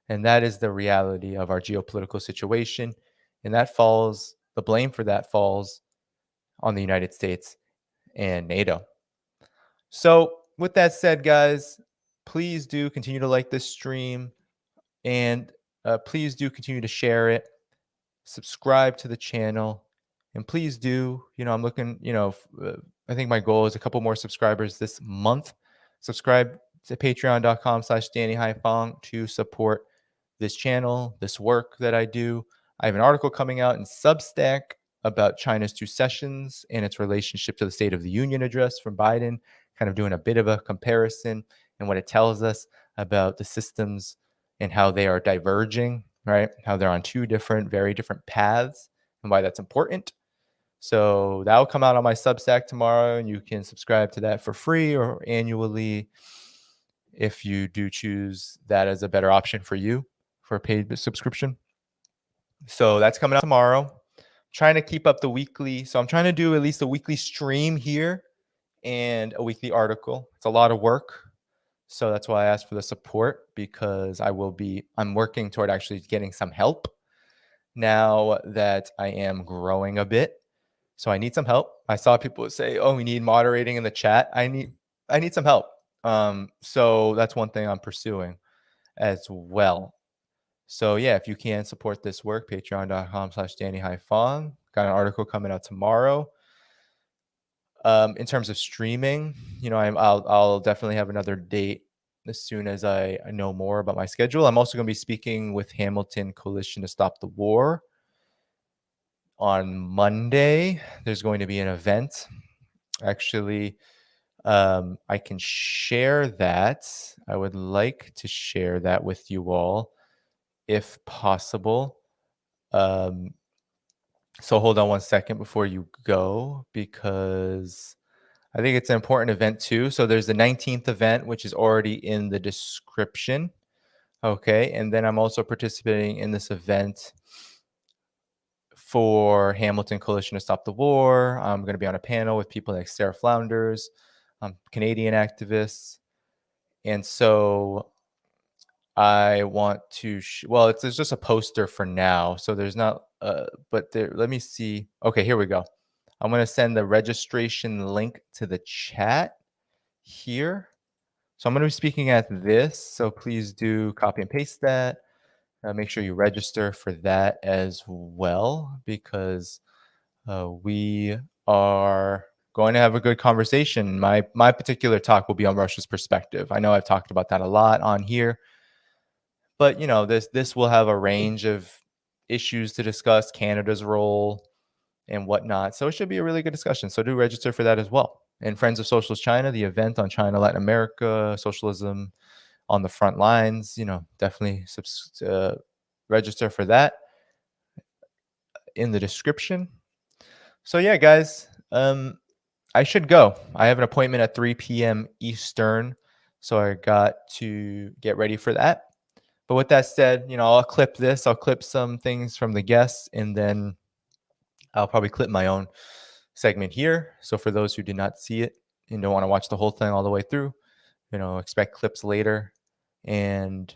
And that is the reality of our geopolitical situation. And the blame for that falls on the United States and NATO. So with that said, guys, please do continue to like this stream, and please do continue to share it, subscribe to the channel, and please do, I'm looking, I think my goal is a couple more subscribers this month. Subscribe to patreon.com/Danny Haiphong to support this channel, this work that I do. I have an article coming out in Substack about China's two sessions and its relationship to the State of the Union address from Biden, kind of doing a bit of a comparison and what it tells us about the systems and how they are diverging, right? How they're on two very different paths, and why that's important. So that will come out on my Substack tomorrow, and you can subscribe to that for free or annually if you do choose that as a better option for you for a paid subscription. So that's coming out tomorrow. I'm trying to keep up the weekly. So I'm trying to do at least a weekly stream here and a weekly article. It's a lot of work. So that's why I asked for the support, because I'm working toward actually getting some help now that I am growing a bit. So I need some help. I saw people say, "Oh, we need moderating in the chat." I need some help. So that's one thing I'm pursuing as well. So yeah, if you can support this work, patreon.com/Danny Haiphong. Got an article coming out tomorrow. In terms of streaming, I'll definitely have another date as soon as I know more about my schedule. I'm also going to be speaking with Hamilton Coalition to Stop the War on Monday. There's going to be an event. Actually, I can share that. I would like to share that with you all, if possible. So hold on one second before you go, because I think it's an important event too. So there's the 19th event, which is already in the description. Okay. And then I'm also participating in this event for Hamilton Coalition to Stop the War. I'm going to be on a panel with people like Sarah Flounders, Canadian activists. And so I want to, it's just a poster for now. So there's not, but there, let me see. Okay, here we go. I'm going to send the registration link to the chat here. So I'm going to be speaking at this. So please do copy and paste that. Make sure you register for that as well, because we are going to have a good conversation. My particular talk will be on Russia's perspective. I know I've talked about that a lot on here, but this will have a range of issues to discuss, Canada's role and whatnot. So it should be a really good discussion. So do register for that as well. And Friends of Socialist China, the event on China, Latin America, socialism on the front lines, definitely register for that in the description. So yeah, guys, I should go. I have an appointment at 3 p.m. Eastern, so I got to get ready for that. But with that said, I'll clip this. I'll clip some things from the guests, and then I'll probably clip my own segment here. So for those who did not see it and don't want to watch the whole thing all the way through, expect clips later. And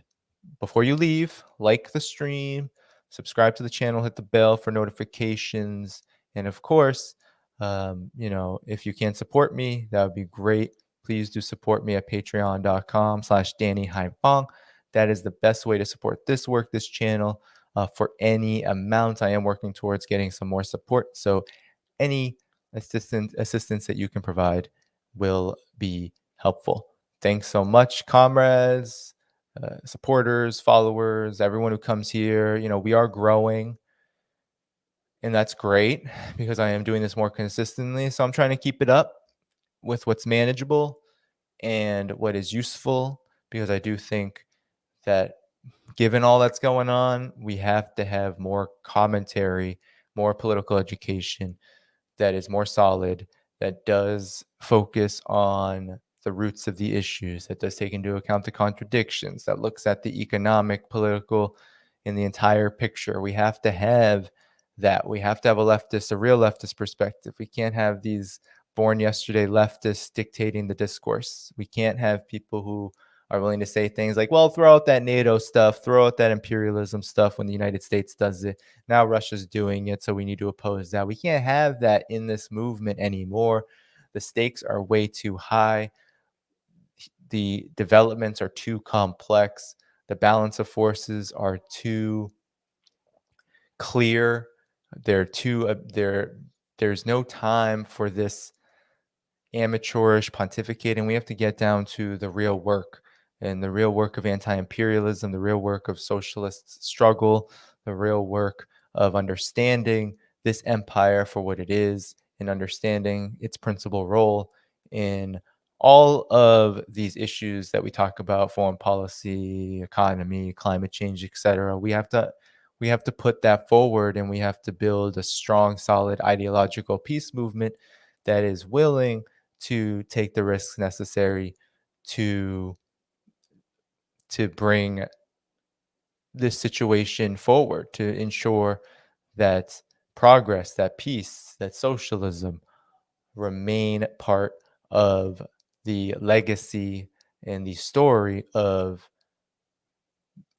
before you leave, like the stream, subscribe to the channel, hit the bell for notifications. And of course, if you can support me, that would be great. Please do support me at patreon.com/Danny Haiphong. That is the best way to support this work, this channel, for any amount. I am working towards getting some more support. So any assistance that you can provide will be helpful. Thanks so much, comrades, supporters, followers, everyone who comes here. We are growing, and that's great because I am doing this more consistently. So I'm trying to keep it up with what's manageable and what is useful, because I do think that given all that's going on, we have to have more commentary, more political education that is more solid, that does focus on the roots of the issues, that does take into account the contradictions, that looks at the economic, political, and the entire picture. We have to have that. We have to have a real leftist perspective. We can't have these born yesterday leftists dictating the discourse. We can't have people who are willing to say things like, well, throw out that NATO stuff, throw out that imperialism stuff when the United States does it. Now Russia's doing it, so we need to oppose that. We can't have that in this movement anymore. The stakes are way too high. The developments are too complex. The balance of forces are too clear. There's no time for this amateurish pontificating. We have to get down to the real work, and the real work of anti-imperialism, the real work of socialist struggle, the real work of understanding this empire for what it is and understanding its principal role in all of these issues that we talk about: foreign policy, economy, climate change, etc. We have to put that forward, and we have to build a strong, solid ideological peace movement that is willing to take the risks necessary to bring this situation forward, to ensure that progress, that peace, that socialism remain part of the legacy and the story of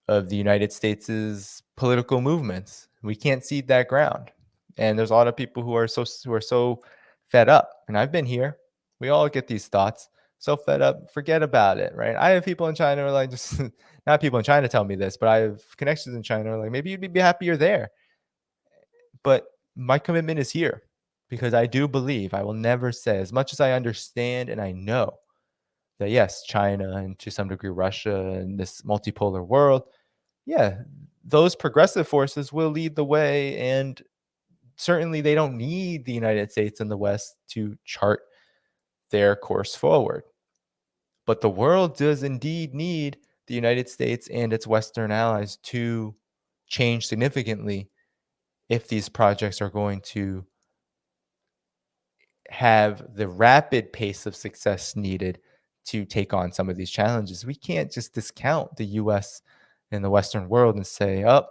the United States' political movements. We can't cede that ground. And there's a lot of people who are so fed up. And I've been here. We all get these thoughts. So fed up, forget about it, right? I have people in China who are like, just not people in China tell me this, but I have connections in China who are like, maybe you'd be happier there. But my commitment is here, because I do believe, I will never say, as much as I understand and I know that yes, China and to some degree Russia and this multipolar world, yeah, those progressive forces will lead the way, and certainly they don't need the United States and the West to chart their course forward. But the world does indeed need the United States and its Western allies to change significantly if these projects are going to have the rapid pace of success needed to take on some of these challenges. We can't just discount the US and the Western world and say, oh,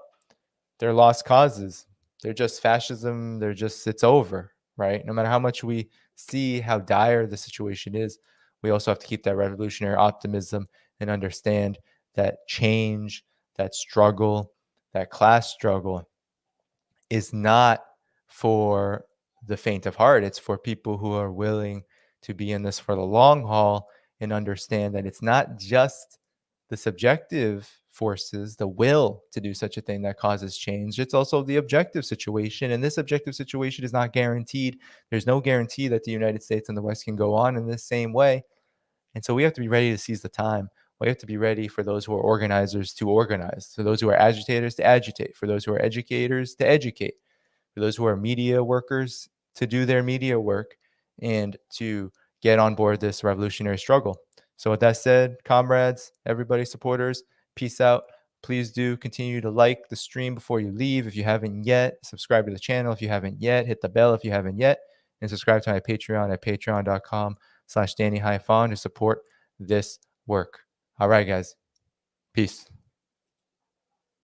they're lost causes. They're just fascism. It's over, right? No matter how much we see how dire the situation is, we also have to keep that revolutionary optimism and understand that change, that struggle, that class struggle is not for the faint of heart. It's for people who are willing to be in this for the long haul and understand that it's not just the subjective forces, the will to do such a thing, that causes change. It's also the objective situation. And this objective situation is not guaranteed. There's no guarantee that the United States and the West can go on in this same way. And so we have to be ready to seize the time. We have to be ready for those who are organizers to organize, for those who are agitators to agitate, for those who are educators to educate, for those who are media workers to do their media work, and to get on board this revolutionary struggle. So with that said, comrades, everybody, supporters, peace out. please do continue to like the stream before you leave. If you haven't yet, subscribe to the channel. If you haven't yet, hit the bell if you haven't yet, and subscribe to my Patreon at patreon.com/Danny Haiphong to support this work. All right, guys. Peace.